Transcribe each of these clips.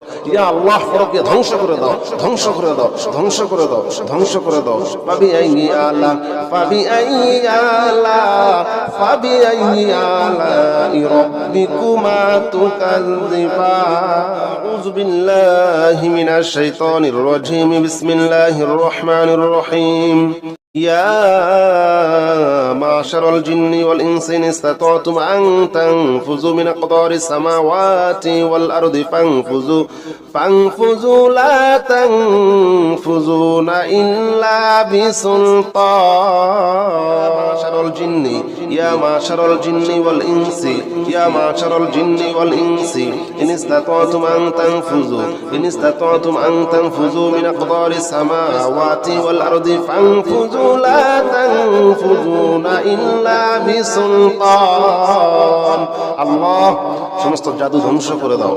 ইয়া আল্লাহ পরকে ধ্বংস করে দাও, ধ্বংস করে দাও, ধ্বংস করে দাও, ধ্বংস করে দাও। ফাবিআইয়ি আলা ফাবিআইয়ি আলা ফাবিআইয়ি আলাই রাব্বিকুমা তুকাযযিবান। আউযু বিল্লাহি মিনাশ শাইতানির রাজীম। বিসমিল্লাহির রহমানির রহিম। يا معشر الجن والإنس إن استطعتم أن تنفذوا من أقطار السماوات والأرض فانفذوا لا تنفذون إلا بسلطان. يا معشر الجن والإنس يا معشر الجن والإنس إن استطعتم أن تنفذوا من أقطار السماوات والأرض فانفذوا لا تنفذون إلا بسلطان. আল্লাহ সমস্ত জাদু ধ্বংস করে দাও,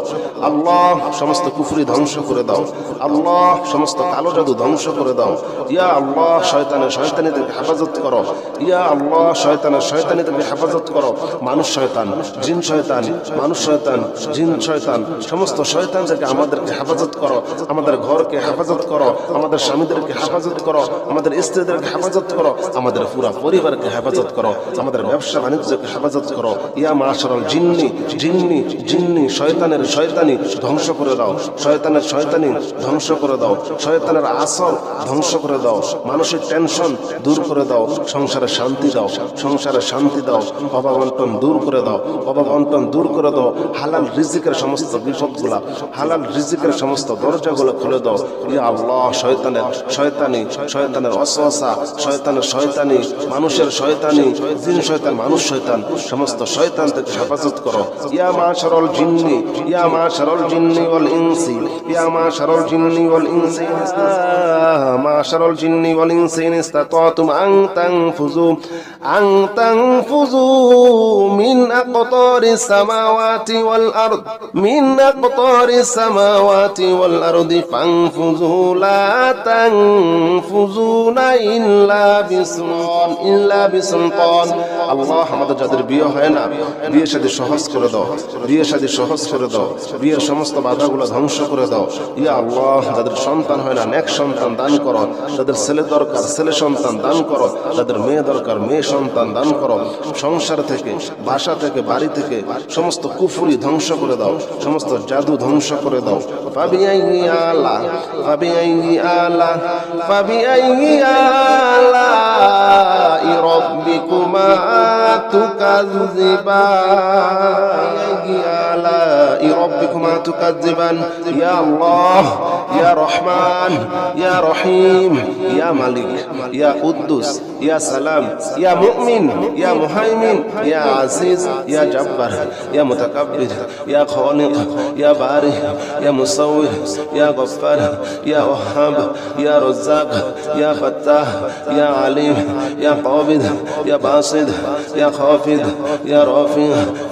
আল্লাহ সমস্ত কুফরি ধ্বংস করে দাও, আল্লাহ সমস্ত কালো জাদু ধ্বংস করে দাও। ইয়া আল্লাহ শয়তানি থেকে হেফাজত করো, ইয়া আল্লাহ শয়তানি থেকে হেফাজত করো। মানুষ শয়তান, জিন শয়তান, মানুষ শয়তান, জিন শয়তান, সমস্ত শয়তান থেকে আমাদেরকে হেফাজত করো, আমাদের ঘরকে হেফাজত করো, আমাদের স্বামীদেরকে হেফাজত করো, আমাদের স্ত্রীদেরকে হেফাজত করো, আমাদের পুরা পরিবারকে হেফাজত করো, আমাদের ব্যবসা বাণিজ্যকে হেফাজত করো। ইয়া মাশারাল জিন্নি জিন্নি জিন্নি শয়তানের শয়তানি ধ্বংস করে দাও, শয়তানের শয়তানি ধ্বংস করে দাও, শয়তানের আসর ধ্বংস করে দাও, মানসিক টেনশন দূর করে দাও, সংসারে শান্তি দাও, সংসারে শান্তি দাও, অভাব অনটন দূর করে দাও, অভাব অনটন দূর করে দাও। হালাল রিজিকের সমস্ত বিপদগুলা, হালাল রিজিকের সমস্ত দরজাগুলো খুলে দাও। ইয়া আল্লাহ শয়তানের ওয়াসওয়াসা, শয়তানের শয়তানি, মানুষের শয়তানি, জিন শয়তান, মানুষ শয়তান, সমস্ত শয়তান থেকে হেফাজত করো। ইয়া মাশারাল জিন্নি ইয়া মাশারাল জিন্নি ওয়াল ইনসি ইয়া মাশারাল জিন্নি ওয়াল ইনসি মাশারাল জিন্নি ওয়াল ইনসি ইন ইসতাতাতুম আন তানফুযু মিন আকতারিস সামাওয়াতি ওয়াল আরদ আরদি ফানফুযু লা তানফুযুনা ইল্লা বিসুলতান। আল্লাহ আমাদের যাদের বিয়ে হয় না, বিয়ে শাদী সহজ করে দাও, বিয়ে শাদী সহজ করে দাও, বিয়ের সমস্ত বাধাগুলো ধ্বংস করে দাও। ইয়া আল্লাহ যাদের সন্তান হয় না, নেক সন্তান দান করো, যাদের ছেলে দরকার ছেলে সন্তান দান করো, যাদের মেয়ে দরকার মেয়ে সন্তান দান করো। সংসার থেকে, বাসা থেকে, বাড়ি থেকে সমস্ত কুফরি ধ্বংস করে দাও, সমস্ত জাদু ধ্বংস করে দাও। ফাবিআইয়ি আলা ফাবিআইয়ি আলা ফাবিআইয়ি আলাই রাব্বিকুমা তুকাযযিবান। ইয়া আল্লাহ ইয়া রহমান ইয়া রহিম ইয়া মালিক ইয়া কুদ্দুস ইয়া সালাম ইয়া মুমিন ইয়া মুহাইমিন ইয়া আজিজ ইয়া জব্বার ইয়া মুতাকাব্বির ইয়া খালিক ইয়া বারি ইয়া মুসাউwir ইয়া গফফার ইয়া ওয়াহাব ইয়া রাজ্জাক ইয়া ফাত্তাহ ইয়া আলিম ইয়া কাবিদ ইয়া বাসিদ ইয়া খাফিদ ইয়া রাফি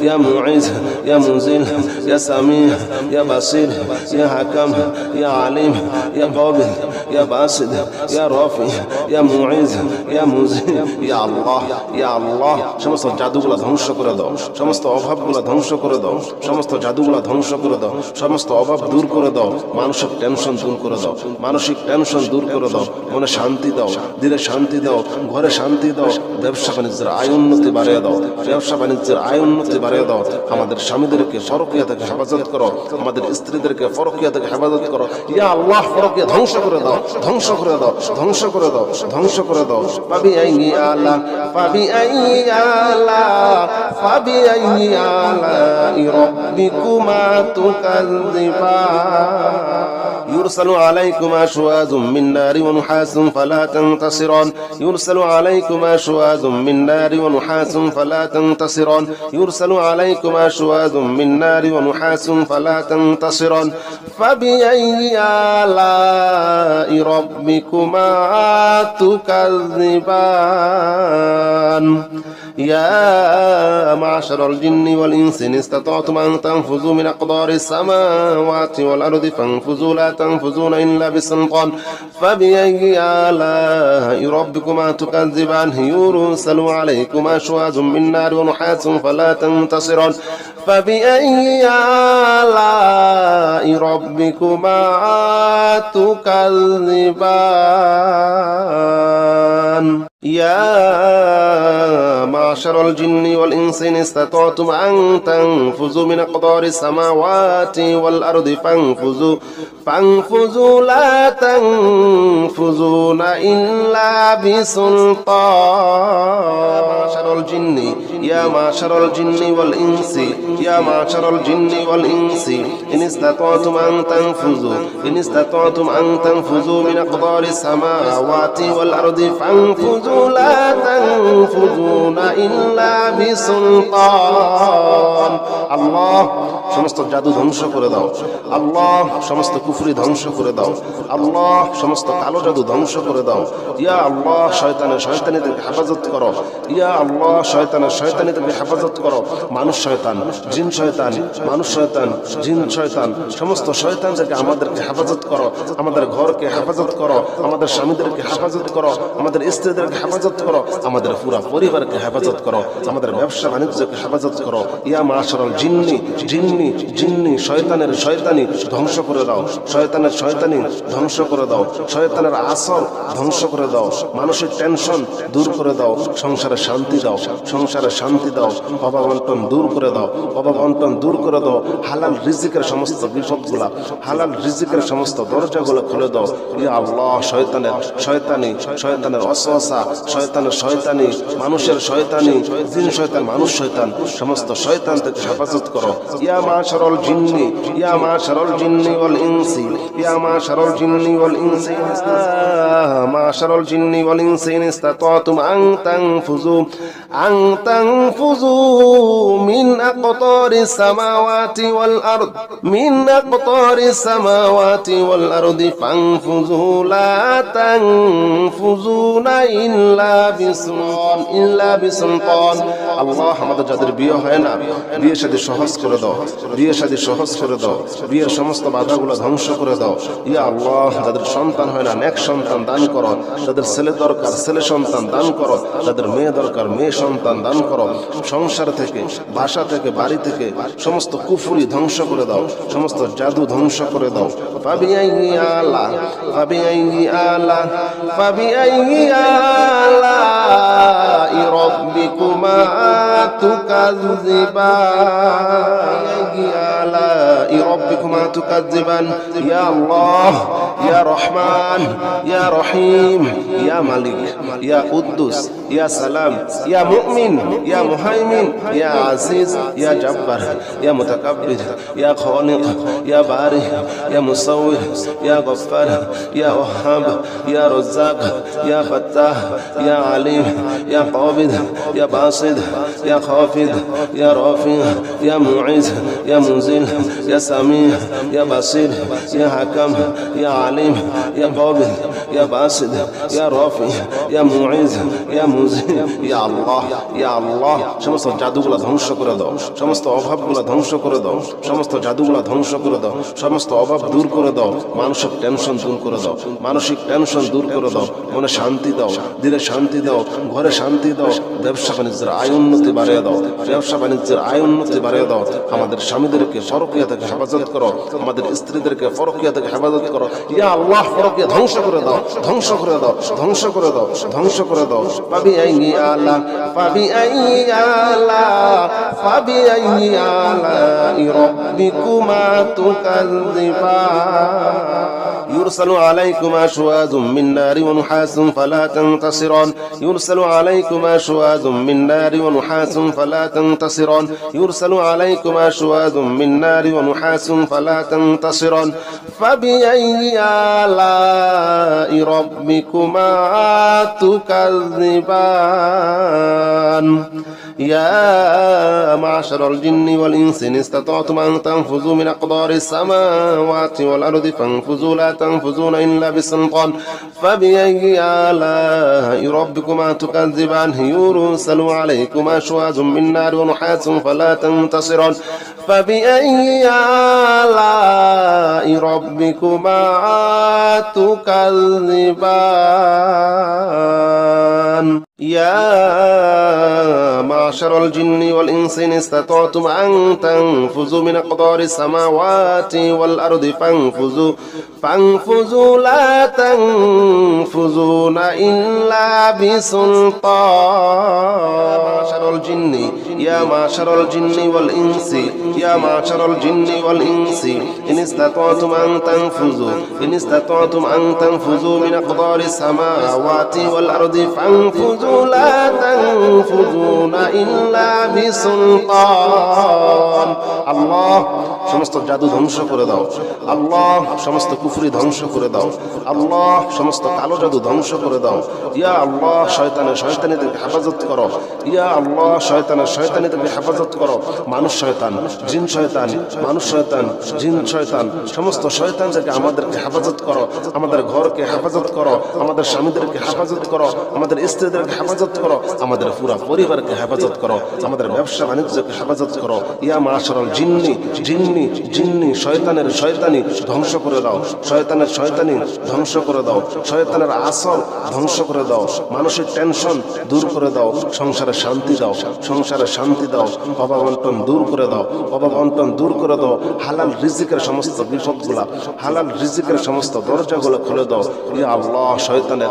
ইয়া মুইজ ইয়া মুনজিল ইয়া সামি ইয়া বাসির ইয়া হাকাম ইয়া আলিম ইয়া কাবিদ ইয়া বাসিদ ইয়া রাফি ইয়া মুইজ ইয়া মুনজিল। ইয়া আল্লাহ ইয়া আল্লাহ সমস্ত জাদুগুলো ধ্বংস করে দাও, সমস্ত অভাবগুলো ধ্বংস করে দাও, সমস্ত জাদুগুলো ধ্বংস করে দাও, সমস্ত অভাব দূর করে দাও, মানসিক টেনশন দূর করে দাও, মানসিক টেনশন দূর করে দাও, মনে শান্তি দাও, দিলে শান্তি দাও, ঘরে শান্তি দাও, ব্যবসা বাণিজ্যের আয় উন্নতি বাড়িয়ে দাও, ব্যবসা বাণিজ্যের আয় উন্নতি বাড়িয়ে দাও। আমাদের স্বামীদেরকে পরকীয়া থেকে হেফাজত করো, আমাদের স্ত্রীদেরকে পরকীয়া থেকে হেফাজত করো। ইয়া আল্লাহ পরকীয়া ধ্বংস করে দাও, ধ্বংস করে দাও, ধ্বংস করে দাও, ধ্বংস করে দাও। ফাবিআইয়ি আলা ফাবিআইয়ি আলা ফাবিআইয়ি আলাই রাব্বিকুমা তুকাযযিবান। يرسل عليكما شواظ من نار ونحاس فلا تنتصران يرسل عليكما شواظ من نار ونحاس فلا تنتصران يرسل عليكما شواظ من نار ونحاس فلا تنتصران. فبأي آلاء ربكما تكذبان. يا معشر الجن والإنس إن استطعتم أن تنفذوا من أقدار السماوات والأرض فانفذوا لا تنفذون إلا بسلطان. فبأي آلاء ربكما تكذبان. يرسل عليكما شواظ من نار ونحاس فلا تنتصران فبأي آلاء ربكما تكذبان يا معشر الجن والإنس إن استطعتم أن تنفذوا من أقطار السماوات والأرض فانفذوا لا تنفذون إلا بسلطان يا معشر الجن والإنس يا معشر الجن والإنس إن استطعتم أن تنفذوا من أقطار السماوات والأرض فانفذوا لا تنفذون إلا بسلطان الله সমস্ত জাদু ধ্বংস করে দাও আল্লাহ সমস্ত কুফরি ধ্বংস করে দাও আল্লাহ সমস্ত কালো জাদু ধ্বংস করে দাও ইয়া আল্লাহ শয়তানিদেরকে হেফাজত করো ইয়া আল্লাহ শয়তানিদেরকে হেফাজত করো মানুষ শয়তান জিন শয়তান মানুষ শয়তান জিন শয়তান সমস্ত শয়তানদেরকে আমাদেরকে হেফাজত করো আমাদের ঘরকে হেফাজত করো আমাদের স্বামীদেরকে হেফাজত করো আমাদের স্ত্রীদেরকে হেফাজত করো আমাদের পুরো পরিবারকে হেফাজত করো আমাদের ব্যবসা বাণিজ্যকে হেফাজত করো ইয়া মাশারাল জিন্নি শয়তানের শয়তানি ধ্বংস করে দাও শয়তানের শয়তানি ধ্বংস করে দাও শয়তানের আসর ধ্বংস করে দাও মানসিক টেনশন দূর করে দাও সংসারে শান্তি দাও অভাব অনটন দূর করে দাও হালাল রিজিকের সমস্ত বিপদগুলা হালাল রিজিকের সমস্ত দরজাগুলো খুলে দাও ইয়া আল্লাহ শয়তানের ওয়াসওয়াসা শয়তানি মানুষের শয়তানি জিন শয়তান মানুষ শয়তান সমস্ত শয়তান থেকে হেফাজত করো ইয়া মাশারাল জিন্নি ওয়াল ইনসি ইয়া মাশারাল জিন্নি ওয়াল ইনসি ইন ইসতাতাতুম আন তানফুযু মিন আকতারিস সামাওয়াতি ওয়াল আরদি ফানফুযু লা তানফুযুনা ইল্লা বিসুলতান আল্লাহ আমাদের যাদের বিয়ে হয় না বিয়ে শাদী সহজ করে দাও বিয়ের সমস্ত বাধাগুলো ধ্বংস করে দাও ইয়া আল্লাহ যাদের সন্তান হয় না নেক সন্তান দান করো যাদের ছেলে দরকার ছেলে সন্তান দান করো যাদের মেয়ে দরকার মেয়ে সন্তান দান করো সংসার থেকে বাসা থেকে বাড়ি থেকে সমস্ত কুফরি ধ্বংস করে দাও সমস্ত জাদু ধ্বংস করে দাও ফাবিআইয়ি আলাই রাব্বিকুমা তুকাযযিবান ইয়া আল্লাহ ইয়া রহমান ইয়া রহিম ইয়া মালিক ইয়া কুদ্দুস ইয়া সালাম ইয়া মুমিন ইয়া মুহাইমিন ইয়া আজিজ ইয়া জব্বার ইয়া মুতাকাব্বির ইয়া খালিক ইয়া বারি ইয়া মুসাওwir ইয়া গফফার ইয়া ওয়াহাব ইয়া রাজ্জাক ইয়া ফাত্তাহ ইয়া আলিম ইয়া কাবিদ ইয়া বাসিদ ইয়া খাফিদ ইয়া রাফি ইয়া মুঈজ ইয়া মুনজিল ইয়া সামি ইয়া বাসির ইয়া হাকাম ইয়া আলিম ইয়া কাবিদ ইয়া বাসিদ ইয়া রাফি ইয়া মুঈজ ইয়া মুনজিল ইয়া আল্লাহ সমস্ত জাদুগুলো ধ্বংস করে দাও সমস্ত অভাবগুলো ধ্বংস করে দাও সমস্ত জাদুগুলো ধ্বংস করে দাও সমস্ত অভাব দূর করে দাও মানসিক টেনশন দূর করে দাও মনে শান্তি দাও দিলে শান্তি দাও ঘরে শান্তি দাও ব্যবসা বাণিজ্যের আয় উন্নতি বাড়িয়ে দাও আমাদের স্বামীদেরকে পরকীয়া থেকে হেফাজত করো আমাদের স্ত্রীদেরকে পরকীয়া থেকে হেফাজত করো ইয়া আল্লাহ পরকীয়া ধ্বংস করে দাও ফাবিআইয়ি আলাই রাব্বিকুমা তুকাযযিবান يرسل عليكما شواظ من نار ونحاس فلا تنتصران يرسل عليكما شواظ من نار ونحاس فلا تنتصران يرسل عليكما شواظ من نار ونحاس فلا تنتصران فبأي آلاء ربكما تكذبان يا معشر الجن والإنس إن استطعتم أن تنفذوا من أقطار السماوات والأرض فانفذوا لا تنفذون إلا بسلطان فبأي آلاء ربكما تكذبان يرسل عليكما شواظ من نار ونحاس فلا تنتصران فبأي آلاء ربكما تكذبان يا معشر الجن والإنس إن استطعتم أن تنفذوا من أقطار السماوات والأرض فانفذوا لا تنفذون إلا بسلطان. يا معشر الجن والإنس يا معشر الجن والإنس إن استطعتم أن تنفذوا من أقطار السماوات والأرض فانفذوا لا تنفذون إلا بسلطان. আল্লাহ সমস্ত জাদু ধ্বংস করে দাও, আল্লাহ সমস্ত কুফরি ধ্বংস করে দাও, আল্লাহ সমস্ত কালো জাদু ধ্বংস করে দাও। ইয়া আল্লাহ শয়তানিদেরকে হেফাজত করো, ইয়া আল্লাহ শয়তানিদেরকে হেফাজত করো। মানুষ শয়তান, জিন শয়তান, মানুষ শয়তান, জিন শয়তান, সমস্ত শয়তানদেরকে আমাদেরকে হেফাজত করো, আমাদের ঘরকে হেফাজত করো, আমাদের স্বামীদেরকে হেফাজত করো, আমাদের স্ত্রীদেরকে হেফাজত করো, আমাদের পুরা পরিবারকে হেফাজত করো, আমাদের ব্যবসা বাণিজ্যকে হেফাজত করো। ইয়া মাশারাল জিন্নি জিন্নি জিন্নি শয়তানের শয়তানি ধ্বংস করে দাও, শয়তানের শয়তানি ধ্বংস করে দাও, শয়তানের আসর ধ্বংস করে দাও, মানসিক টেনশন দূর করে দাও, সংসারে শান্তি দাও, সংসারে শান্তি দাও, অভাব অনটন দূর করে দাও, অভাব অনটন দূর করে দাও। হালাল রিজিকের সমস্ত বিপদগুলা, হালাল রিজিকের সমস্ত দরজাগুলো খুলে দাও। ইয়া আল্লাহ শয়তানের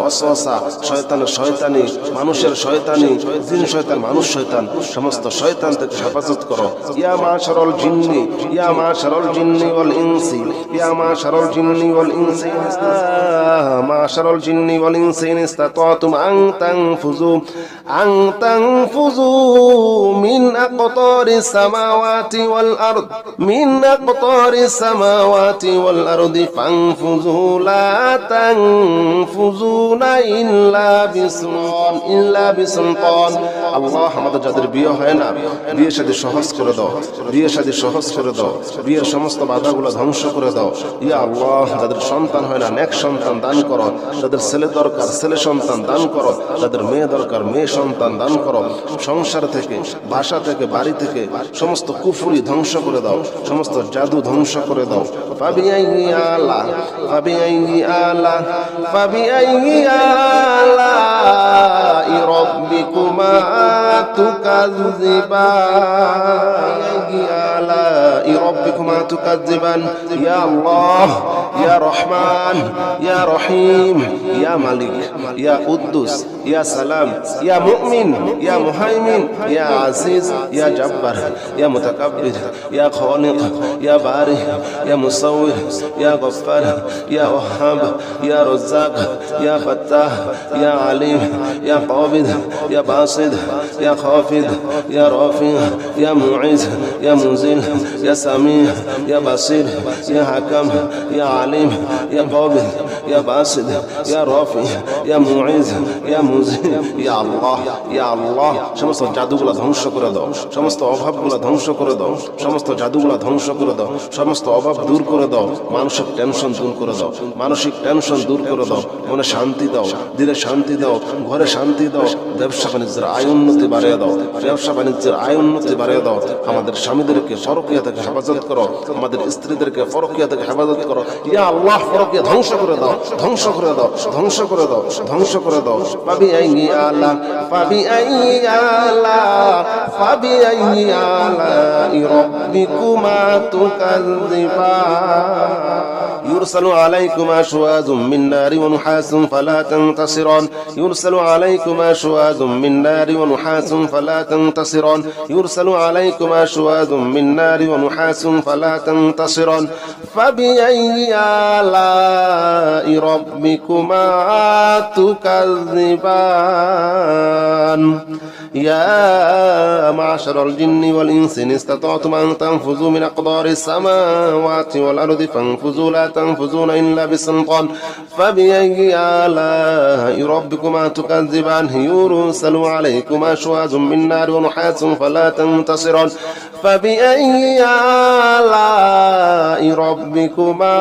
ওয়াসওয়াসা, শয়তানের শয়তানি, মানুষের শয়তানি, জিন শয়তান, মানুষ শয়তান, সমস্ত শয়তান থেকে হেফাজত করো। ইয়া মাশারাল জিন্নি ইয়া মাশারাল জিন্নি ওয়াল ইনসি ইয়া মাশারাল জিন্নি ওয়াল ইনসি মাশারাল জিন্নি ওয়াল ইনসি ইন ইসতাতাতুম আন তানফুযু মিন আকতারিস সামাওয়াতি ওয়াল আরদ ফানফুযু লা তানফুযুনা ইল্লা বিসুলতান। আল্লাহ আমাদের যাদের বিয়ে হয় না, বিয়ে শাদী সহজ করে দাও, বিয়ে শাদী সহজ করে দাও, বিয়ের সমস্ত বাধাগুলো ধ্বংস করে দাও। ইয়া আল্লাহ যাদের সন্তান হয় না, নেক সন্তান দান করো, যাদের ছেলে দরকার ছেলে সন্তান দান করো, যাদের মেয়ে দরকার মেয়ে সন্তান দান করো। সংসার থেকে, বাসা থেকে, বাড়ি থেকে সমস্ত কুফরি ধ্বংস করে দাও, সমস্ত জাদু ধ্বংস করে দাও। ফাবিআইয়ি আলাই রাব্বিকুমা তুকাজ্জিবান। ইয়া আল্লাহ ইয়া রহমান ইয়া রহিম ইয়া মালিক ইয়া কুদ্দুস ইয়া সালাম ইয়া মুমিন ইয়া মুহাইমিন ইয়া আজিজ ইয়া জব্বার ইয়া মুতাকাব্বির ইয়া খালিক ইয়া বারি ইয়া মুসাউwir ইয়া গফফার ইয়া ওয়াহাব ইয়া রাজ্জাক ইয়া ফাত্তাহ ইয়া আলিম ইয়া কাবিদ ইয়া বাসিদ ইয়া খাফিদ ইয়া রাফি ইয়া মুঈজ ইয়া মুজিল ইয়া সামি ইয়া বাসির ইয়া হাকাম ইয়া আলিম ইয়া কাবিদ ইয়া বাসিদ ইয়া রাফি ইয়া মুঈজ ইয়া মুজিল। ইয়া আল্লাহ ইয়া আল্লাহ সমস্ত জাদুগুলা ধ্বংস করে দাও, সমস্ত অভাবগুলা ধ্বংস করে দাও, সমস্ত জাদুগুলা ধ্বংস করে দাও, সমস্ত অভাব দূর করে দাও, মানসিক টেনশন দূর করে দাও, মানসিক টেনশন দূর করে দাও, মনে শান্তি দাও, দিলে শান্তি দাও, ঘরে শান্তি দাও, ব্যবসা বাণিজ্যের আয় উন্নতি বাড়িয়ে দাও, ব্যবসা বাণিজ্যের আয় উন্নতি বাড়িয়ে দাও। আমাদের স্বামীদেরকে পরকীয়া থেকে হেফাজত করো, আমাদের স্ত্রীদেরকে পরকীয়া থেকে হেফাজত করো। ইয়া আল্লাহ পরকীয়া ধ্বংস করে দাও, ধ্বংস করে দাও, ধ্বংস করে দাও, ধ্বংস করে দাও। ফাবিআইয়ি আলাই রাব্বিকুমা তুকাজ্জিবান। يرسل عليكما شواظ من نار ونحاس فلا تنتصران يرسل عليكما شواظ من نار ونحاس فلا تنتصران يرسل عليكما شواظ من نار ونحاس فلا تنتصران فبأي آلاء ربكما تكذبان يا معشر الجن والإنس إن استطعتم أن تنفذوا من أقطار السماوات والأرض فانفذوا لا تنفذون إلا بسلطان فبأي آلاء ربكما تكذبان يرسل عليكما شواظ من نار ونحاس فلا تنتصران فبأي آلاء ربكما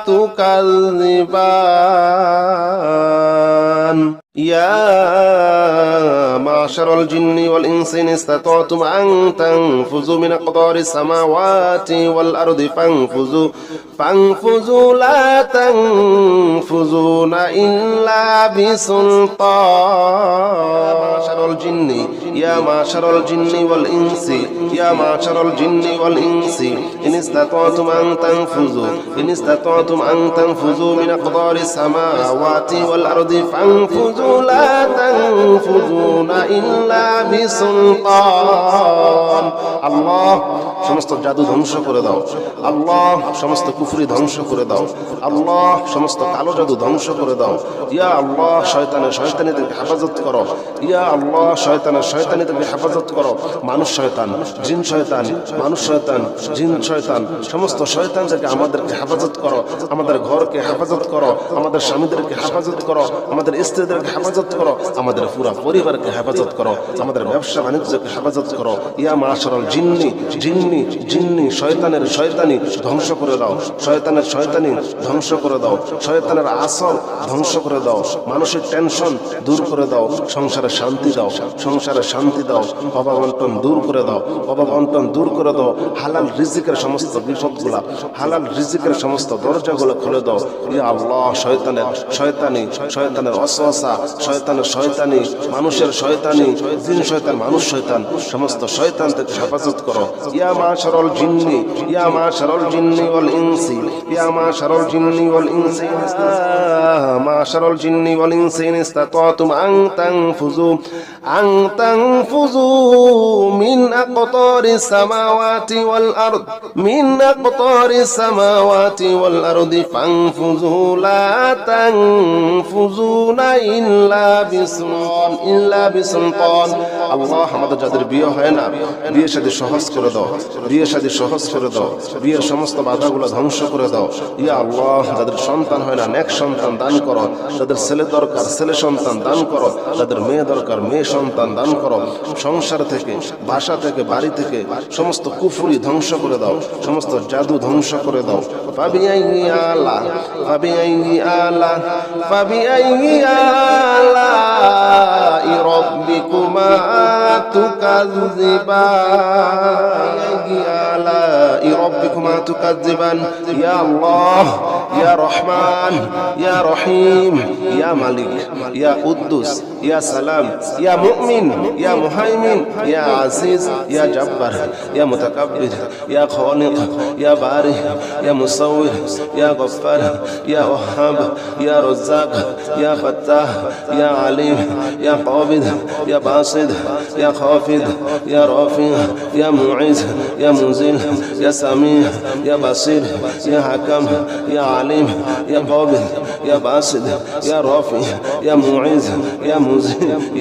تكذبان. يا معشر الجن والإنس إن استطعتم أن تنفذوا من أقطار السماوات والأرض فانفذوا لا تنفذون إلا بسلطان. يا معشر الجن والإنس يا معشر الجن والإنس إن استطعتم أن تنفذوا من أقطار السماوات والأرض فانفذوا لا تنفذون إلا بسلطان. আল্লাহ সমস্ত জাদু ধ্বংস করে দাও, আল্লাহ সমস্ত কুফরি ধ্বংস করে দাও, আল্লাহ সমস্ত কালো জাদু ধ্বংস করে দাও। ইয়া আল্লাহ শয়তানিদেরকে হেফাজত করো, ইয়া আল্লাহ শয়তানিদেরকে হেফাজত করো। মানুষ শয়তান, জিন শয়তান, মানুষ শয়তান, জিন শয়তান, সমস্ত শয়তানদেরকে আমাদেরকে হেফাজত করো, আমাদের ঘরকে হেফাজত করো, আমাদের স্বামীদেরকে হেফাজত করো, আমাদের স্ত্রীদেরকে হেফাজত করো, আমাদের পুরো পরিবারকে হেফাজত করো, আমাদের ব্যবসা বাণিজ্যকে হেফাজত করো। ইয়া মাশারাল জিন্নি জিন্নি জিন্নি শয়তানের শয়তানি ধ্বংস করে দাও, শয়তানের শয়তানি ধ্বংস করে দাও, শয়তানের আসর ধ্বংস করে দাও, মানসিক টেনশন দূর করে দাও, সংসারে শান্তি দাও, সংসারে শান্তি দাও, অভাব অনটন দূর করে দাও, অভাব অনটন দূর করে দাও। হালাল রিজিকের সমস্ত বিপদগুলা, হালাল রিজিকের সমস্ত দরজাগুলো খুলে দাও। ইয়া আল্লাহ শয়তানের অসওয়াসা, শয়তানের শয়তানি, মানুষের শয়তানি, জিন শয়তান, মানুষ শয়তান, সমস্ত শয়তান থেকে হেফাজত করো। ইয়া মাশারাল জিন্নি ইয়া মাশারাল জিন্নি ওয়াল ইনসি ইয়া মাশারাল জিন্নি ওয়াল ইনসি মাশারাল জিন্নি ওয়াল ইনসি ইন ইসতাতাতুম আন তানফুযু মিন আকতারিস সামাওয়াতি ওয়াল আরদ আরদি ফানফুযু লা তানফুযুনা ইল্লা বিসুলতান। আল্লাহ আমাদের যাদের বিয়ে হয় না, বিয়ে শাদী সহজ করে দাও, বিয়ে শাদী সহজ করে দাও, বিয়ের সমস্ত বাধাগুলো ধ্বংস করে দাও। ইয়া আল্লাহ যাদের সন্তান হয় না, নেক সন্তান দান করো, যাদের ছেলে দরকার ছেলে সন্তান দান করো, যাদের মেয়ে দরকার মেয়ে সন্তান দান করো। সংসার থেকে, বাসা থেকে, বাড়ি থেকে সমস্ত কুফরি ধ্বংস করে দাও, সমস্ত জাদু ধ্বংস করে দাও। ফাবিআইয়ি আলাই রাব্বিকুমা তুকাজ্জিবান। ইয়া আল্লাহ ইয়া রহমান ইয়া রহিম ইয়া মালিক ইয়া কুদ্দুস ইয়া সালাম ইয়া মুমিন ইয়া মুহাইমিন ইয়া আজিজ ইয়া জব্বার ইয়া মুতাকাব্বির ইয়া খালিক ইয়া বারি ইয়া মুসাউwir ইয়া গফফার ইয়া ওয়াহাব ইয়া রাজ্জাক ইয়া ফাত্তাহ ইয়া আলিম ইয়া কাবিদ ইয়া বাসিদ ইয়া খাফিদ ইয়া রাফি ইয়া মুইজ ইয়া মুজিল ইয়া সামি ইয়া বাসির ইয়া হাকাম ইয়া আলিম ইয়া কাবিদ ইয়া বাসিদ ইয়া রাফি ইয়া মুইজ ইয়া মুজিল।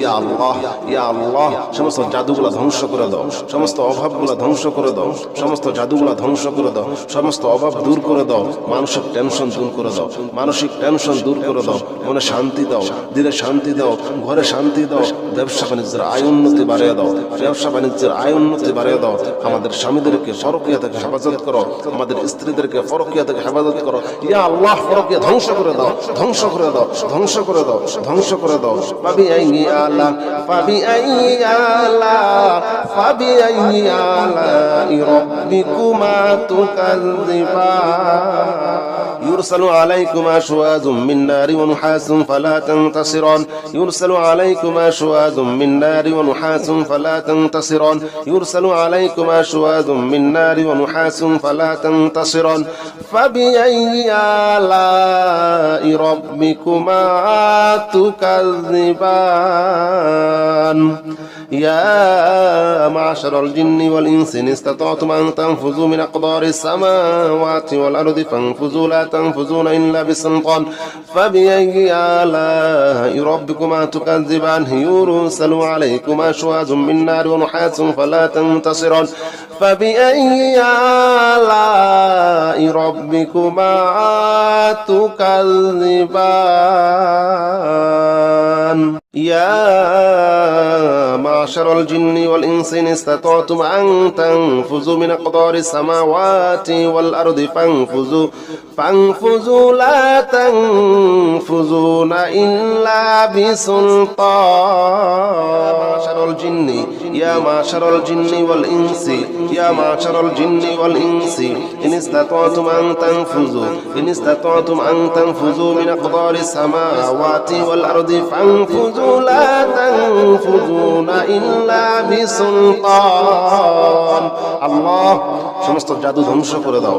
ইয়া আল্লাহ ইয়া আল্লাহ সমস্ত জাদুগুলা ধ্বংস করে দাও, সমস্ত অভাবগুলা ধ্বংস করে দাও, সমস্ত জাদুগুলা ধ্বংস করে দাও, সমস্ত অভাব দূর করে দাও, মানসিক টেনশন দূর করে দাও, মানসিক টেনশন দূর করে দাও, মনে শান্তি দাও, দিলে শান্তি দাও, ঘরে শান্তি দাও, ব্যবসা বাণিজ্যের আয় উন্নতি বাড়িয়ে দাও, ব্যবসা বাণিজ্যের আয় উন্নতি বাড়িয়ে দাও। আমাদের স্বামীদেরকে পরকীয়া থেকে হেফাজত করো, আমাদের স্ত্রীদেরকে পরকীয়া থেকে হেফাজত করো। ইয়া আল্লাহ পরকীয়া ধ্বংস করে দাও, ধ্বংস করে দাও, ধ্বংস করে দাও, ধ্বংস করে দাও। ফাবিআইয়ি আলাই রাব্বিকুমা তুকাজ্জিবান। يرسل عليكما شواظ من نار ونحاس فلا تنتصران يرسل عليكما شواظ من نار ونحاس فلا تنتصران يرسل عليكما شواظ من نار ونحاس فلا تنتصران فبأي آلاء ربكما تكذبان يا معشر الجن والإنس إن استطعتم أن تنفذوا من أقطار السماوات والأرض فانفذوا لا تنفذون إلا بسلطان فبأي آلاء ربكما تكذبان يرسل عليكما شواظ من نار ونحاس فلا تنتصران فبأي آلاء ربكما تكذبان يا معشر الجن والإنس إن استطعتم أن تنفذوا من أقطار السماوات والأرض فانفذوا لا تنفذون إلا بسلطان. يا معشر الجن والإنس يا معشر الجن والإنس إن استطعتم أن تنفذوا من أقطار السماوات والأرض فانفذوا لا تنفذون إلا بسلطان. আল্লাহ সমস্ত জাদু ধ্বংস করে দাও,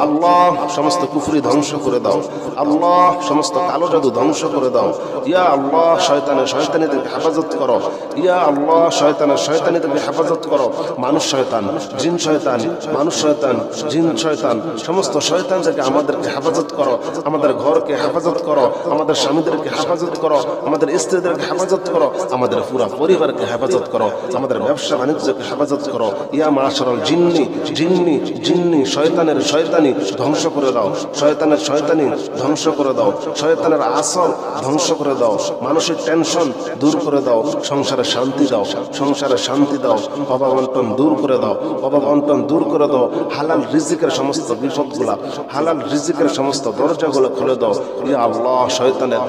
আল্লাহ সমস্ত কুফরি ধ্বংস করে দাও, আল্লাহ সমস্ত কালো জাদু ধ্বংস করে দাও। ইয়া আল্লাহ শয়তানিদেরকে হেফাজত করো, ইয়া আল্লাহ শয়তানিদেরকে হেফাজত করো। মানুষ শয়তান, জিন শয়তান, মানুষ শয়তান, জিন শয়তান, সমস্ত শয়তানদেরকে আমাদেরকে হেফাজত করো, আমাদের ঘরকে হেফাজত করো, আমাদের স্বামীদেরকে হেফাজত করো, আমাদের স্ত্রীদেরকে হেফাজত করো, আমাদের পুরা পরিবারকে হেফাজত করো, আমাদের ব্যবসা বাণিজ্যকে হেফাজত করো। ইয়া মাশারাল জিন্নি জিন্নি জিন্নি শয়তানের শয়তানি ধ্বংস করে দাও, শয়তানের শয়তানি ধ্বংস করে দাও, শয়তানের আসর ধ্বংস করে দাও, মানসিক টেনশন দূর করে দাও, সংসারে শান্তি দাও, সংসারে শান্তি দাও, অভাব অনটন দূর করে দাও, অভাব অনটন দূর করে দাও। হালাল রিজিকের সমস্ত বিপদগুলা, হালাল রিজিকের সমস্ত দরজাগুলো খুলে দাও। ইয়া আল্লাহ শয়তানের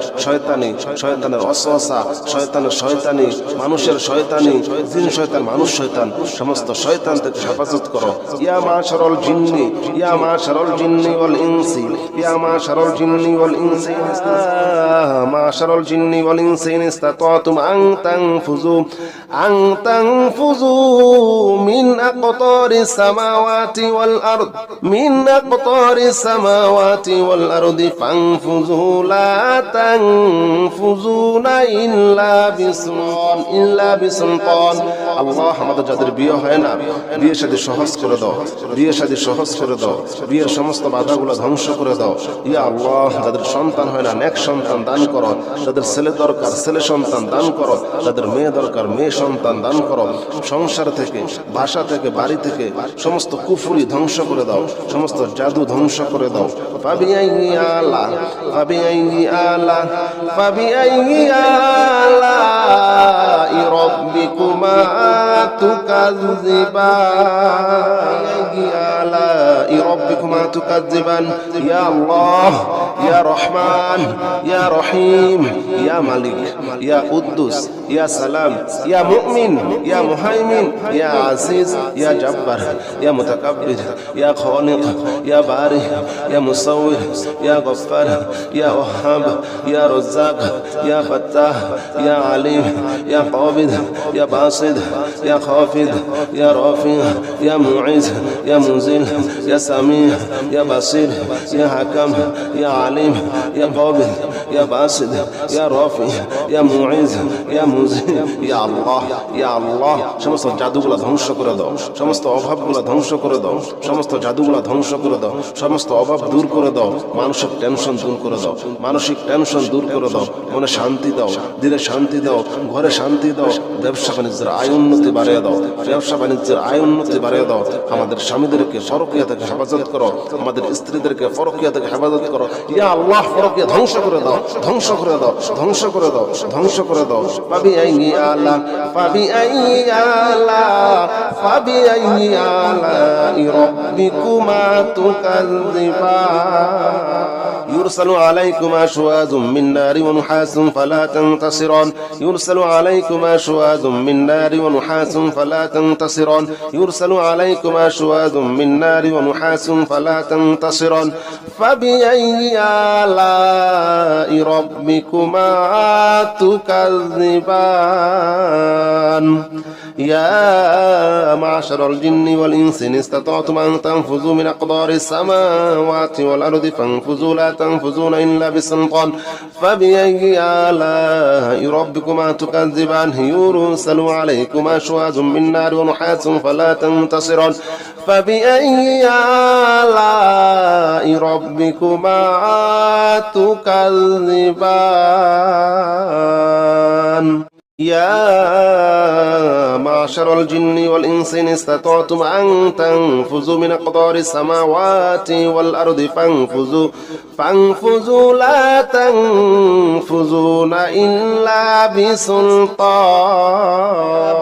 ওয়াসওয়াসা, শয়তানের শয়তানি, মানুষের শয়তানি, জিন শয়তান, মানুষ শয়তান, সমস্ত শয়তান থেকে হেফাজত করো। ইয়া মাশারাল জিন্নি ইয়া মাশারাল জিন্নি ওয়াল ইনসি ইয়া মাশারাল জিন্নি ওয়াল ইনসি মাশারাল জিন্নি ওয়াল ইনসি ইন ইসতাতাতুম আন তানফুযু মিন আকতারিস সামাওয়াতি ওয়াল আরদ ফানফুযু লা তানফুযুনা ইল্লা বিসুলতান। আল্লাহ আমাদের যাদের বিয়ে হয় না, বিয়ে শাদী সহজ করে দাও, বিয়ে শাদী সহজ করে দাও, বিয়ের সমস্ত বাধাগুলো ধ্বংস করে দাও। ইয়া আল্লাহ যাদের সন্তান হয় না, নেক সন্তান দান করো, যাদের ছেলে দরকার ছেলে সন্তান দান করো, যাদের মেয়ে দরকার মেয়ে সন্তান দান করো। সংসার থেকে, বাসা থেকে, বাড়ি থেকে সমস্ত কুফরি ধ্বংস করে দাও, সমস্ত জাদু ধ্বংস করে দাও। ফাবিআইয়ি আলাই রাব্বিকুমা তুকাজ্জিবান। ইয়া আল্লাহ ইয়া রহমান ইয়া রহিম ইয়া মালিক ইয়া কুদ্দুস ইয়া সালাম ইয়া মুমিন ইয়া মুহাইমিন ইয়া আজিজ ইয়া জব্বার ইয়া মুতাকাব্বির ইয়া খালিক ইয়া বারি ইয়া মুসাউwir ইয়া গফফার ইয়া ওয়াহাব ইয়া রাজ্জাক ইয়া ফাত্তাহ ইয়া আলিম ইয়া কাবিদ ইয়া বাসিদ ইয়া খাফিদ ইয়া রাফি ইয়া মুইজ ইয়া মুনজিল ইয়া সামি ইয়া বাসির ইয়া হাকাম ইয়া আলিম ইয়া কাবিদ ইয়া বাসিদ ইয়া রাফি ইয়া মুইজ ইয়া মুনজিল। ইয়া আল্লাহ ইয়া আল্লাহ সমস্ত জাদুগুলা ধ্বংস করে দাও, সমস্ত অভাবগুলা ধ্বংস করে দাও, সমস্ত জাদুগুলা ধ্বংস করে দাও, সমস্ত অভাব দূর করে দাও, মানসিক টেনশন দূর করে দাও, মানসিক টেনশন দূর করে দাও, মনে শান্তি দাও, দিলে শান্তি দাও, ঘরে শান্তি দাও, ব্যবসা বাণিজ্যের আয় উন্নতি বাড়িয়ে দাও, ব্যবসা বাণিজ্যের আয় উন্নতি বাড়িয়ে দাও। আমাদের স্বামীদেরকে পরকীয়া থেকে হেফাজত করো, আমাদের স্ত্রীদেরকে পরকীয়া থেকে হেফাজত করো। ইয়া আল্লাহ পরকীয়া ধ্বংস করে দাও, ধ্বংস করে দাও, ধ্বংস করে দাও, ধ্বংস করে দাও। ফাবিআইয়ি আলাই রাব্বিকুমা তুকাজ্জিবান। يرسل عليكما شواظ من نار ونحاس فلا تنتصران يرسل عليكما شواظ من نار ونحاس فلا تنتصران يرسل عليكما شواظ من نار ونحاس فلا تنتصران فبأي آلاء ربكما تكذبان. يا معشر الجن والإنس إن استطعتم أن تنفذوا من أقطار السماوات والأرض فانفذوا لا تنفذون إلا بسلطان فبأي آلاء ربكما تكذبان. يرسل عليكما شواظ من نار ونحاس فلا تنتصران فبأي آلاء ربكما تكذبان. يا معشر الجن والإنس إن استطعتم أن تنفذوا من أقطار السماوات والأرض فانفذوا لا تنفذون إلا بسلطان.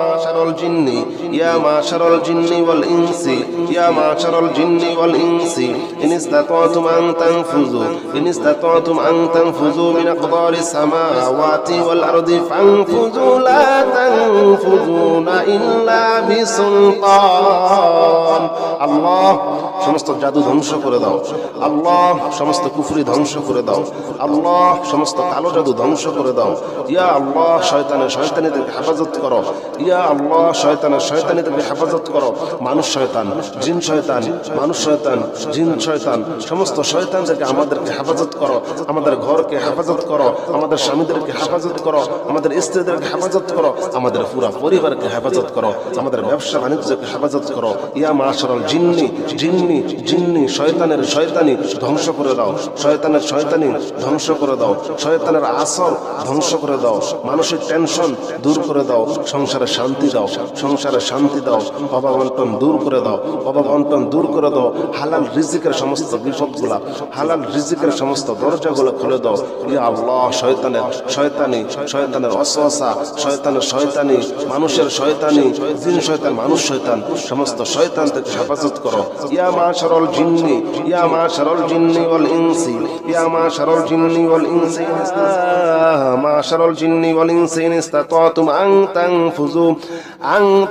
معشر الجن يا معشر الجن والإنس يا معشر الجن والإنس إن استطعتم أن تنفذوا من أقطار السماوات والأرض فانفذوا لا تنفذون إلا بسلطان. আল্লাহ সমস্ত জাদু ধ্বংস করে দাও, আল্লাহ সমস্ত কুফরি ধ্বংস করে দাও, আল্লাহ সমস্ত কালো জাদু ধ্বংস করে দাও। ইয়া আল্লাহ শয়তানি থেকে হেফাজত করো, ইয়া আল্লাহ শয়তানি থেকে হেফাজত করো। মানুষ শয়তান, জিন শয়তান, মানুষ শয়তান, জিন শয়তান, সমস্ত শয়তান থেকে আমাদেরকে হেফাজত করো, আমাদের ঘরকে হেফাজত করো, আমাদের স্বামীদেরকে হেফাজত করো, আমাদের স্ত্রীদেরকে হেফাজত করো, আমাদের পুরা পরিবারকে হেফাজত করো, আমাদের ব্যবসা বাণিজ্যকে হেফাজত করো। ইয়া মাশারাল জিন্নি জিন্নি জিন্নি শয়তানের শয়তানি ধ্বংস করে দাও, শয়তানের শয়তানি ধ্বংস করে দাও, শয়তানের আসর ধ্বংস করে দাও, মানসিক টেনশন দূর করে দাও, সংসারে শান্তি দাও, সংসারে শান্তি দাও, অভাব অনটন দূর করে দাও, অভাব অনটন দূর করে দাও। হালাল রিজিকের সমস্ত বিপদগুলা, হালাল রিজিকের সমস্ত দরজাগুলো খুলে দাও। ইয়া আল্লাহ শয়তানের ওয়াসওয়াসা, শয়তানের শয়তানি, মানুষের শয়তানি, জিন শয়তান, মানুষ শয়তান, সমস্ত শয়তান থেকে হেফাজত করো। ইয়া মাশারাল জিন্নি ইয়া মাশারাল জিন্নি ওয়াল ইনসি ইয়া মাশারাল জিন্নি ওয়াল ইনসি মাশারাল জিন্নি ওয়াল ইনসি ইন ইসতাতাতুম আন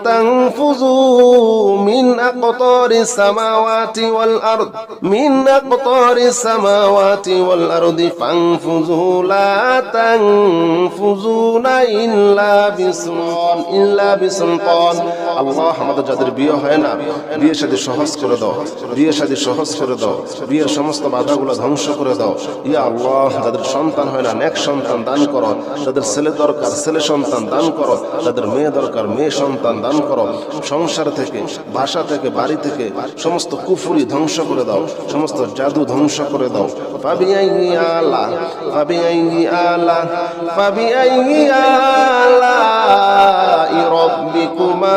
তানফুযু মিন আকতারিস সামাওয়াতি ওয়াল আরদ ফানফুযু লা তানফুযুনা ইল্লা বিসুলতান। আল্লাহ আমাদের যাদের বিয়ে হয় না, বিয়ে শাদী সহজ করে দাও, বিয়ে শাদী সহজ করে দাও, বিয়ের সমস্ত বাধাগুলো ধ্বংস করে দাও। ইয়া আল্লাহ যাদের সন্তান হয় না, নেক সন্তান দান করো, যাদের ছেলে দরকার ছেলে সন্তান দান করো, যাদের মেয়ে দরকার মেয়ে সন্তান দান করো। সংসার থেকে, বাসা থেকে, বাড়ি থেকে সমস্ত কুফরি ধ্বংস করে দাও, সমস্ত জাদু ধ্বংস করে দাও। ফাবিআইয়ি আলাই রাব্বিকুমা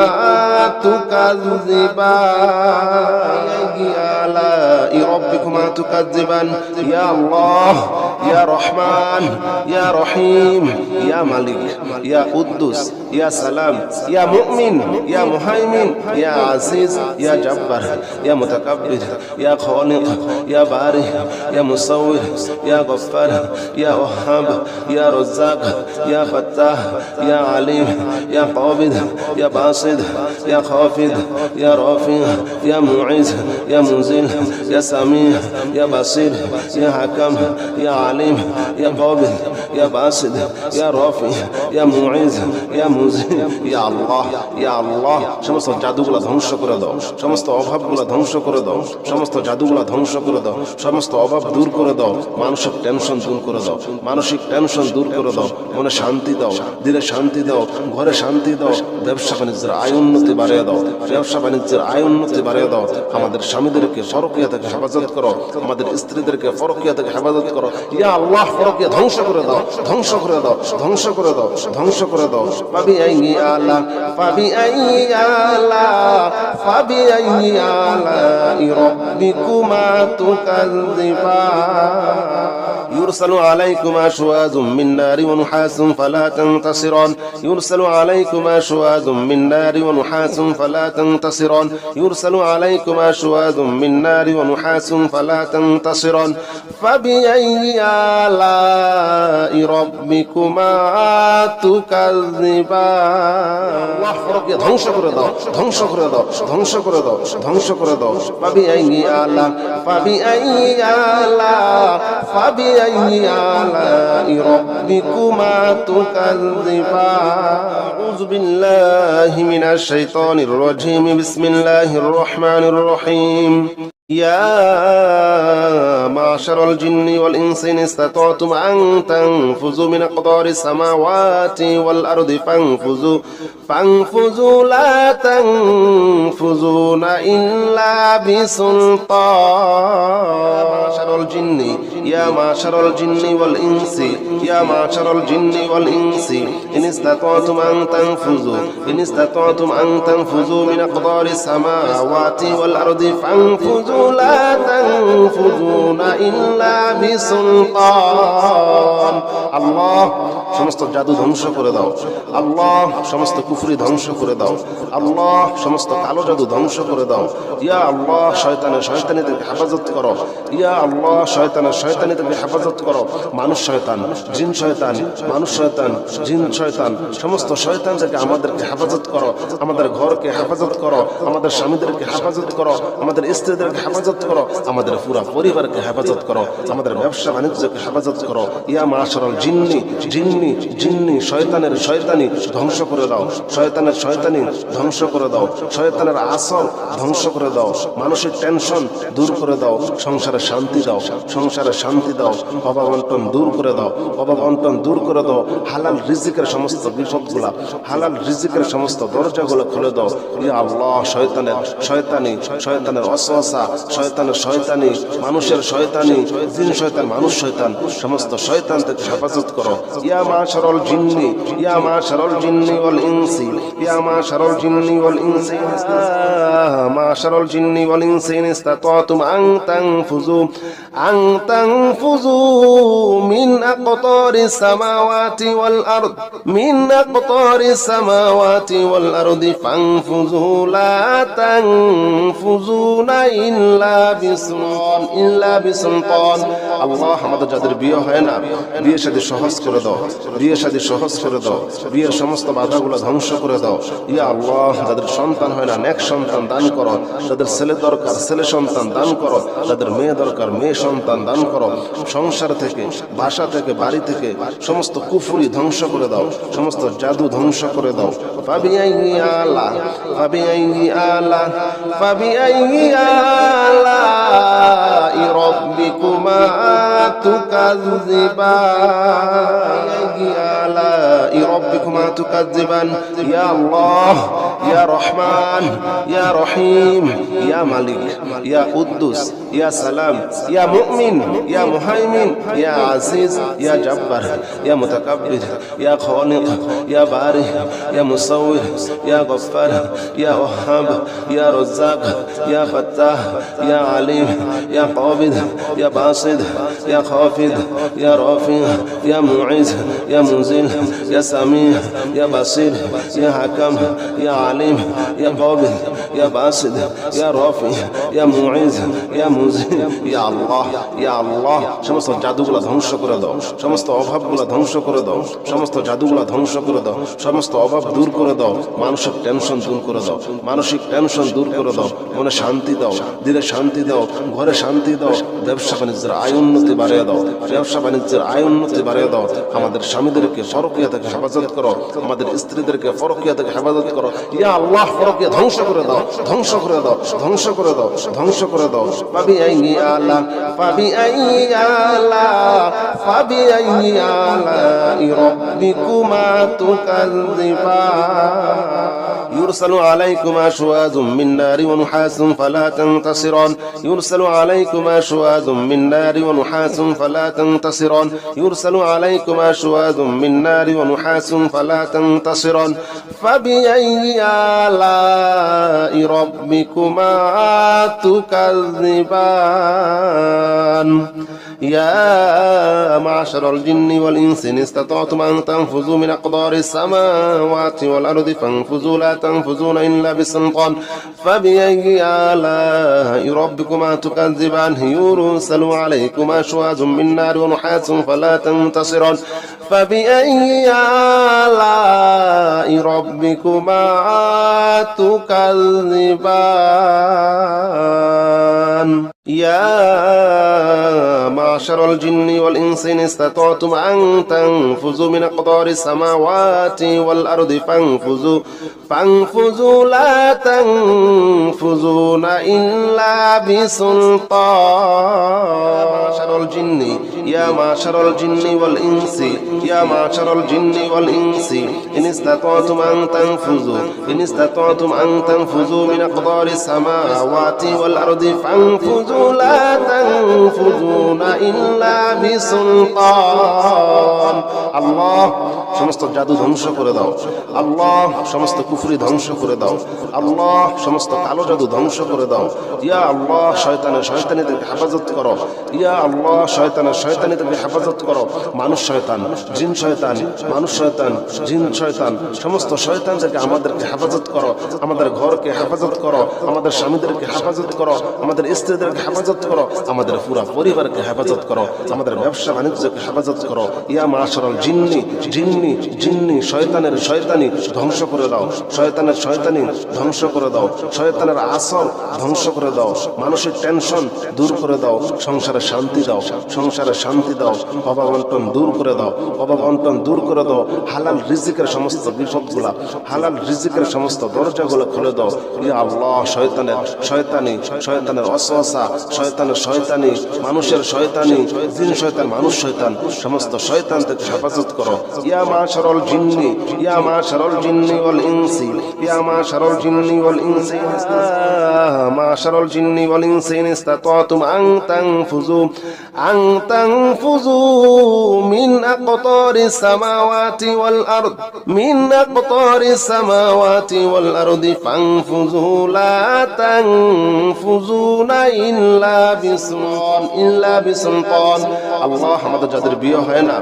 তুকাজ্জিবান। ইয়া আল্লাহ ইয়া রহমান ইয়া রহিম ইয়া মালিক ইয়া কুদ্দুস ইয়া সালাম ইয়া মুমিন ইয়া মুহাইমিন ইয়া আজিজ ইয়া জব্বার ইয়া মুতাকাব্বির ইয়া খালিক ইয়া বারি ইয়া মুসাউwir ইয়া গফফার ইয়া ওয়াহাব ইয়া রাজ্জাক ইয়া ফাত্তাহ ইয়া আলিম ইয়া কাবিদ ইয়া বাসিদ ইয়া খাফিদ ইয়া রাফি ইয়া মুইজ ইয়া মুনজিল ইয়া সামি ইয়া বাসির ইয়া হাকাম ইয়া আলিম ইয়া কাবিদ ইয়া বাসিদ ইয়া রাফি ইয়া মুইজ ইয়া মুনজিল। ইয়া আল্লাহ ইয়া আল্লাহ সমস্ত জাদুগুলো ধ্বংস করে দাও, সমস্ত অভাবগুলো ধ্বংস করে দাও, সমস্ত জাদুগুলো ধ্বংস করে দাও, সমস্ত অভাব দূর করে দাও, মানসিক টেনশন দূর করে দাও, মানসিক টেনশন দূর করে দাও, মনে শান্তি দাও, দিলে শান্তি দাও, ঘরে শান্তি দাও, ব্যবসা বাণিজ্যের আয় উন্নতি বাড়িয়ে দাও, ব্যবসা বাণিজ্যের আয় উন্নতি বাড়িয়ে দাও। আমাদের স্বামীদেরকে পরকীয়া থেকে হেফাজত করো, আমাদের স্ত্রীদেরকে পরকীয়া থেকে হেফাজত করো। ইয়া আল্লাহ পরকীয়া ধ্বংস করে দাও, ধ্বংস করে দাও, ধ্বংস করে দাও, ধ্বংস করে দাও। ফাবিআইয়ি আলাই রাব্বিকুমা তুকাজ্জিবান। يرسل عليكما شواظ من نار ونحاس فلا تنتصران يرسل عليكما شواظ من نار ونحاس فلا تنتصران يرسل عليكما شواظ من نار ونحاس فلا تنتصران فبأي آلاء ربكما تكذبان। আল্লাহ পরকে ধ্বংস করে দাও, ধ্বংস করে দাও, ধ্বংস করে দাও, ধ্বংস করে দাও। ফাবিআইয়ি আলা فبأي آلاء ربكما تكذبان. أعوذ بالله من الشيطان الرجيم. بسم الله الرحمن الرحيم. يا معشر الجن والإنس إن استطعتم أن تنفذوا من أقطار السماوات والأرض فانفذوا لا تنفذون إلا بسلطان. معشر الجن يا معشر الجن والإنس يا معشر الجن والإنس إن استطعتم أن تنفذوا من أقطار السماوات والأرض فانفذوا لا تنفذون إلا بسلطان الله সমস্ত জাদু ধ্বংস করে দাও আল্লাহ সমস্ত কুফরি ধ্বংস করে দাও আল্লাহ সমস্ত কালো জাদু ধ্বংস করে দাও ইয়া আল্লাহ শয়তানিদেরকে হেফাজত করো ইয়া আল্লাহ শয়তানিদেরকে হেফাজত করো মানুষ শয়তান জিন শয়তান মানুষ শয়তান জিন শয়তান সমস্ত শয়তানদেরকে আমাদেরকে হেফাজত করো আমাদের ঘরকে হেফাজত করো আমাদের স্বামীদেরকে হেফাজত করো আমাদের স্ত্রীদেরকে হেফাজত করো আমাদের পুরো পরিবারকে হেফাজত করো আমাদের ব্যবসা বাণিজ্যকে হেফাজত করো ইয়া মাশারাল জিন্নি শয়তানের শয়তানি ধ্বংস করে দাও শয়তানের শয়তানি ধ্বংস করে দাও শয়তানের আসর ধ্বংস করে দাও মানসিক টেনশন দূর করে দাও সংসারে শান্তি দাও অভাব অনটন দূর করে দাও হালাল রিজিকের সমস্ত বিপদগুলা হালাল রিজিকের সমস্ত দরজাগুলো খুলে দাও ইয়া আল্লাহ শয়তানের ওয়াসওয়াসা শয়তানি মানুষের শয়তানি জিন শয়তান মানুষ শয়তান সমস্ত শয়তান থেকে হেফাজত করো ইয়া মাশারাল জিন্নি ওয়াল ইনসি ইয়া মাশারাল জিন্নি ওয়াল ইনসি মাশারাল জিন্নি ওয়াল ইনসি ইন ইসতাতাতুম আন তানফুযু মিন আকতারিস সামাওয়াতি ওয়াল আরদি ফানফুযু লা তানফুযুনা ইল্লা বিসুলতান আল্লাহ আমাদের যাদের বিয়ে হয় না বিয়ে শাদী সহজ করে দাও বিয়ের সমস্ত বাধাগুলো ধ্বংস করে দাও ইয়া আল্লাহ যাদের সন্তান হয় না নেক সন্তান দান করো যাদের ছেলে দরকার ছেলে সন্তান দান করো যাদের মেয়ে দরকার মেয়ে সন্তান দান করো সংসার থেকে বাসা থেকে বাড়ি থেকে সমস্ত কুফরি ধ্বংস করে দাও সমস্ত জাদু ধ্বংস করে দাও ফাবিআইয়ি আলাই রাব্বিকুমা তুকাজ্জিবান ইয়া আল্লাহ ইয়া রহমান ইয়া রহিম ইয়া মালিক ইয়া কুদ্দুস ইয়া সালাম ইয়া মুমিন ইয়া মুহাইমিন ইয়া আজিজ ইয়া জব্বার ইয়া মুতাকাব্বির ইয়া খালিক ইয়া বারি ইয়া মুসাউwir ইয়া গফফার ইয়া ওয়াহাব ইয়া রাজ্জাক ইয়া ফাত্তাহ ইয়া আলিম ইয়া কাবিদ ইয়া বাসিদ ইয়া খাফিদ ইয়া রাফি ইয়া মুইজ ইয়া মুজিল ইয়া সামি ইয়া বাসির ইয়া হাকাম ইয়া আলিম ইয়া কাবিদ ইয়া বাসিদ ইয়া রাফি ইয়া মুইজ ইয়া মুজিল ইয়া আল্লাহ সমস্ত জাদুগুলো ধ্বংস করে দাও সমস্ত অভাবগুলো ধ্বংস করে দাও সমস্ত জাদুগুলো ধ্বংস করে দাও সমস্ত অভাব দূর করে দাও মানসিক টেনশন দূর করে দাও মনে শান্তি দাও দিলে শান্তি দাও ঘরে শান্তি দাও ব্যবসা বাণিজ্যের আয় উন্নতি বাড়িয়ে দাও আমাদের স্বামীদেরকে পরকীয়া থেকে হেফাজত করো আমাদের স্ত্রীদেরকে পরকীয়া থেকে হেফাজত করো ইয়া আল্লাহ পরকীয়া ধ্বংস করে দাও ফাবিআইয়ি আলাই রাব্বিকুমা তুকাজ্জিবান يرسل عليكما شواظ من نار ونحاس فلا تنتصران يرسل عليكما شواظ من نار ونحاس فلا تنتصران يرسل عليكما شواظ من نار ونحاس فلا تنتصران فبأي آلاء ربكما تكذبان يا معشر الجن والإنس إن استطعتم أن تنفذوا من أقطار السماوات والأرض فانفذوا لا تنفذون إلا بسلطان فبأي آلاء ربكما تكذبان يرسل عليكما شواظ من نار ونحاس فلا تنتصران فبأي آلاء ربكما تكذبان يا معشر الجن والإنس إن استطعتم أن تنفذوا من أقطار السماوات والأرض فانفذوا لا تنفذون إلا بسلطان يا معشر الجن والإنس إن استطعتم أن تنفذوا من أقطار السماوات والأرض فانفذوا لا تنفذون ইল্লা বিসুলতান। আল্লাহ সমস্ত জাদু ধ্বংস করে দাও। আল্লাহ সমস্ত কুফরি ধ্বংস করে দাও। আল্লাহ সমস্ত কালো জাদু ধ্বংস করে দাও। ইয়া আল্লাহ শয়তানের শয়তানিদেরকে হেফাজত করো। ইয়া আল্লাহ শয়তানের শয়তানিদেরকে হেফাজত করো। মানুষ শয়তান, জিন শয়তান, মানুষ শয়তান, জিন শয়তান, সমস্ত শয়তানদেরকে আমাদেরকে হেফাজত করো। আমাদের ঘরকে হেফাজত করো, আমাদের স্বামীদেরকে হেফাজত করো, আমাদের স্ত্রীদেরকে হেফাজত করো, আমাদের পুরা পরিবারকে হেফাজত করো, আমাদের ব্যবসা বাণিজ্যকে হেফাজত করো। ইয়া মাশারাল জিন্নি, জিন্নি জিন্নি শয়তানের শয়তানি ধ্বংস করে দাও। শয়তানের শয়তানি ধ্বংস করে দাও। শয়তানের আসর ধ্বংস করে দাও। মানসিক টেনশন দূর করে দাও। সংসারে শান্তি দাও, সংসারে শান্তি দাও। অভাব অনটন দূর করে দাও, অভাব অনটন দূর করে দাও। হালাল রিজিকের সমস্ত বিপদগুলা, হালাল রিজিকের সমস্ত দরজাগুলো খুলে দাও। ইয়া আল্লাহ শয়তানের শয়তানি, শয়তানের ওয়াসওয়াসা, শয়তানের শয়তানি, মানুষের শয়তানি, জিন শয়তান, মানুষ শয়তান, সমস্ত শয়তান থেকে হেফাজত করো। ইয়া মাশারাল জিন্নি, ইয়া মাশারাল জিন্নি ওয়াল ইনসি, ইয়া মাশারাল জিন্নি ওয়াল ইনসি, মাশারাল জিন্নি ওয়াল ইনসি ইন ইসতাতাতুম আন তানফুযু, আন তানফুযু মিন আকতারিস সামাওয়াতি ওয়াল আরদ, মিন আকতারিস সামাওয়াতি ওয়াল আরদি ফানফুযু লা তানফুযুনা ইল্লা বিসুলতান, ইল্লা বিসুলতান। আল্লাহ আমাদের যাদের বিয়ে হয় না,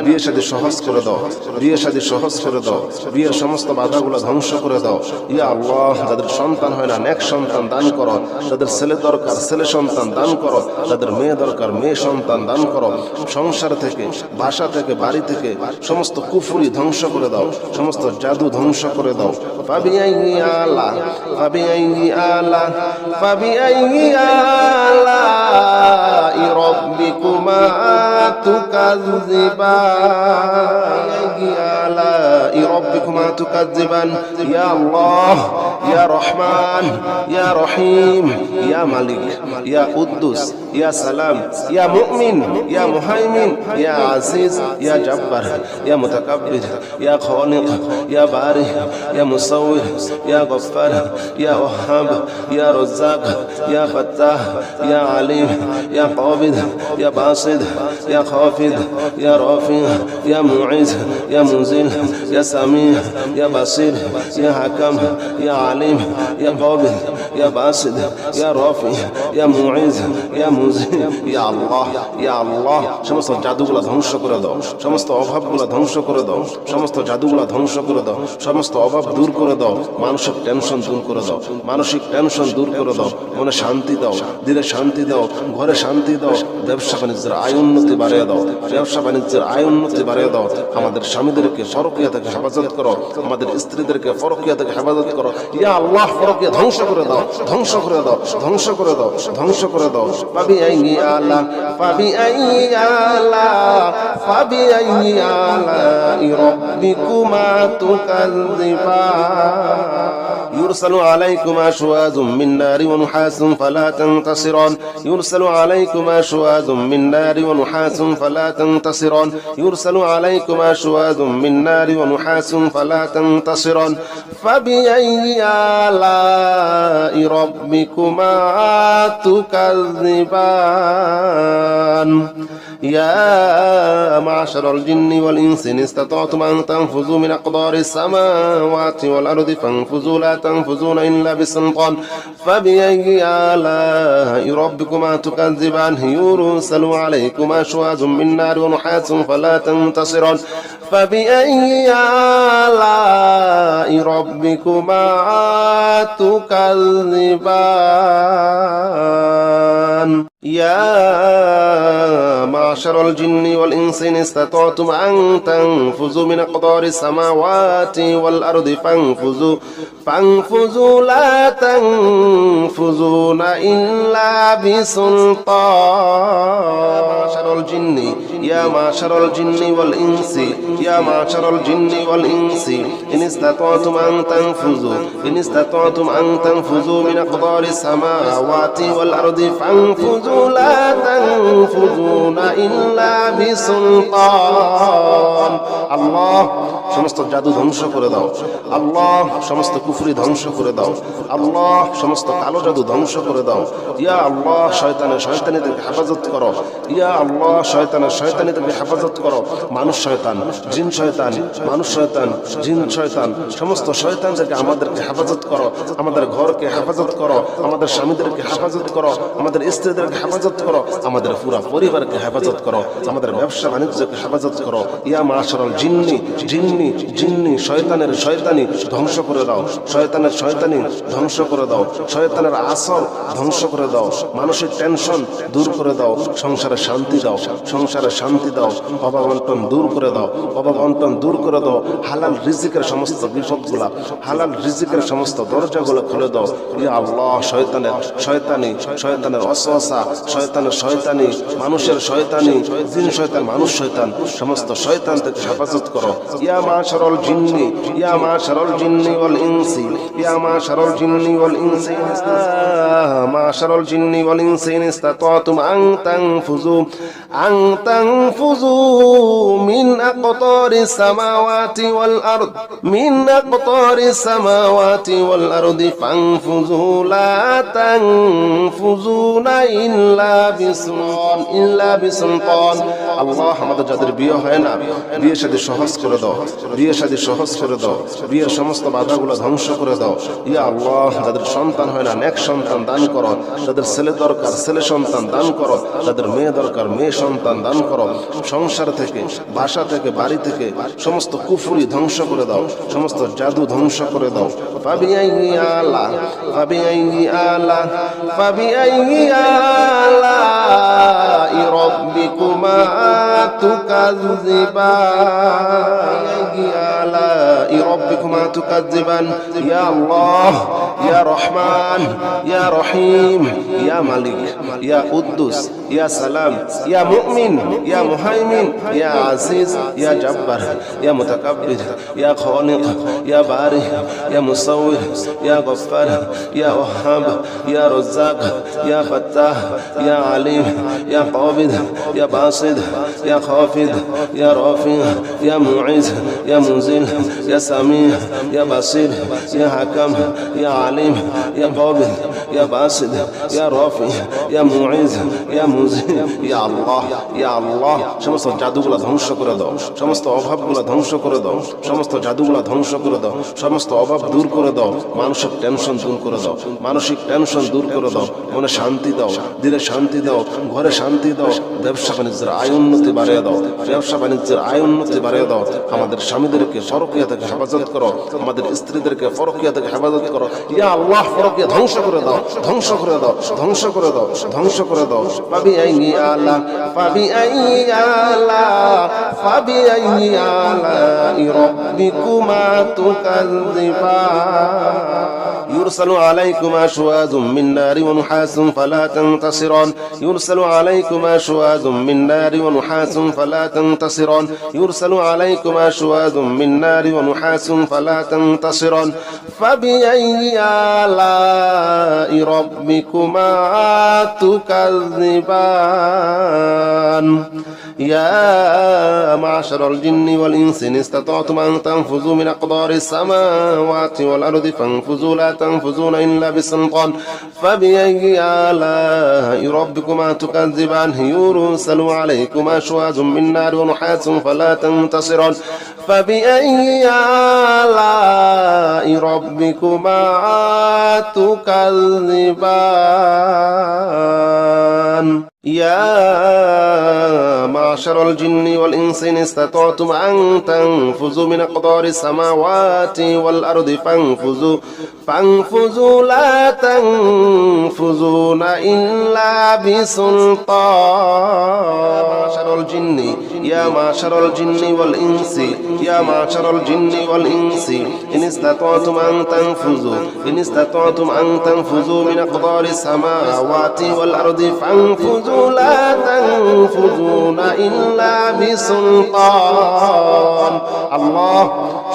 বিয়ে শাদী সহজ করে দাও, বিয়ে শাদী সহজ করে দাও, বিয়ের সমস্ত বাধাগুলো ধ্বংস করে দাও। ইয়া আল্লাহ যাদের সন্তান হয় না, নেক সন্তান দান করো। যাদের ছেলে দরকার ছেলে সন্তান দান করো, যাদের মেয়ে দরকার মেয়ে সন্তান দান করো। সংসার থেকে, বাসা থেকে, বাড়ি থেকে সমস্ত কুফরি ধ্বংস করে দাও, সমস্ত জাদু ধ্বংস করে দাও। ফাবিআইয়ি আলা, ফাবিআইয়ি আলা, ফাবিআইয়ি আলা'i রাব্বিকুমা তুকাযযিবান, আলা'i রাব্বিকুমা তুকাযযিবান। ইয়া আল্লাহ, ইয়া রহমান, ইয়া রহিম, ইয়া মালিক, ইয়া কুদ্দুস, ইয়া সালাম, ইয়া মুমিন, ইয়া মুহাইমিন, ইয়া আজিজ, ইয়া জব্বার, ইয়া মুতাকাব্বির, ইয়া খালিক, ইয়া বারি, ইয়া মুসাউওয়ির, ইয়া গফফার, ইয়া ওয়াহাব, ইয়া রাজ্জাক, ইয়া ফাত্তাহ, ইয়া আলিম, ইয়া কাবিদ, ইয়া বাসিদ, ইয়া খাফিদ, ইয়া রাফি, ইয়া মুঈজ, ইয়া মুজিল, ইয়া সামি, ইয়া বাসির, ইয়া হাকাম, ইয়া আলিম, ইয়া কাবিদ, ইয়া বাসিদ, ইয়া রাফি, ইয়া মুঈজ, ইয়া মুজিল। ইয়া আল্লাহ, ইয়া আল্লাহ সমস্ত জাদুগুলা ধ্বংস করে দাও, সমস্ত অভাবগুলা ধ্বংস করে দাও, সমস্ত জাদুগুলা ধ্বংস করে দাও, সমস্ত অভাব দূর করে দাও, মানসিক টেনশন দূর করে দাও, মানসিক টেনশন দূর করে দাও, মনে শান্তি দাও, দিলে শান্তি দাও, ঘরে শান্তি দাও, ব্যবসা বাণিজ্যের আয় উন্নতি বাড়িয়ে দাও, ব্যবসা বাণিজ্যের আয় উন্নতি বাড়িয়ে দাও। আমাদের স্বামীদেরকে পরকীয়া থেকে হেফাজত করো, আমাদের স্ত্রীদেরকে পরকীয়া থেকে হেফাজত করো। ইয়া আল্লাহ পরকীয়া ধ্বংস করে দাও, ধ্বংস করে দাও, ধ্বংস করে দাও, ধ্বংস করে দাও। ফাবিআইয়ি আলা, ফাবিআইয়ি আলা, ফাবিআইয়ি আলা'i রাব্বিকুমা তুকাযযিবান। يرسل عليكما شواظ من نار ونحاس فلا تنتصران، يرسل عليكما شواظ من نار ونحاس فلا تنتصران، يرسل عليكما شواظ من نار ونحاس فلا تنتصران. فبأي آلاء ربكما تكذبان؟ يا معشر الجن والإنس إن استطعتم أن تنفذوا من أقدار السماوات والأرض فانفذوا لا تنفذون إلا بسلطان. فبأي آلاء ربكما تكذبان؟ يرسل عليكما شواظ من نار ونحاس فلا تنتصران. فبأي آلاء ربكما تكذبان؟ يا معشر الجن والإنس إن استطعتم أن تنفذوا من أقدار السماوات والأرض فانفذوا، فانفذوا لا تنفذون إلا بسلطان. معشر الجن، يا معشر الجن والإنس، يا معشر الجن والإنس إن استطعتم أن تنفذوا، إن استطعتم أن تنفذوا من أقدار السماوات والأرض فانفذوا لا تنفذون إلا بسلطان. الله সমস্ত জাদু ধ্বংস করে দাও। আল্লাহ সমস্ত কুফরি ধ্বংস করে দাও। আল্লাহ সমস্ত কালো জাদু ধ্বংস করে দাও। ইয়া আল্লাহ শয়তানিদেরকে হেফাজত করো। ইয়া আল্লাহ শয়তানিদেরকে হেফাজত করো। মানুষ শয়তান, জিন শয়তান, মানুষ শয়তান, জিন শয়তান, সমস্ত শয়তানদেরকে আমাদেরকে হেফাজত করো। আমাদের ঘরকে হেফাজত করো, আমাদের স্বামীদেরকে হেফাজত করো, আমাদের স্ত্রীদেরকে হেফাজত করো, আমাদের পুরা পরিবারকে হেফাজত করো, আমাদের ব্যবসা বাণিজ্যকে হেফাজত করো। ইয়া মাশারাল জিন্নি জিন্নি জিন্নি শয়তানের শয়তানি ধ্বংস করে দাও। শয়তানের শয়তানি ধ্বংস করে দাও। শয়তানের আসর ধ্বংস করে দাও। মানসিক টেনশন দূর করে দাও। সংসারে শান্তি দাও। সংসারে শান্তি দাও। অভাব অনটন দূর করে দাও। অভাব অনটন দূর করে দাও। হালাল রিজিকের সমস্ত বিপদগুলা, হালাল রিজিকের সমস্ত দরজাগুলো খুলে দাও। ইয়া আল্লাহ শয়তানের ওয়াসওয়াসা, শয়তানের শয়তানি, মানুষের শয়তানি, জিন শয়তান, মানুষ শয়তান, সমস্ত শয়তান থেকে হেফাজত করো। ইয়া মাশারাল জিন্নি, ইয়া মাশারাল জিন্নি ওয়াল ইনসি, ইয়া মাশারাল জিন্নি ওয়াল ইনসি, মাশারাল জিন্নি ওয়াল ইনসি ইন ইসতাতাতুম আন তানফুযু মিন আকতারিস সামাওয়াতি ওয়াল আরদ, মিন আকতারিস সামাওয়াতি ওয়াল আরদি ফানফুযু লা তানফুযুনা ইল্লা বিসুলতান। আল্লাহ আমাদের যাদের বিয়ে হয় না, বিয়ে শাদী সহজ করে দাও। বিয়ে শাদী সহজ করে দাও। বিয়ের সমস্ত বাধাগুলো ধ্বংস করে দাও। ইয়া আল্লাহ যাদের সন্তান হয় না, নেক সন্তান দান করো। যাদের ছেলে দরকার ছেলে সন্তান দান করো। যাদের মেয়ে দরকার মেয়ে সন্তান দান করো। সংসার থেকে, বাসা থেকে, বাড়ি থেকে সমস্ত কুফরি ধ্বংস করে দাও। সমস্ত জাদু ধ্বংস করে দাও। ফাবিআইয়ি আলাই রাব্বিকুমা তুকাজ্জিবান। ইয়া আল্লাহ, ইয়া রহমান, ইয়া রহিম, ইয়া মালিক, ইয়া কুদ্দুস, ইয়া সালাম, ইয়া মুমিন, ইয়া মুহাইমিন, ইয়া আজিজ, ইয়া জব্বার, ইয়া মুতাকাব্বির, ইয়া খালিক, ইয়া বারি, ইয়া মুসাউwir, ইয়া গফফার, ইয়া ওয়াহাব, ইয়া রাজ্জাক, ইয়া ফাত্তাহ, ইয়া আলিম, ইয়া কাবিদ, ইয়া বাসিদ, ইয়া খাফিদ, ইয়া রাফি, ইয়া মুঈজ, ইয়া মুনজিল, ইয়া সামি, ইয়া বাসির, ইয়া হাকাম, ইয়া আলিম, ইয়া কাবিদ, ইয়া বাসিদ, ইয়া রাফি, ইয়া মুঈজ, ইয়া মুনজিল, ইয়া আল্লাহ, ইয়া আল্লাহ সমস্ত জাদুগুলা ধ্বংস করে দাও। সমস্ত অভাবগুলা ধ্বংস করে দাও। সমস্ত জাদুগুলা ধ্বংস করে দাও। সমস্ত অভাব দূর করে দাও। মানসিক টেনশন দূর করে দাও। মানসিক টেনশন দূর করে দাও। মনে শান্তি দাও, দিলে শান্তি দাও, ঘরে শান্তি দাও। ব্যবসা বাণিজ্যের আয় উন্নতি বাড়িয়ে দাও। ব্যবসা বাণিজ্যের আয় উন্নতি বাড়িয়ে দাও। আমাদের স্বামীদেরকে পরকীয়া থেকে হেফাজত করো। আমাদের স্ত্রীদেরকে পরকীয়া থেকে হেফাজত করো। ইয়া আল্লাহ পরকীয়া ধ্বংস করে দাও, ধ্বংস করে দাও, ধ্বংস করে দাও, ধ্বংস করে দাও। ফাবিআইয়ি আলা রাব্বিকুমা তুকাজ্জিবান। يرسل عليكما شواظ من نار ونحاس فلا تنتصران. يرسل عليكما شواظ من نار ونحاس فلا تنتصران. يرسل عليكما شواظ من نار ونحاس فلا تنتصران. فبأي آلاء ربكما تكذبان. يا معشر الجن والإنس إن استطعتم أن تنفذوا من أقدار السماوات والأرض فانفذوا لا تنفذون إلا بسلطان. فبأي آلاء ربكما تكذبان. يرسل عليكما شواظ من نار ونحاس فلا تنتصران. فبأي آلاء ربكما تكذبان. يا معشر الجن والإنس إن استطعتم أن تنفذوا من أقدار السماوات والأرض فانفذوا لا تنفذون إلا بسلطان. معشر الجن يا معشر الجن والإنس يا معشر الجن والإنس إن استطعتم أن تنفذوا من أقدار السماوات والأرض فانفذوا لا تنفذون তানফুযুনা ইল্লা বিসুলতান। আল্লাহ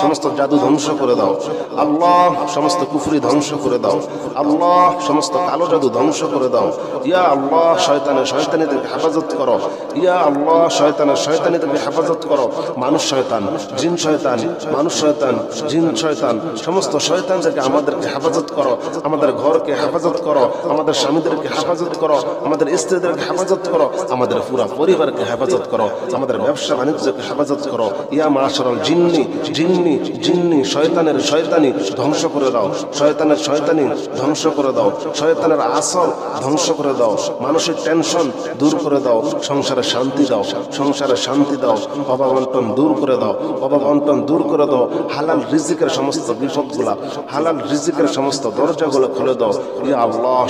সমস্ত জাদু ধ্বংস করে দাও। আল্লাহ সমস্ত কুফরি ধ্বংস করে দাও। আল্লাহ সমস্ত কালো জাদু ধ্বংস করে দাও। ইয়া আল্লাহ শয়তানিদেরকে হেফাজত করো। ইয়া আল্লাহ শয়তানিদেরকে হেফাজত করো। মানুষ শয়তান, জিন শয়তান, মানুষ শয়তান, জিন শয়তান, সমস্ত শয়তানদেরকে আমাদেরকে হেফাজত করো। আমাদের ঘরকে হেফাজত করো, আমাদের স্বামীদেরকে হেফাজত করো, আমাদের স্ত্রীদেরকে হেফাজত করো, আমাদের পুরো পরিবারকে হেফাজত করো, আমাদের ব্যবসা বাণিজ্যকে হেফাজত করো। ইয়া মাশারাল জিন্নি জিন্নি জিন্নি শয়তানের শয়তানি ধ্বংস করে দাও। শয়তানের শয়তানি ধ্বংস করে দাও। শয়তানের আসর ধ্বংস করে দাও। মানসিক টেনশন দূর করে দাও। সংসারে শান্তি দাও। সংসারে শান্তি দাও। অভাব অনটন দূর করে দাও। অভাব অনটন দূর করে দাও। হালাল রিজিকের সমস্ত বিপদগুলা, হালাল রিজিকের সমস্ত দরজাগুলো খুলে দাও। ইয়া আল্লাহ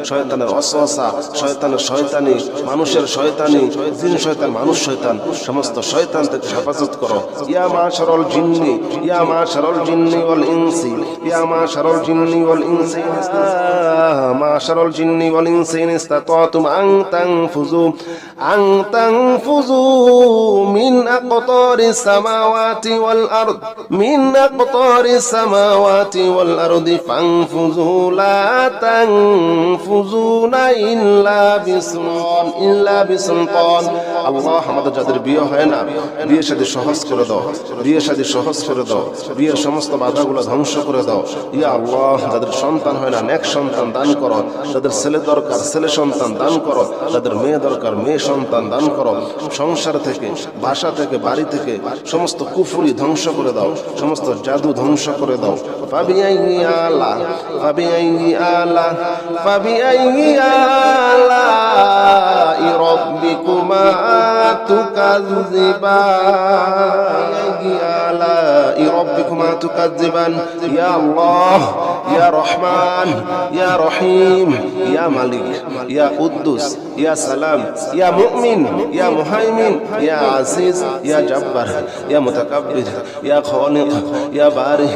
শয়তানের ওয়াসওয়াসা, শয়তানের শয়তানি, মানুষের শয়তানি, জিন শয়তান, মানুষ শয়তান, সমস্ত শয়তান থেকে হেফাজত করো। ইয়া মাশারাল জিন্নি, ইয়া মাশারাল জিন্নি ওয়াল ইনসি, ইয়া মাশারাল জিন্নি ওয়াল ইনসি, মাশারাল জিন্নি ওয়াল ইনসি ইন ইসতাতাতুম আন তানফুযু মিন আকতারিস সামাওয়াতি ওয়াল আরদ, মিন আকতারিস সামাওয়াতি ওয়াল আরদি ফানফুযু লা তানফুযুনা ইল্লা বিসুলতান। আল্লাহ আমাদের যাদের বিয়ে হয় না, বিয়ে শাদী সহজ করে দাও। বিয়ে শাদী সহজ করে দাও। বিয়ের সমস্ত বাধাগুলো ধ্বংস করে দাও। ইয়া আল্লাহ যাদের সন্তান হয় না, নেক সন্তান দান করো। যাদের ছেলে দরকার ছেলে সন্তান দান করো। যাদের মেয়ে দরকার মেয়ে সন্তান দান করো। সংসার থেকে, বাসা থেকে, বাড়ি থেকে সমস্ত কুফরি ধ্বংস করে দাও। সমস্ত জাদু ধ্বংস করে দাও। ফাবিআইয়ি আলাই রাব্বিকুমা তুকাযযিবান। ইয়া আল্লাহ, ইয়া রহমান, ইয়া রহিম, ইয়া মালিক, ইয়া কুদ্দুস, ইয়া সালাম, ইয়া মুমিন, ইয়া মুহাইমিন, ইয়া আজিজ, ইয়া জব্বার, ইয়া মুতাকাব্বির, ইয়া খালিক, ইয়া বারি,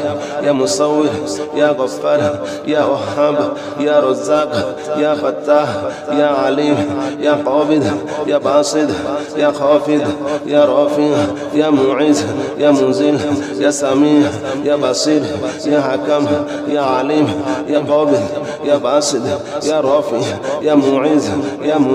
ইয়া মুসাউwir, ইয়া গফফার, ইয়া ওয়াহাব, ইয়া রাজ্জাক, ইয়া ফাত্তাহ, ইয়া আলিম, ইয়া কাবিদ, ইয়া বাসিদ, ইয়া খাফিদ, ইয়া রাফি, ইয়া মুঈজ, ইয়া মুজিল, ইয়া সামি, ইয়া বাসির, ইয়া হাকাম, ইয়া আলিম, ইয়া কাবিদ, ইয়া বাসিদ, ইয়া রাফি, ইয়া মুঈজ, ইয়া মুজিল।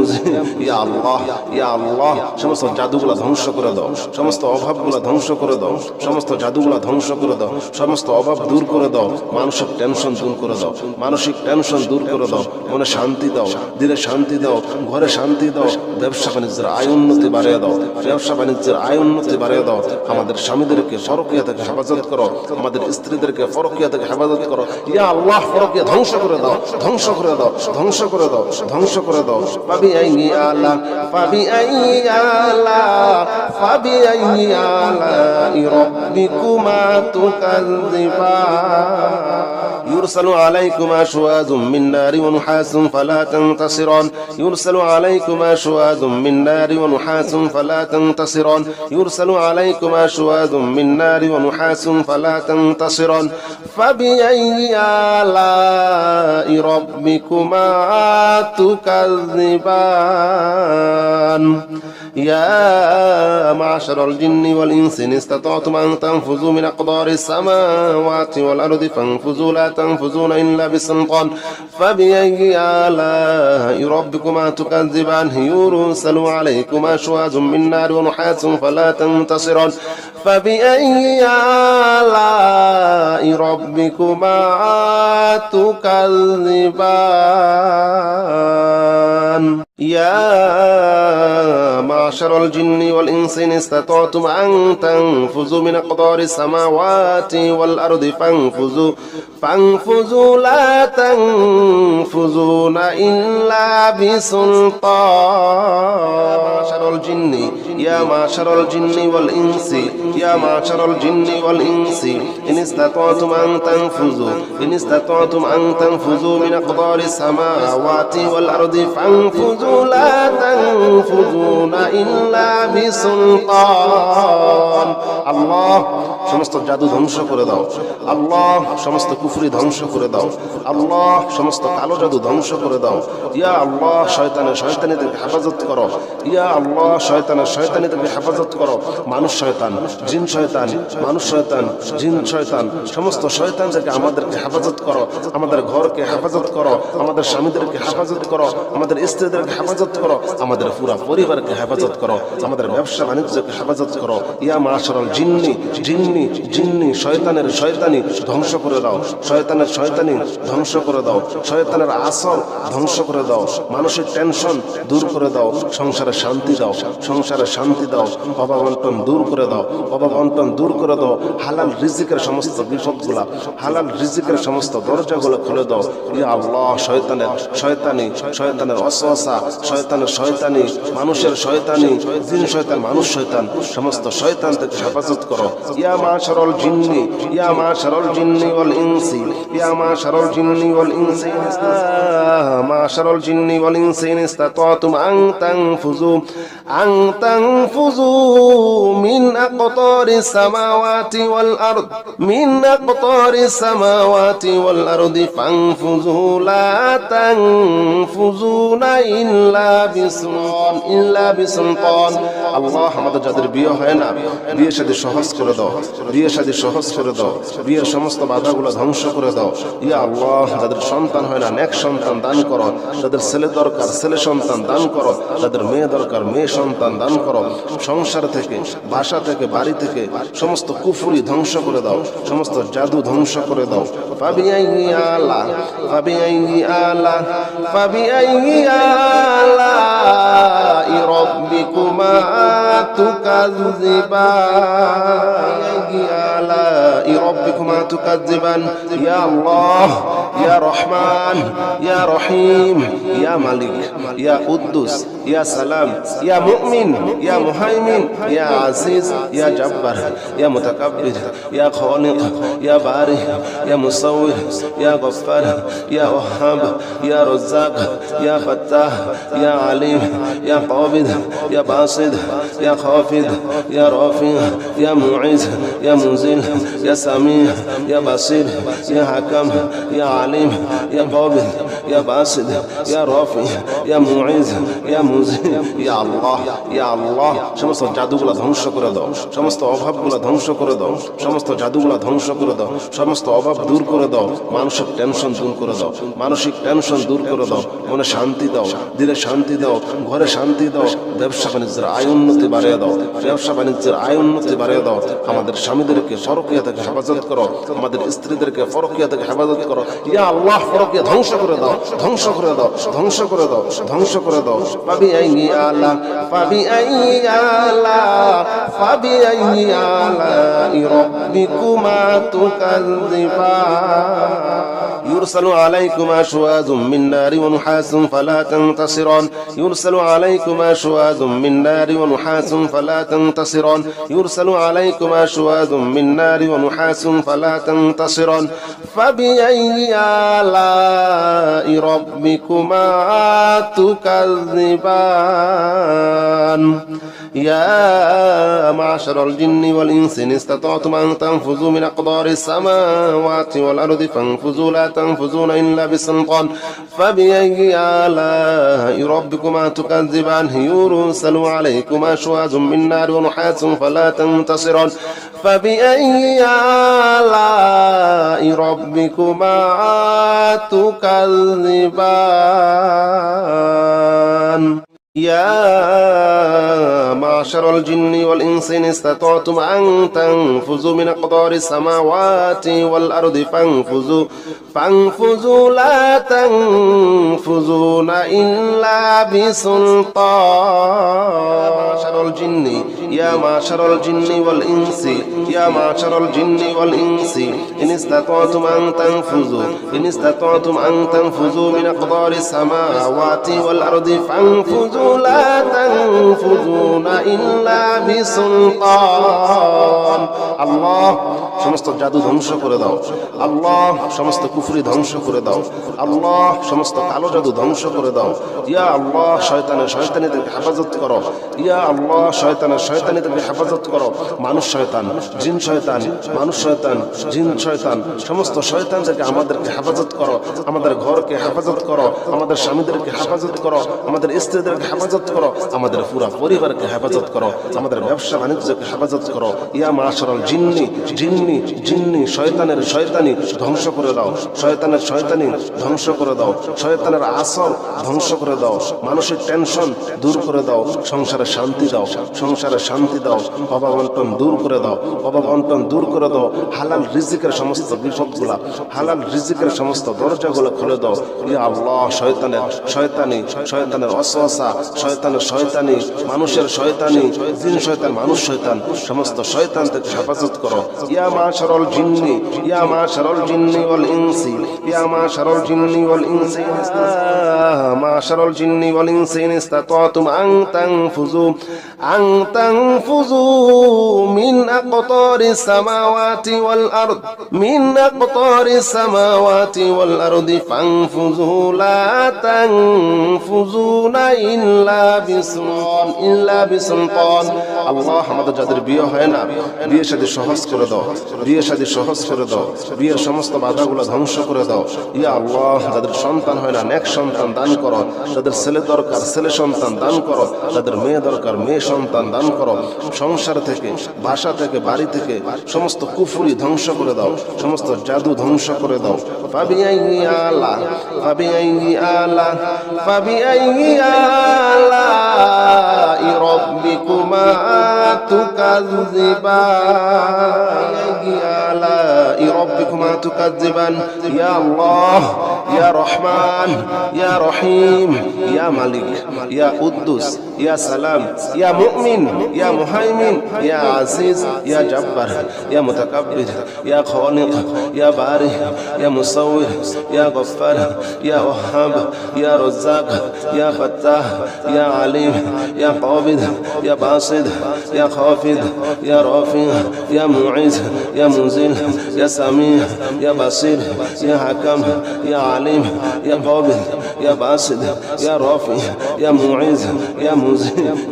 ইয়া আল্লাহ, ইয়া আল্লাহ সমস্ত জাদুগুলো ধ্বংস করে দাও। সমস্ত অভাবগুলো ধ্বংস করে দাও। সমস্ত জাদুগুলো ধ্বংস করে দাও। সমস্ত অভাব দূর করে দাও। মানসিক টেনশন দূর করে দাও। মানসিক টেনশন দূর করে দাও। মনে শান্তি দাও, দিলে শান্তি দাও, ঘরে শান্তি দাও। ব্যবসা বাণিজ্যের আয় উন্নতি বাড়িয়ে দাও। ব্যবসা বাণিজ্যের আয় উন্নতি বাড়িয়ে দাও। আমাদের স্বামীদেরকে পরকীয়া থেকে হেফাজত করো। আমাদের স্ত্রীদেরকে পরকীয়া থেকে হেফাজত করো। ইয়া আল্লাহ পরকীয়া ধ্বংস করে দাও, ধ্বংস করে দাও, ধ্বংস করে দাও, ধ্বংস করে দাও। ফাবিআইয়ি আলা রাব্বিকুমা তুকাযযিবান। يرسل عليكما شواظ من نار ونحاس فلا تنتصران. يرسل عليكما شواظ من نار ونحاس فلا تنتصران. يرسل عليكما شواظ من نار ونحاس فلا تنتصران. فبأي آلاء ربكما تكذبان. يا معشر الجن والإنس إن استطعتم أن تنفذوا من أقدار السماوات والأرض فانفذوا لا تنفذون إلا بسلطان. فبأي آلاء ربكما تكذبان. يرسل عليكما شواظ من نار ونحاس فلا تنتصران. فبأي آلاء ربكما تكذبان. يا معشر الجن والإنس إن استطعتم أن تنفذوا من أقدار السماوات والأرض فانفذوا لا تنفذون إلا بسلطان. معشر الجن يا معشر الجن والإنس يا معشر الجن والإنس إن استطعتم أن تنفذوا إن استطعتم أن تنفذوا من أقطار السماوات والأرض فانفذوا لا تنفذون إلا بسلطان الله সমস্ত জাদু ধ্বংস করে দাও আল্লাহ সমস্ত কুফরি ধ্বংস করে দাও আল্লাহ সমস্ত কালো জাদু ধ্বংস করে দাও ইয়া আল্লাহ শয়তানিদেরকে হেফাজত করো ইয়া আল্লাহ শয়তানিদেরকে হেফাজত করো মানুষ শয়তান জিন শয়তান মানুষ শয়তান জিন শয়তান সমস্ত শয়তানদেরকে আমাদেরকে হেফাজত করো আমাদের ঘরকে হেফাজত করো আমাদের স্বামীদেরকে হেফাজত করো আমাদের স্ত্রীদেরকে হেফাজত করো আমাদের পুরো পরিবারকে হেফাজত করো আমাদের ব্যবসা বাণিজ্যকে হেফাজত করো ইয়া মাশারাল জিন্নি জিন্নি জিন্নি শয়তানি ধ্বংস করে দাও শয়তানি ধ্বংস করে দাও শয়তানের আসর ধ্বংস করে দাও মানসিক টেনশন দূর করে দাও সংসারে শান্তি দাও অভাব অনটন দূর করে দাও হালাল রিজিকের সমস্ত বিপদগুলা হালাল রিজিকের সমস্ত দরজাগুলো খুলে দাও ইয়া আল্লাহ শয়তানের ওয়াসওয়াসা শয়তানি মানুষের শয়তানি জিন শয়তান মানুষ শয়তান সমস্ত শয়তান থেকে হেফাজত করো ইয়া মাশারাল জিন্নি ওয়াল ইনসি ইয়া মাশারাল জিন্নি ওয়াল ইনসি মাশারাল জিন্নি ওয়াল ইনসি ইন ইসতাতাতুম আন তানফুযু মিন আকতারিস সামাওয়াতি ওয়াল আরদ আরদি ফানফুযু লা তানফুযুনা ইল্লা বিসুলতান আল্লাহ আমাদের যাদের বিয়ে হয় না বিয়ে শাদী সহজ করে দাও বিয়ের সমস্ত বাধাগুলো ধ্বংস করে দাও ইয়া আল্লাহ যাদের সন্তান হয় না নেক সন্তান দান করো যাদের ছেলে দরকার ছেলে সন্তান দান করো যাদের মেয়ে দরকার মেয়ে সন্তান দান করো সংসার থেকে বাসা থেকে বাড়ি থেকে সমস্ত কুফরি ধ্বংস করে দাও সমস্ত জাদু ধ্বংস করে দাও ফাবিআইয়ি আলাই রাব্বিকুমা তুকাজ্জিবান ইয়া আল্লাহ ইয়া রহমান ইয়া রহিম ইয়া মালিক ইয়া কুদ্দুস ইয়া সালাম ইয়া মুমিন ইয়া মুহাইমিন ইয়া আজিজ ইয়া জব্বার ইয়া মুতাকাব্বির ইয়া খালিক ইয়া বারি ইয়া মুসাউwir ইয়া গফফার ইয়া ওয়াহাব ইয়া রাজ্জাক ইয়া ফাত্তাহ ইয়া আলিম ইয়া কাবিদ ইয়া বাসিদ ইয়া খাফিদ ইয়া রাফি ইয়া মুঈজ ইয়া মুনজিল ইয়া সামি ইয়া বাসির ইয়া হাকাম ইয়া আলিম ইয়া কাবিদ ইয়া বাসিদ ইয়া রাফি ইয়া মুঈজ ইয়া মুনজিল ইয়া আল্লাহ সমস্ত জাদুগুলো ধ্বংস করে দাও সমস্ত অভাবগুলো ধ্বংস করে দাও সমস্ত জাদুগুলো ধ্বংস করে দাও সমস্ত অভাব দূর করে দাও মানসিক টেনশন দূর করে দাও মনে শান্তি দাও দিলে শান্তি দাও ঘরে শান্তি দাও ব্যবসা বাণিজ্যের আয় উন্নতি বাড়িয়ে দাও আমাদের স্বামীদেরকে ফরকিয়া থেকে হেফাজত করো আমাদের স্ত্রীদেরকে ফরকিয়া থেকে হেফাজত করো ইয়া আল্লাহ ফরকিয়া ধ্বংস করে দাও ফাবিআইয়ি আলাই রাব্বিকুমা তুকাজ্জিবান يرسل عليكما شواظ من نار ونحاس فلا تنتصران يرسل عليكما شواظ من نار ونحاس فلا تنتصران يرسل عليكما شواظ من نار ونحاس فلا تنتصران فبأي آلاء ربكما تكذبان يا معشر الجن والإنس إن استطعتم أن تنفذوا من أقطار السماوات والأرض فانفذوا لا تنفذون إلا بسلطان فبأي آلاء ربكما تكذبان يرسل عليكما شواظ من نار ونحاس فلا تنتصران فبأي آلاء ربكما تكذبان يا معشر الجن والإنس إن استطعتم أن تنفذوا من أقطار السماوات والأرض فانفذوا لا تنفذون إلا بسلطان يا معشر الجن والإنس إن استطعتم أن تنفذوا من أقطار السماوات والأرض فانفذوا لا تنفذون তানফুযুনা ইল্লা বিসুলতান। আল্লাহ সমস্ত জাদু ধ্বংস করে দাও। আল্লাহ সমস্ত কুফরি ধ্বংস করে দাও। আল্লাহ সমস্ত কালো জাদু ধ্বংস করে দাও। ইয়া আল্লাহ শয়তানিদেরকে হেফাজত করো। ইয়া আল্লাহ শয়তানিদেরকে হেফাজত করো। মানুষ শয়তান, জিন শয়তান, মানুষ শয়তান, জিন শয়তান, সমস্ত শয়তানদেরকে আমাদেরকে হেফাজত করো। আমাদের ঘরকে হেফাজত করো, আমাদের স্বামীদেরকে হেফাজত করো, আমাদের স্ত্রীদেরকে হেফাজত করো, আমাদের পুরা পরিবারকে হেফাজত করো, আমাদের ব্যবসা বাণিজ্যকে হেফাজত করো। ইয়া মাশারাল জিন্নি জিন্নি জিন্নি শয়তানের শয়তানি ধ্বংস করে দাও। শয়তানের শয়তানি ধ্বংস করে দাও। শয়তানের আসর ধ্বংস করে দাও। মানসিক টেনশন দূর করে দাও। সংসারে শান্তি দাও। সংসারে শান্তি দাও। অভাব অনটন দূর করে দাও। অভাব অনটন দূর করে দাও। হালাল রিজিকের সমস্ত বিপদগুলা, হালাল রিজিকের সমস্ত দরজাগুলো খুলে দাও। ইয়া আল্লাহ শয়তানের ওয়াসওয়াসা, শয়তানের শয়তানি, মানুষের শয়তানি, জিন শয়তান, মানুষ শয়তান, সমস্ত শয়তান থেকে হেফাজত করো। ইয়া মাশারাল জিন্নি, ইয়া মাশারাল জিন্নি ওয়াল ইনসি, ইয়া মাশারাল জিন্নি ওয়াল ইনসি, মাশারাল জিন্নি ওয়াল ইনসি ইন ইসতাতাতুম আন তানফুযু মিন আকতারিস সামাওয়াতি ওয়াল আরদ, মিন আকতারিস সামাওয়াতি ওয়াল আরদি ফানফুযু লা তানফুযুনা ইল্লা বিসুলতান। আল্লাহ আমাদের যাদের বিয়ে হয় না, বিয়ে শাদী সহজ করে দাও। বিয়ে শাদী সহজ করে দাও। বিয়ের সমস্ত বাধাগুলো ধ্বংস করে দাও। ইয়া আল্লাহ যাদের সন্তান হয় না, নেক সন্তান দান করো। যাদের ছেলে দরকার ছেলে সন্তান দান করো। যাদের মেয়ে দরকার মেয়ে সন্তান দান করো। সংসার থেকে, বাসা থেকে, বাড়ি থেকে সমস্ত কুফরি ধ্বংস করে দাও। সমস্ত জাদু ধ্বংস করে দাও। ফাবিআইয়ি আলাই রাব্বিকুমা তুকাজ্জিবান। ইয়া আল্লাহ, ইয়া রহমান, ইয়া রহিম, ইয়া মালিক, ইয়া কুদ্দুস, ইয়া সালাম, ইয়া মুমিন, ইয়া মুহাইমিন, ইয়া আজিজ, ইয়া জব্বার, ইয়া মুতাকাব্বির, ইয়া খালিক, ইয়া বারি, ইয়া মুসাউওয়ির, ইয়া গফফার, ইয়া ওয়াহাব, ইয়া রাজ্জাক, ইয়া ফাত্তাহ, ইয়া আলিম, ইয়া কাবিদ, ইয়া বাসিদ, ইয়া খাফিদ, ইয়া রাফি, ইয়া মুঈজ, ইয়া মুজিল, ইয়া সামি, ইয়া বাসির, ইয়া হাকাম, ইয়া আলিম, ইয়া কাবিদ, ইয়া বাসিদ, ইয়া রাফি, ইয়া মুঈজ, ইয়া মুজিল।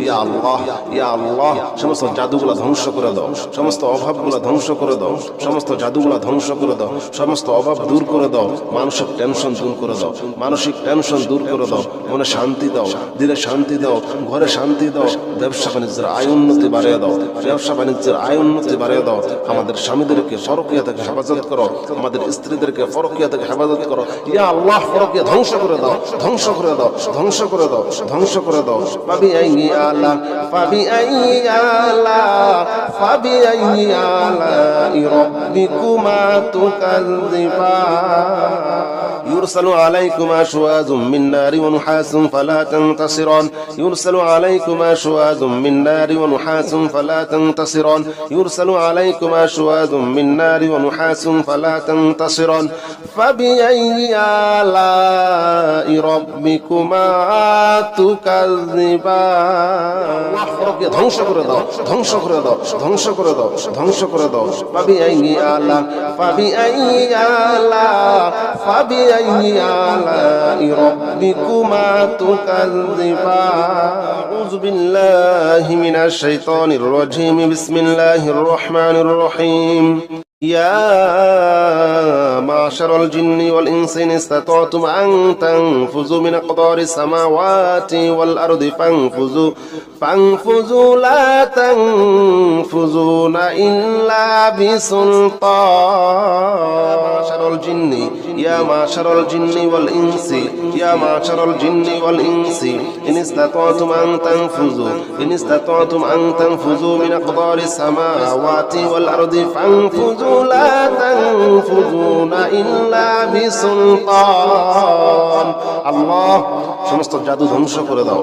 ইয়া আল্লাহ, ইয়া আল্লাহ সমস্ত জাদুগুলা ধ্বংস করে দাও। সমস্ত অভাবগুলা ধ্বংস করে দাও। সমস্ত জাদুগুলা ধ্বংস করে দাও। সমস্ত অভাব দূর করে দাও। মানসিক টেনশন দূর করে দাও। মানসিক টেনশন দূর করে দাও। মনে শান্তি দাও, দিলে শান্তি দাও, ঘরে শান্তি দাও। ব্যবসা বাণিজ্যের আয় উন্নতি বাড়িয়ে দাও। ব্যবসা বাণিজ্যের আয় উন্নতি বাড়িয়ে দাও। আমাদের স্বামীদেরকে পরকীয়া থেকে হেফাজত করো। আমাদের স্ত্রীদেরকে পরকীয়া থেকে হেফাজত করো। ইয়া আল্লাহ পরকীয়া ধ্বংস করে দাও, ধ্বংস করে দাও, ধ্বংস করে দাও, ধ্বংস করে দাও। ফাবিআইয়ি আলা রাব্বিকুমা তুকাজ্জিবান। يرسل عليكما شواظ من نار ونحاس فلا تنتصران. يرسل عليكما شواظ من نار ونحاس فلا تنتصران. يرسل عليكما شواظ من نار ونحاس فلا تنتصران. فبأي آلاء ربكما تكذبان. ধ্বংস করে দাও, ধ্বংস করে দাও, ধ্বংস করে দাও, ধ্বংস করে দাও। ফাবিআইয়ি আলা আলাই রাব্বিকুমা তুকাজ্জিবান। আউযু বিল্লাহি মিনাশ শাইতানির রাজীম। বিসমিল্লাহির রহমানির রহিম। يا معشر الجن والإنس إن استطعتم أن تنفذوا من أقطار السماوات والأرض فانفذوا لا تنفذون إلا بسلطان. معشر الجن، يا معشر الجن والإنس، يا معشر الجن والإنس إن استطعتم أن تنفذوا من أقطار السماوات والأرض فانفذوا لا تنفذون إلا بسلطان. আল্লাহ সমস্ত জাদু ধ্বংস করে দাও।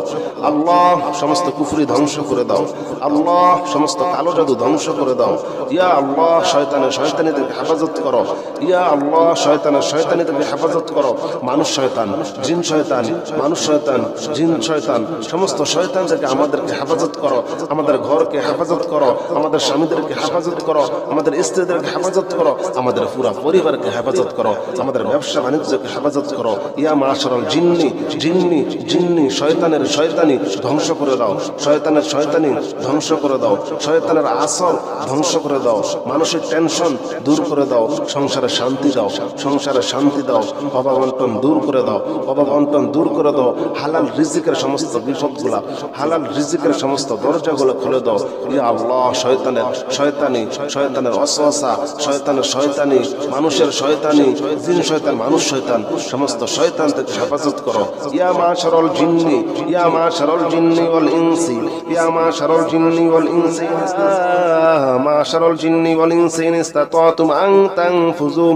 আল্লাহ সমস্ত কুফরি ধ্বংস করে দাও। আল্লাহ সমস্ত কালো জাদু ধ্বংস করে দাও। ইয়া আল্লাহ শয়তানিদেরকে হেফাজত করো। ইয়া আল্লাহ শয়তানের শয়তানি থেকে হেফাজত করো। মানুষ শয়তান, জিন শয়তান, মানুষ শয়তান, জিন শয়তান, সমস্ত শয়তান থেকে আমাদেরকে হেফাজত করো। আমাদের ঘরকে হেফাজত করো, আমাদের স্বামীদেরকে হেফাজত করো, আমাদের স্ত্রীদেরকে হেফাজত করো, আমাদের পুরো পরিবারকে হেফাজত করো, আমাদের ব্যবসা বাণিজ্যকে হেফাজত করো। ইয়া মাশারাল জিন্নি, জিন্নি জিন্নি শয়তানের শয়তানি ধ্বংস করে দাও, শয়তানের শয়তানি ধ্বংস করে দাও, শয়তানের আসর ধ্বংস করে দাও, মানসিক টেনশন দূর করে দাও, সংসারে শান্তি দাও, সংসারে শান্তি দাও, অভাব অনটন দূর করে দাও, অভাব অনটন দূর করে দাও। হালাল রিজিকের সমস্ত বিপদগুলা, হালাল রিজিকের সমস্ত দরজাগুলো খুলে দাও। ইয়া আল্লাহ, শয়তানের শয়তানি, শয়তানের ওয়াসওয়াসা, শয়তানের শয়তানি, মানুষের শয়তানি, জিন শয়তান, মানুষ শয়তান, সমস্ত শয়তান থেকে হেফাজত করো। ইয়া মাশারাল জিন্নি, ইয়া মাশারাল জিন্নি ওয়াল ইনসি, ইয়া মাশারাল জিন্নি ওয়াল ইনসি, মাশারাল জিন্নি ওয়াল ইনসি ইন ইসতাতাতুম আন তানফুযু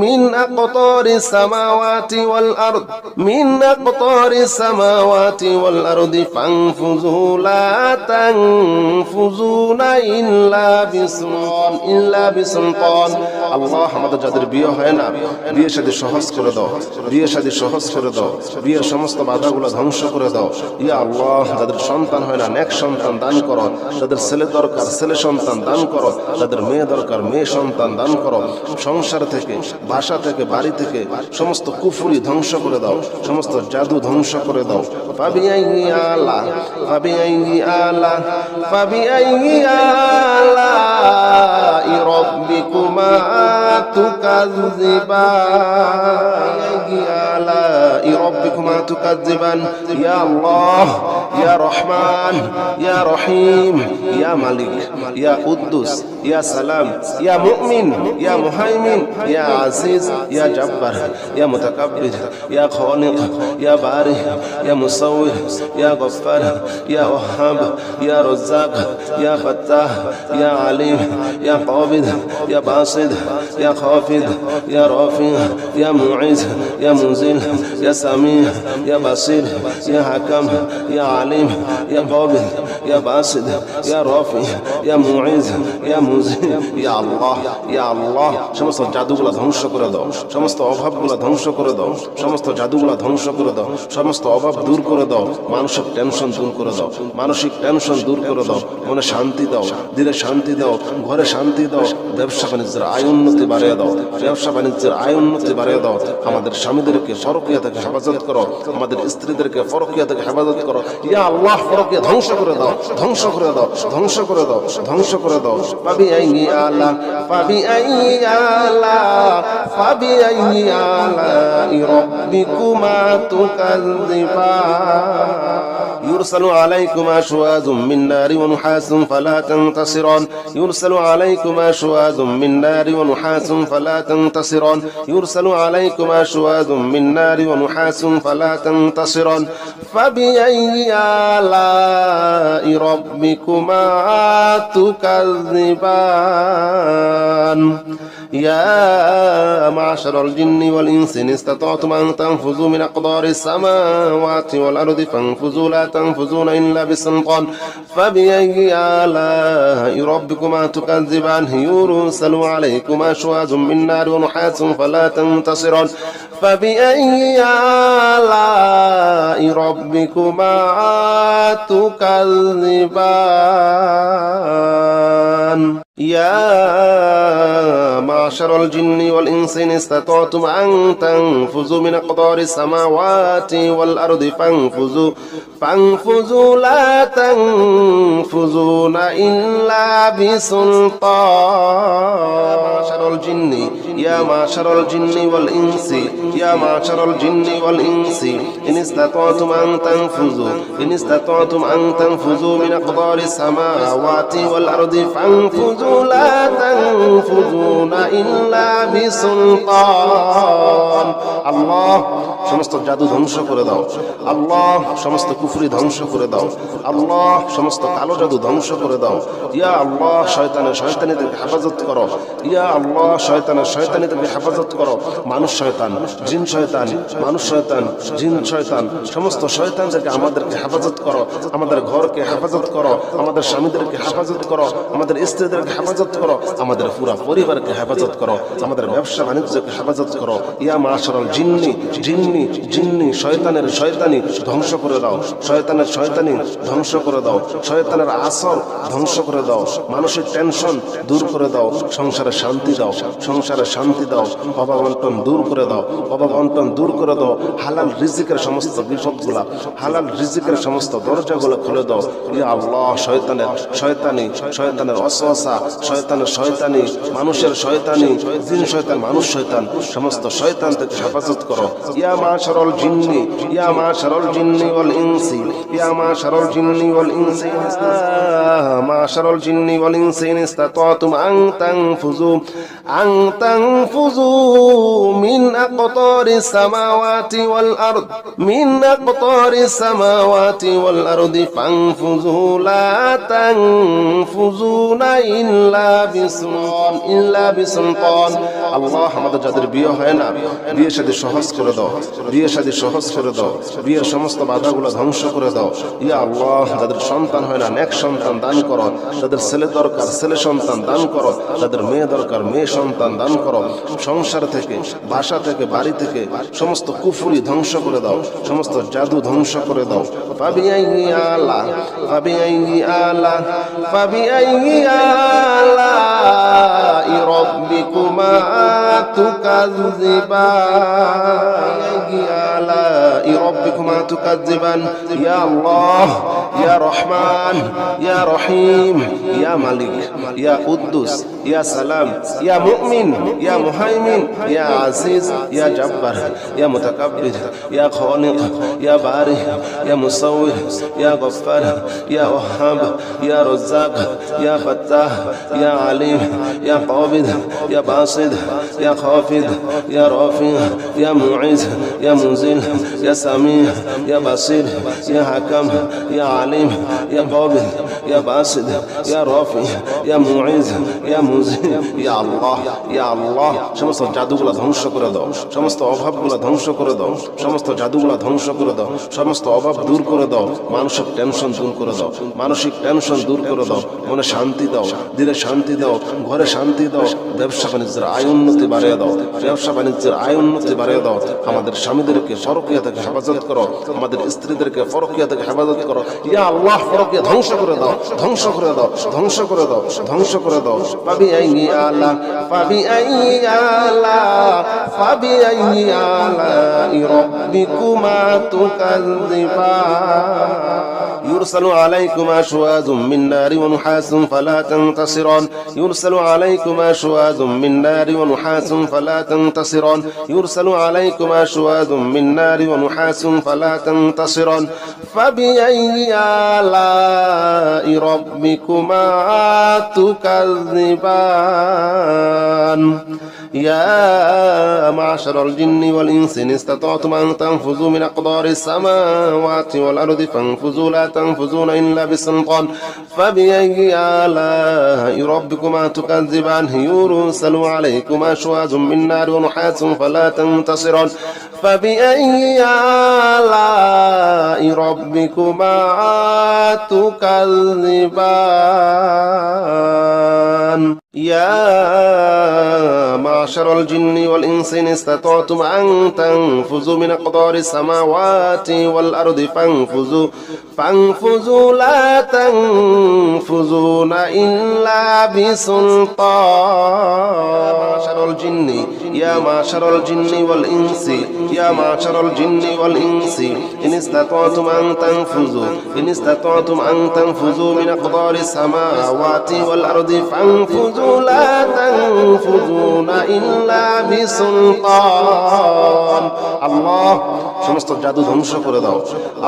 মিন আকতারিস সামাওয়াতি ওয়াল আরদ, মিন আকতারিস সামাওয়াতি ওয়াল আরদি ফানফুযু লা তানফুযুনা ইল্লা বিসুলতান, ইল্লা বিসুলতান। আল্লাহ, আমাদের যাদের বিয়ে হয় না, বিয়ে শাদী সহজ করে দাও, বিয়ে শাদী সহজ করে দাও, বিয়ের সমস্ত বাধাগুলো ধ্বংস করে দাও। ইয়া আল্লাহ, যাদের সন্তান হয় না, নেক সন্তান দান করো, যাদের ছেলে দরকার ছেলে সন্তান দান করো, যাদের মেয়ে দরকার মেয়ে সন্তান দান করো। সংসার থেকে, বাসা থেকে, বাড়ি থেকে সমস্ত কুফরি ধ্বংস করে দাও, সমস্ত জাদু ধ্বংস করে দাও। ফাবিআইয়ি আলা, ফাবিআইয়ি আলা, ফাবিআইয়ি আলাই রাব্বিকুমা তুকাযযিবান, আলাই রাব্বিকুমা তুকাযযিবান। ইয়া আল্লাহ, ইয়া রহমান, ইয়া রহিম, ইয়া মালিক, ইয়া কুদ্দুস, ইয়া সালাম, ইয়া মুমিন, ইয়া মুহাইমিন, ইয়া আজিজ, ইয়া জব্বার, ইয়া মুতাকাব্বির, ইয়া খালিক, ইয়া বারি, ইয়া মুসাউwir, ইয়া গফফার, ইয়া ওয়াহাব, ইয়া রাজ্জাক, ইয়া ফাত্তাহ, ইয়া আলিম, ইয়া কাবিদ, ইয়া বাসিদ, ইয়া খাফিদ, ইয়া রাফি, ইয়া মুইজ, ইয়া মুনজিল, ইয়া সামি, ইয়া বাসির, ইয়া হাকাম, ইয়া আলিম, ইয়া কাবিদ, ইয়া বাসিদ, ইয়া রাফি, ইয়া মুইজ, ইয়া মুনজিল। ইয়া আল্লাহ, ইয়া আল্লাহ, সমস্ত জাদুগুলা ধ্বংস করে দাও, সমস্ত অভাবগুলা ধ্বংস করে দাও, সমস্ত জাদুগুলা ধ্বংস করে দাও, সমস্ত অভাব দূর করে দাও, মানসিক টেনশন দূর করে দাও, মানসিক টেনশন দূর করে দাও, মনে শান্তি দাও, দিলে শান্তি দাও, ঘরে শান্তি দাও, ব্যবসা বাণিজ্যের আয় উন্নতি বাড়িয়ে দাও, ব্যবসা বাণিজ্যের আয় উন্নতি বাড়িয়ে দাও। আমাদের স্বামীদেরকে পরকীয়া থেকে হেফাজত করো, আমাদের স্ত্রীদেরকে পরকীয়া থেকে হেফাজত করো। ইয়া আল্লাহ, পরকীয়া ধ্বংস করে দাও, ধ্বংস করে দাও, ধ্বংস করে দাও, ধ্বংস করে দাও। ফাবিআইয়ি আলা, ফাবিআইয়ি আলা, ফাবিআইয়ি আলাই রাব্বিকুমা তুকাযযিবান। يرسل عليكما شواظ من نار ونحاس فلا تنتصران، يرسل عليكما شواظ من نار ونحاس فلا تنتصران، يرسل عليكما شواظ من نار ونحاس فلا تنتصران. فبأي آلاء ربكما تكذبان؟ يا معشر الجن والإنس إن استطعتم أن تنفذوا من أقدار السماوات والأرض فانفذوا لا تنفذون إلا بسلطان. فبأي آلاء ربكما تكذبان؟ يرسل عليكما شواظ من نار ونحاس فلا تنتصران. فبأي آلاء ربكما تكذبان؟ يا معشر الجن والإنس إن استطعتم أن تنفذوا من أقدار السماوات والأرض فانفذوا لا تنفذون إلا بسلطان. معشر الجن، يا معشر الجن والإنس، يا معشر الجن والإنس إن استطعتم أن تنفذوا، إن استطعتم أن تنفذوا من أقدار السماوات والأرض فانفذوا لا تنفذون إلا بسلطان. الله সমস্ত জাদু ধ্বংস করে দাও। আল্লাহ সমস্ত কুফরি ধ্বংস করে দাও। আল্লাহ সমস্ত কালো জাদু ধ্বংস করে দাও। ইয়া আল্লাহ শয়তানি থেকে হেফাজত করো। ইয়া আল্লাহ শয়তানি থেকে হেফাজত করো। মানুষ শয়তান, জিন শয়তান, মানুষ শয়তান, জিন শয়তান, সমস্ত শয়তান থেকে আমাদেরকে হেফাজত করো। আমাদের ঘরকে হেফাজত করো, আমাদের স্বামীদেরকে হেফাজত করো, আমাদের স্ত্রীদেরকে হেফাজত করো, আমাদের পুরা পরিবারকে হেফাজত করো, আমাদের ব্যবসা বাণিজ্যকে হেফাজত করো। ইয়া মাশারাল জিন্নি শয়তানের শয়তানি ধ্বংস করে দাও। শয়তানি ধ্বংস করে দাও। শয়তানের আসর ধ্বংস করে দাও। মানসিক টেনশন দূর করে দাও। সংসারে শান্তি দাও। অভাব অনটন দূর করে দাও। দূর করে দাও। হালাল রিজিকের সমস্ত বিপদগুলা, হালাল রিজিকের সমস্ত দরজাগুলো খুলে দাও। ইয়া আল্লাহ শয়তানের ওয়াসওয়াসা, শয়তানি মানুষের শয়তানি, জিন শয়তান, মানুষ শয়তান, সমস্ত শয়তান থেকে হেফাজত করো। ইয়া মাশারাল জিন্নি ওয়াল ইনসি, ইয়া মাশারাল জিন্নি ওয়াল ইনসি, মাশারাল জিন্নি ওয়াল ইনসি ইন ইসতাতাতুম আন তানফুযু মিন আকতারিস সামাওয়াতি ওয়াল আরদ, মিন আকতারিস সামাওয়াতি ওয়াল আরদি ফানফুযু লা তানফুযুনা ইল্লা বিসুলতান। আল্লাহ আমাদের যাদের বিয়ে হয় না, বিয়ে শাদী সহজ করে দাও। বিয়ের সমস্ত বাধাগুলো ধ্বংস করে দাও। ইয়া আল্লাহ যাদের সন্তান হয় না, নেক সন্তান দান করো। যাদের ছেলে দরকার, ছেলে সন্তান দান করো। যাদের মেয়ে দরকার, মেয়ে সন্তান দান করো। সংসার থেকে, বাসা থেকে, বাড়ি থেকে সমস্ত কুফরি ধ্বংস করে দাও। সমস্ত জাদু ধ্বংস করে দাও। ফাবিআইয়ি আলাই রাব্বিকুমা তুকাজ্জিবান। ইয়া আল্লাহ, ইয়া রহমান, ইয়া রহিম, ইয়া মালিক, ইয়া কুদ্দুস, ইয়া সালাম, ইয়া মুমিন, ইয়া মুহাইমিন, ইয়া আজিজ, ইয়া জব্বার, ইয়া মুতাকাব্বির, ইয়া খালিক, ইয়া বারি, ইয়া মুসাউওয়ির, ইয়া গফফার, ইয়া ওয়াহাব, ইয়া রাজ্জাক, ইয়া ফাত্তাহ, ইয়া আলিম, ইয়া কাবিদ, ইয়া বাসিদ, ইয়া খাফিদ, ইয়া রাফি, ইয়া মুঈজ, ইয়া মুজিল, ইয়া সামি, ইয়া বাসির, ইয়া হাকাম, ইয়া আলিম, ইয়া কাবিদ, ইয়া বাসিদ, ইয়া রাফি, ইয়া মুঈজ, ইয়া মুজিল। ইয়া আল্লাহ সমস্ত জাদুগুলা ধ্বংস করে দাও। সমস্ত অভাবগুলা ধ্বংস করে দাও। সমস্ত জাদুগুলা ধ্বংস করে দাও। সমস্ত অভাব দূর করে দাও। মানসিক টেনশন দূর করে দাও। মনে শান্তি দাও, দিলে শান্তি দাও, ঘরে শান্তি দাও। ব্যবসা বাণিজ্যের আয় উন্নতি বাড়িয়ে দাও। আমাদের স্বামীদেরকে পরকীয়া থেকে হেফাজত করো। আমাদের স্ত্রীদেরকে পরকীয়া থেকে হেফাজত করো। ইয়া আল্লাহ পরকীয়া ধ্বংস করে দাও। ফাবিআইয়ি আলাই রাব্বিকুমা তুকাজ্জিবান। يرسل عليكما شواظ من نار ونحاس فلا تنتصران. يرسل عليكما شواظ من نار ونحاس فلا تنتصران. يرسل عليكما شواظ من نار ونحاس فلا تنتصران. فبأي آلاء ربكما تكذبان. يا معشر الجن والإنس إن استطعتم أن تنفذوا من أقدار السماوات والأرض فانفذوا لا تنفذون إلا بسلطان. فبأي آلاء ربكما تكذبان. يرسل عليكما شواظ من نار ونحاس فلا تنتصران. فبأي آلاء ربكما تكذبان. يا معشر الجن والإنس إن استطعتم أن تنفذوا من أقدار السماوات والأرض فانفذوا لا تنفذون إلا بسلطان. يا معشر الجن والإنس إن استطعتم أن تنفذوا من أقدار السماوات والأرض فانفذوا لا تنفذون إلا بسلطان. আল্লাহ সমস্ত জাদু ধ্বংস করে দাও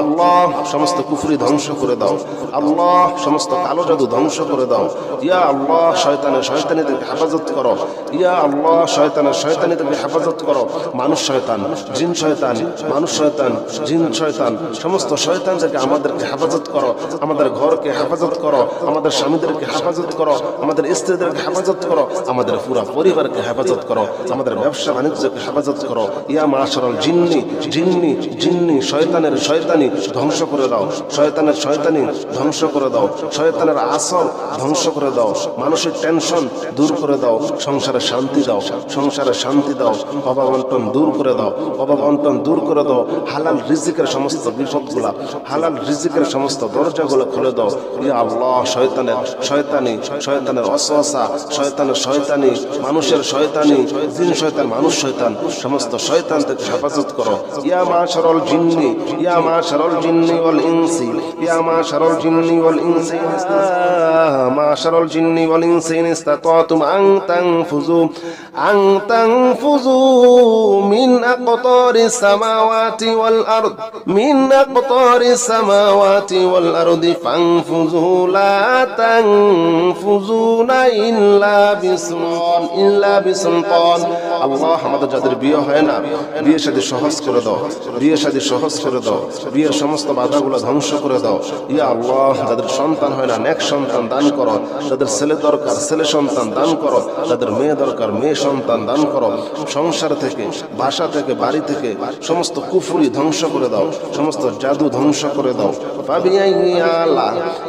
আল্লাহ, সমস্ত কুফরি ধ্বংস করে দাও আল্লাহ, সমস্ত কালো জাদু ধ্বংস করে দাও ইয়া আল্লাহ। শয়তানিদেরকে হেফাজত করো ইয়া আল্লাহ, শয়তানিদেরকে হেফাজত করো। মানুষ শয়তান, জিন শয়তান, মানুষ শয়তান, জিন শয়তান, সমস্ত শয়তানদেরকে আমাদেরকে হেফাজত করো। আমাদের ঘরকে হেফাজত করো, আমাদের স্বামীদেরকে হেফাজত করো, আমাদের স্ত্রীদেরকে হেফাজত করো, আমাদের পুরা পরিবারকে হেফাজত করো, আমাদের ব্যবসা বাণিজ্যকে হেফাজত করো ইয়া মাশারাল জিন্নি জিন্নি জিন্নি। শয়তানের শয়তানি ধ্বংস করে দাও, শয়তানের শয়তানি ধ্বংস করে দাও, শয়তানের আসর ধ্বংস করে দাও, মানসিক টেনশন দূর করে দাও, সংসারে শান্তি দাও, সংসারে শান্তি দাও, অভাব অনটন দূর করে দাও, অভাব অনটন দূর করে দাও। হালাল রিজিকের সমস্ত বিপদগুলা, হালাল রিজিকের সমস্ত দরজাগুলো খুলে দাও ইয়া আল্লাহ। শয়তানের ওয়াসওয়াসা, শয়তানের শয়তানি, মানুষের শয়তানি, জিন শয়তান, মানুষ শয়তান, সমস্ত শয়তান থেকে হেফাজত করো ইয়া মাশারাল জিন্নি, ইয়া মাশারাল জিন্নি ওয়াল ইনসি, ইয়া মাশারাল জিন্নি ওয়াল ইনসি, মাশারাল জিন্নি ওয়াল ইনসি ইন ইসতাতাতুম আন তানফুযু মিন আকতারিস সামাওয়াতি ওয়াল আরদ, মিন আকতারিস সামাওয়াতি ওয়াল আরদি ফানফুযু লা তানফুযুনা ইল্লা বিসুলতান। আল্লাহ, আমাদের যাদের বিয়ে হয় না, বিয়ে শাদী সহজ করে দাও, বিয়ে শাদী সহজ করে দাও, বিয়ের সমস্ত বাধাগুলো ধ্বংস করে দাও ইয়া আল্লাহ। যাদের সন্তান হয় না, নেক সন্তান দান করো, যাদের ছেলে দরকার ছেলে সন্তান দান করো, যাদের মেয়ে দরকার মেয়ে সন্তান দান করো। সংসার থেকে, ভাষা থেকে, বাড়ি থেকে সমস্ত কুফরি ধ্বংস করে দাও, সমস্ত জাদু ধ্বংস করে দাও। ফাবিআইয়ি আলা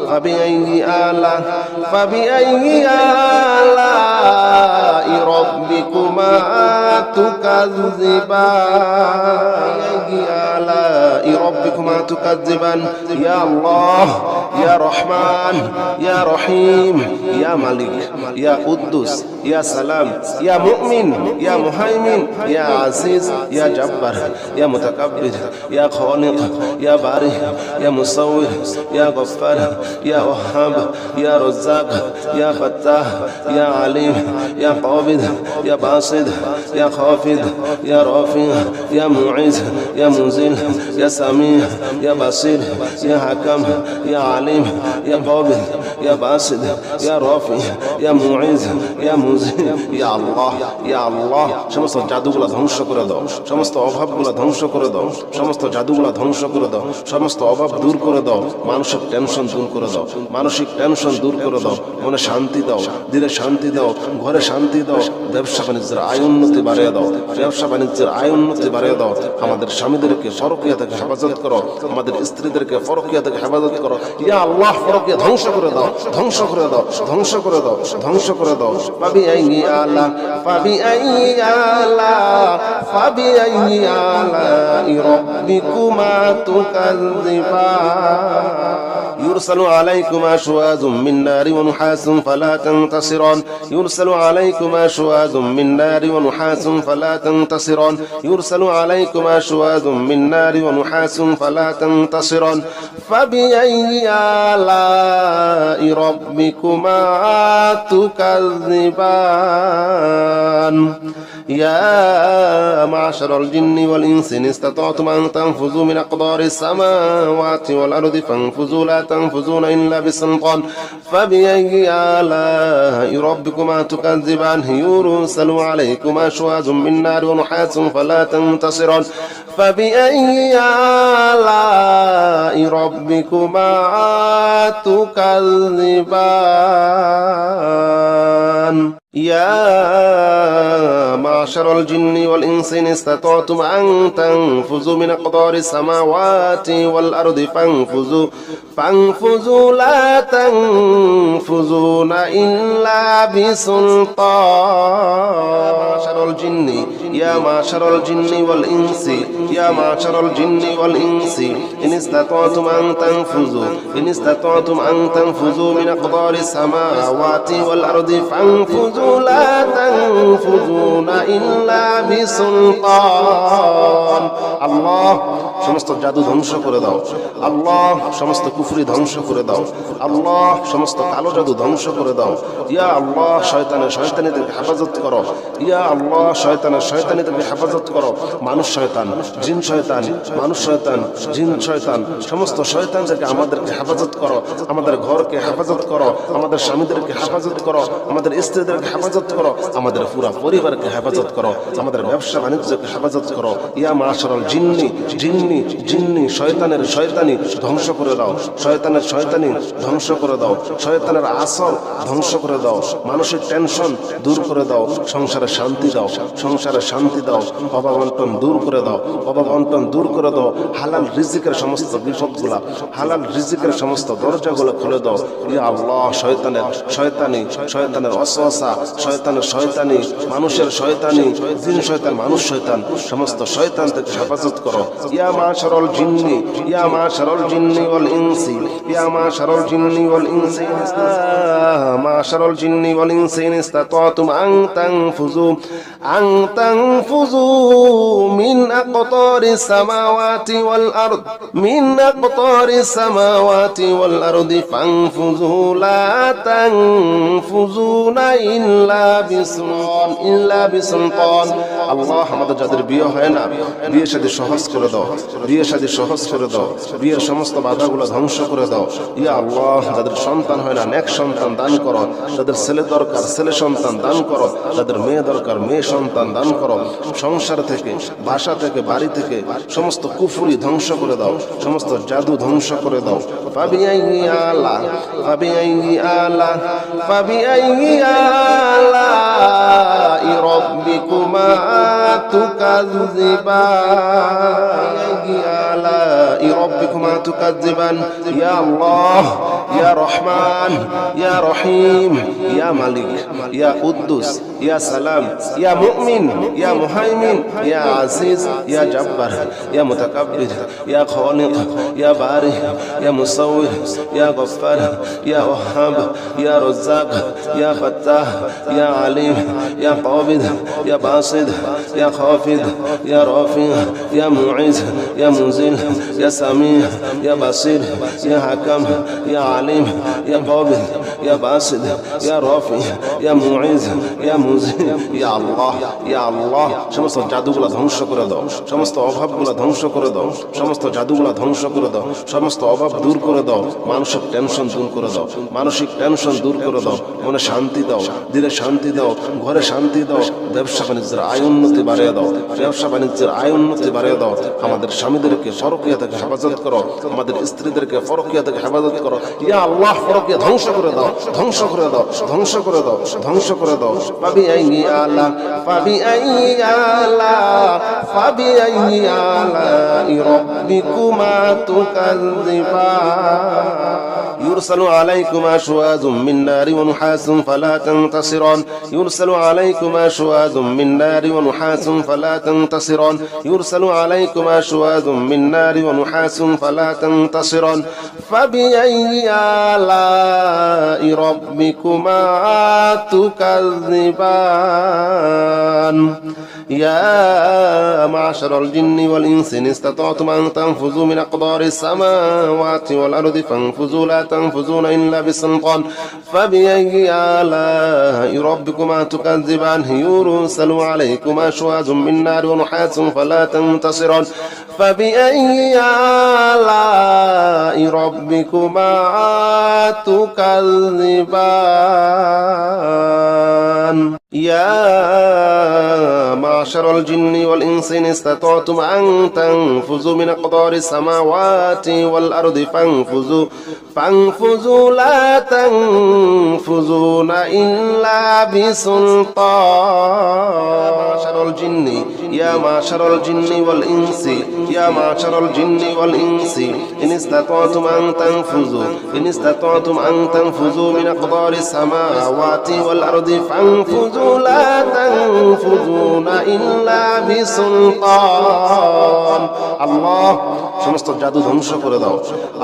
ফাবিআইয়ি আলা ফাবিআইয়ি আলা রাব্বিকুমা তুকাজ্জিবান ইয়া আল্লাহ, ইয়া রহমান, ইয়া রহিম, ইয়া মালিক, ইয়া কুদ্দুস, ইয়া সালাম, ইয়া মুমিন, ইয়া মুহাইমিন, ইয়া আজিজ, ইয়া জব্বার, ইয়া মুতাকাব্বির, ইয়া খালিক, ইয়া বারি, ইয়া মুসাউwir, ইয়া গফফার, ইয়া ওয়াহাব, ইয়া রাজ্জাক, ইয়া ফাত্তাহ, ইয়া আলিম, ইয়া কাবিদ, ইয়া বাসিদ, ইয়া খাফিদ, ইয়া রাফি, ইয়া মুঈজ, ইয়া মুজিল, ইয়া সামি, ইয়া বাসির, ইয়া হাকাম, ইয়া আলিম, ইয়া কাবিদ, ইয়া বাসিদ, ইয়া রাফি, ইয়া মুঈজ, ইয়া মুজিল, ইয়া আল্লাহ, ইয়া আল্লাহ। সমস্ত জাদুগুলা ধ্বংস করে দাও, সমস্ত অভাবগুলা ধ্বংস করে দাও, সমস্ত জাদুগুলা ধ্বংস করে দাও, সমস্ত অভাব দূর করে দাও, মানসিক টেনশন দূর করে দাও, মানসিক টেনশন দূর করে দাও, মনে শান্তি দাও, দিলে শান্তি দাও, ঘরে শান্তি দাও, ব্যবসা বাণিজ্যের আয় উন্নতি বাড়িয়ে দাও, ব্যবসা বাণিজ্যের আয় উন্নতি বাড়িয়ে দাও। আমাদের স্বামীদেরকে পরকীয়া থেকে হেফাজত করো, আমাদের স্ত্রীদেরকে পরকীয়া থেকে হেফাজত করো ইয়া আল্লাহ। পরকীয়া ধ্বংস করে দাও, ধ্বংস করে দাও, ধ্বংস করে দাও, ধ্বংস করে দাও। ফাবিআইয়ি আলা ফাবিআইয়ি আলা ফাবিআইয়ি আলা রাব্বিকুমা তুকাজ্জিবান। يرسل عليكما شواظ من نار ونحاس فلا تنتصران، يرسل عليكما شواظ من نار ونحاس فلا تنتصران، يرسل عليكما شواظ من نار ونحاس فلا تنتصران. فبأي آلاء ربكما تكذبان؟ يا معشر الجن والإنس إن استطعتم أن تنفذوا من أقدار السماوات والأرض فانفذوا لا تنفذون إلا بسلطان. فبأي آلاء ربكما تكذبان؟ يرسل عليكما شواظ من نار ونحاس فلا تنتصران. فبأي آلاء ربكما تكذبان؟ يا معشر الجن والإنس إن استطعتم أن تنفذوا من أقدار السماوات والأرض فانفذوا لا تنفذون إلا بسلطان. معشر الجن يا معشر الجن والإنس يا معشر الجن والإنس إن استطعتم أن تنفذوا من أقدار السماوات والأرض فانفذوا لا تنفذون إلا بسلطان. الله সমস্ত জাদু ধ্বংস করে দাও আল্লাহ, সমস্ত কুফরি ধ্বংস করে দাও আল্লাহ, সমস্ত কালো জাদু ধ্বংস করে দাও ইয়া আল্লাহ। শয়তানিদেরকে হেফাজত করো ইয়া আল্লাহ, শয়তানিদেরকে হেফাজত করো। মানুষ শয়তান, জিন শয়তান, মানুষ শয়তান, জিন শয়তান, সমস্ত শয়তানদেরকে আমাদেরকে হেফাজত করো। আমাদের ঘরকে হেফাজত করো, আমাদের স্বামীদেরকে হেফাজত করো, আমাদের স্ত্রীদেরকে হেফাজত করো, আমাদের পুরা পরিবারকে হেফাজত করো, আমাদের ব্যবসা বাণিজ্যকে হেফাজত করো ইয়া মাশারাল জিন্নি জিন্নি জিন্নি। শয়তানের শয়তানি ধ্বংস করে দাও, শয়তানের শয়তানি ধ্বংস করে দাও, শয়তানের আসর ধ্বংস করে দাও, মানসিক টেনশন দূর করে দাও, সংসারে শান্তি দাও, সংসারে শান্তি দাও, অভাব অনটন দূর করে দাও, অভাব অনটন দূর করে দাও। হালাল রিজিকের সমস্ত বিপদগুলা, হালাল রিজিকের সমস্ত দরজাগুলো খুলে দাও ইয়া আল্লাহ। শয়তানের ওয়াসওয়াসা, শয়তানের শয়তানি, মানুষের শয়তানি, জিন শয়তান, মানুষ শয়তান, সমস্ত শয়তান থেকে হেফাজত করো ইয়া মাশারাল জিন্নি, ইয়া মাশারাল জিন্নি ওয়াল ইনসি, ইয়া মাশারাল জিন্নি ওয়াল ইনসি, মাশারাল জিন্নি ওয়াল ইনসি ইন ইসতাতাতুম আন তানফুযু মিন আকতারিস সামাওয়াতি ওয়াল আরদ, মিন আকতারিস সামাওয়াতি ওয়াল আরদি ফানফুযু লা তানফুযুনা ইল্লা বিসুলতান। আল্লাহ, আমাদের যাদের বিয়ে হয় না, বিয়ে শাদী সহজ করে দাও, বিয়ে শাদী সহজ করে দাও, বিয়ের সমস্ত বাধাগুলো ধ্বংস করে দাও ইয়া আল্লাহ। যাদের সন্তান হয় না, নেক সন্তান দান করো, যাদের ছেলে দরকার ছেলে সন্তান দান করো, যাদের মেয়ে দরকার মেয়ে সন্তান দান করো। সংসার থেকে, বাসা থেকে, বাড়ি থেকে সমস্ত কুফরি ধ্বংস করে দাও, সমস্ত জাদু ধ্বংস করে দাও। ফাবিআইয়ি আলা ফাবিআইয়ি আলা ফাবিআইয়ি আলা রাব্বিকুমা তুকাজ্জিবান ইয়া আল্লাহ, ইয়া রহমান, ইয়া রহিম, ইয়া মালিক, ইয়া কুদ্দুস, ইয়া সালাম, ইয়া মুমিন, ইয়া মুহাইমিন, ইয়া আজিজ, ইয়া জব্বার, ইয়া মুতাকাব্বির, ইয়া খালিক, ইয়া বারি, ইয়া মুসাউওয়ির, ইয়া গফফার, ইয়া ওয়াহাব, ইয়া রাজ্জাক, ইয়া ফাত্তাহ, ইয়া আলিম, ইয়া কাবিদ, ইয়া বাসিদ, ইয়া খাফিদ, ইয়া রাফি, ইয়া মুঈজ, ইয়া মুজিল, ইয়া সামি, ইয়া বাসির, ইয়া হাকাম, ইয়া আলিম, ইয়া কাবিদ, ইয়া বাসিদ, ইয়া রাফি, ইয়া মুঈজ, ইয়া মুজিল, ইয়া আল্লাহ, ইয়া আল্লাহ। সমস্ত জাদুগুলা ধ্বংস করে দাও, সমস্ত অভাবগুলা ধ্বংস করে দাও, সমস্ত জাদুগুলা ধ্বংস করে দাও, সমস্ত অভাব দূর করে দাও, মানসিক টেনশন দূর করে দাও, মানসিক টেনশন দূর করে দাও, মনে শান্তি দাও, দিলে শান্তি দাও, ঘরে শান্তি দাও, ব্যবসা বাণিজ্যের আয় উন্নতি বাড়িয়ে দাও, ব্যবসা বাণিজ্যের আয় উন্নতি বাড়িয়ে দাও। আমাদের স্বামীদেরকে পরকীয়া থেকে হেফাজত করো, আমাদের স্ত্রীদেরকে পরকীয়া থেকে হেফাজত করো ইয়া আল্লাহ। পরকীয়া ধ্বংস করে দাও, ধ্বংস করে দাও, ধ্বংস করে দাও, ধ্বংস করে দাও। ফাবিআইয়ি আলা ফাবিআইয়ি আলা ফাবিআইয়ি আলা রাব্বিকুমা তুকাজ্জিবান। يرسل عليكما شواظ من نار ونحاس فلا تنتصران، يرسل عليكما شواظ من نار ونحاس فلا تنتصران، يرسل عليكما شواظ من نار ونحاس فلا تنتصران. فبأي آلاء ربكما تكذبان؟ يا معشر الجن والإنس إن استطعتم أن تنفذوا من أقدار السماوات والأرض فانفذوا لا تنفذون إلا بسلطان. فبأي آلاء ربكما تكذبان؟ يرسل عليكما شواظ من نار ونحاس فلا تنتصران. فبأي آلاء ربكما تكذبان؟ يا معشر الجن والإنس إن استطعتم أن تنفذوا من أقدار السماوات والأرض فانفذوا لا تنفذون إلا بسلطان. معشر الجن يا معشر الجن والإنس يا معشر الجن والإنس إن استطعتم أن تنفذوا من أقدار السماوات والأرض فانفذوا لا تنفذون إلا بسلطان. الله সমস্ত জাদু ধ্বংস করে দাও।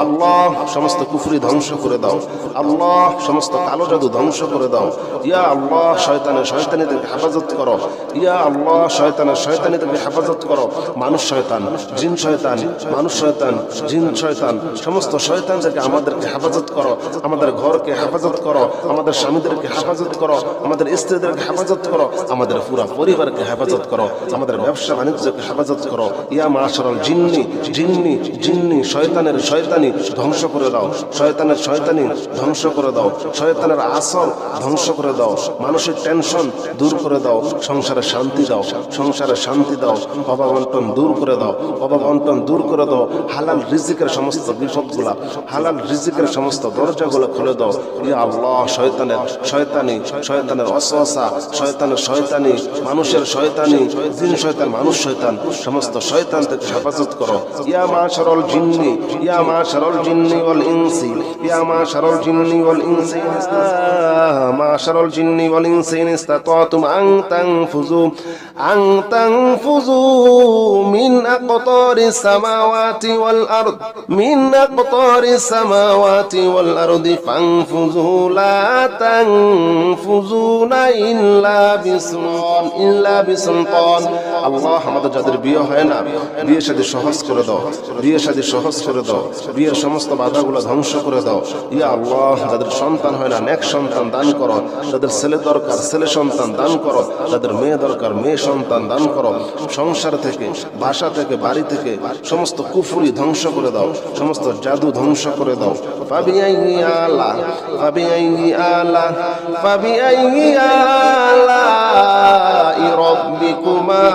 আল্লাহ সমস্ত কুফরি ধ্বংস করে দাও। আল্লাহ সমস্ত কালো জাদু ধ্বংস করে দাও। ইয়া আল্লাহ শয়তানের শয়তানি থেকে হেফাজত করো। ইয়া আল্লাহ শয়তানের শয়তানি থেকে হেফাজত করো। মানুষ শয়তান, জিন শয়তান, মানুষ শয়তান, জিন শয়তান, সমস্ত শয়তান থেকে আমাদেরকে হেফাজত করো। আমাদের ঘরকে হেফাজত করো, আমাদের স্বামীদেরকে হেফাজত করো, আমাদের স্ত্রীদেরকে হেফাজত করো, আমাদের পুরা পরিবারকে হেফাজত করো, আমাদের ব্যবসা বাণিজ্যকে হেফাজত করো। ইয়া মাশারাল জিন্নি, জিন্নি জিন্নি শয়তানের শয়তানি ধ্বংস করে দাও। শয়তানের শয়তানি ধ্বংস করে দাও। শয়তানের আসর ধ্বংস করে দাও। মানসিক টেনশন দূর করে দাও। সংসারে শান্তি দাও, সংসারে শান্তি দাও। অভাব অনটন দূর করে দাও, অভাব অনটন দূর করে দাও। হালাল রিজিকের সমস্ত বিপদগুলা, হালাল রিজিকের সমস্ত দরজাগুলো খুলে দাও। ইয়া আল্লাহ শয়তানের শয়তানি, শয়তানের ওয়াসওয়াসা, শয়তানের শয়তানি, মানুষের শয়তানি, জিন শয়তান, মানুষ শয়তান, সমস্ত শয়তান থেকে হেফাজত করো। ইয়া মাশারাল জিন্নি, ইয়া মাশারাল জিন্নি ওয়াল ইনসি, ইয়া মাশারাল জিন্নি ওয়াল ইনসি, মাশারাল জিন্নি ওয়াল ইনসি ইন ইসতাতাতুম আন তানফুযু, আন তানফুযু মিন আকতারিস সামাওয়াতি ওয়াল আরদ, মিন আকতারিস সামাওয়াতি ওয়াল আরদি ফানফুযু লা তানফুযুনা ইল্লা বিসুলতান, ইল্লা বিসুলতান। আল্লাহ আমাদের যাদের বিয়ে হয় না, বিয়ে শাদী সহজ করে দাও, বিয়ে শাদী সহজ করে দাও, বিয়ের সমস্ত বাধাগুলো ধ্বংস করে দাও। ইয়া আল্লাহ যাদের সন্তান হয় না, নেক সন্তান দান করো। যাদের ছেলে দরকার ছেলে সন্তান দান করো, যাদের মেয়ে দরকার মেয়ে সন্তান দান করো। সংসার থেকে, বাসা থেকে, বাড়ি থেকে সমস্ত কুফরি ধ্বংস করে দাও, সমস্ত জাদু ধ্বংস করে দাও। ফাবিআইয়ি আলা, ফাবিআইয়ি আলা, ফাবিআইয়ি আলা'i রাব্বিকুমা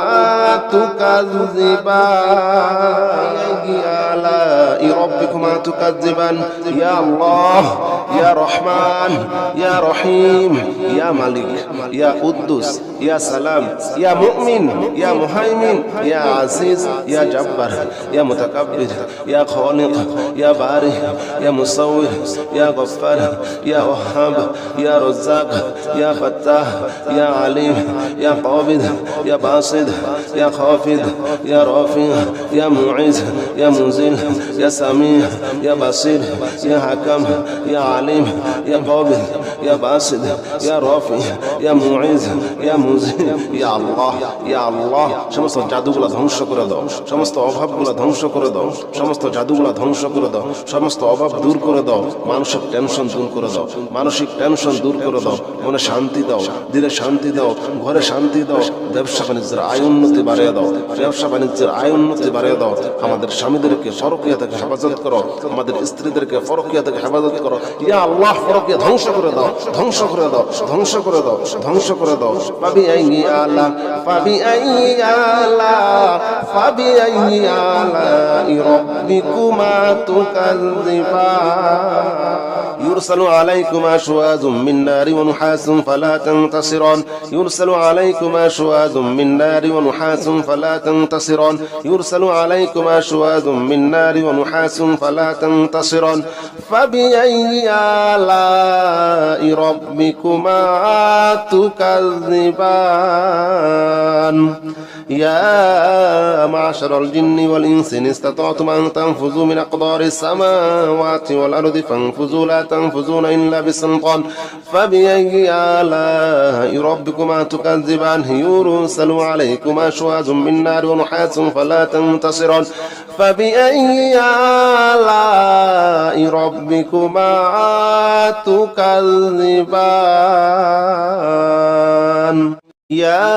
তুকাযযিবান, আলা'i রাব্বিকুমা তুকাযযিবান। ইয়া আল্লাহ, ইয়া রহমান, ইয়া রহিম, ইয়া মালিক, ইয়া কুদ্দুস, ইয়া সালাম, ইয়া মুমিন, ইয়া মুহাইমিন, ইয়া আজিজ, ইয়া জব্বার, ইয়া মুতাকাব্বির, ইয়া খালিক, ইয়া বারি, ইয়া মুসাউওয়ির, ইয়া গফফার, ইয়া ওয়াহাব, ইয়া রাজ্জাক, ইয়া ফাত্তাহ, ইয়া আলিম, ইয়া কাবিদ, ইয়া বাসিদ, ইয়া খাফিদ, ইয়া রাফি, ইয়া মুইজ, ইয়া মুজিল, ইয়া সামি, ইয়া বাসির, ইয়া হাকাম, ইয়া আলিম, ইয়া কাবিদ, ইয়া বাসিদ, ইয়া রাফি, ইয়া মুইজ, ইয়া মুজিল। ইয়া আল্লাহ, ইয়া আল্লাহ সমস্ত জাদুগুলা ধ্বংস করে দাও, সমস্ত অভাবগুলা ধ্বংস করে দাও, সমস্ত জাদুগুলা ধ্বংস করে দাও, সমস্ত অভাব দূর করে দাও, মানসিক টেনশন দূর করে দাও, মানসিক টেনশন দূর করে দাও, মনে শান্তি দাও, দিলে শান্তি দাও, ঘরে শান্তি দাও, ব্যবসা বাণিজ্যের আয় উন্নতি বাড়িয়ে দাও, ব্যবসা বাণিজ্যের আয় উন্নতি বাড়িয়ে দাও। আমাদের স্বামীদেরকে পরকীয়া থেকে হেফাজত করো, আমাদের স্ত্রীদেরকে পরকীয়া থেকে হেফাজত করো। ইয়া আল্লাহ পরকীয়া ধ্বংস করে দাও, ধ্বংস করে দাও, ধ্বংস করে দাও, ধ্বংস করে দাও। ফাবিআইয়ি আলা, ফাবিআইয়ি আলা, ফাবিআইয়ি আলা'i রাব্বিকুমা তুকাযযিবান। يرسل عليكما شواظ من نار ونحاس فلا تنتصران، يرسل عليكما شواظ من نار ونحاس فلا تنتصران، يرسل عليكما شواظ من نار ونحاس فلا تنتصران. فبأي آلاء ربكما تكذبان؟ يا معشر الجن والإنس إن استطعتم أن تنفذوا من أقدار السماوات والأرض فانفذوا لا تنفذون إلا بسلطان. فبأي آلاء ربكما تكذبان؟ يرسل عليكما شواظ من نار ونحاس فلا تنتصران. فبأي آلاء ربكما تكذبان؟ يا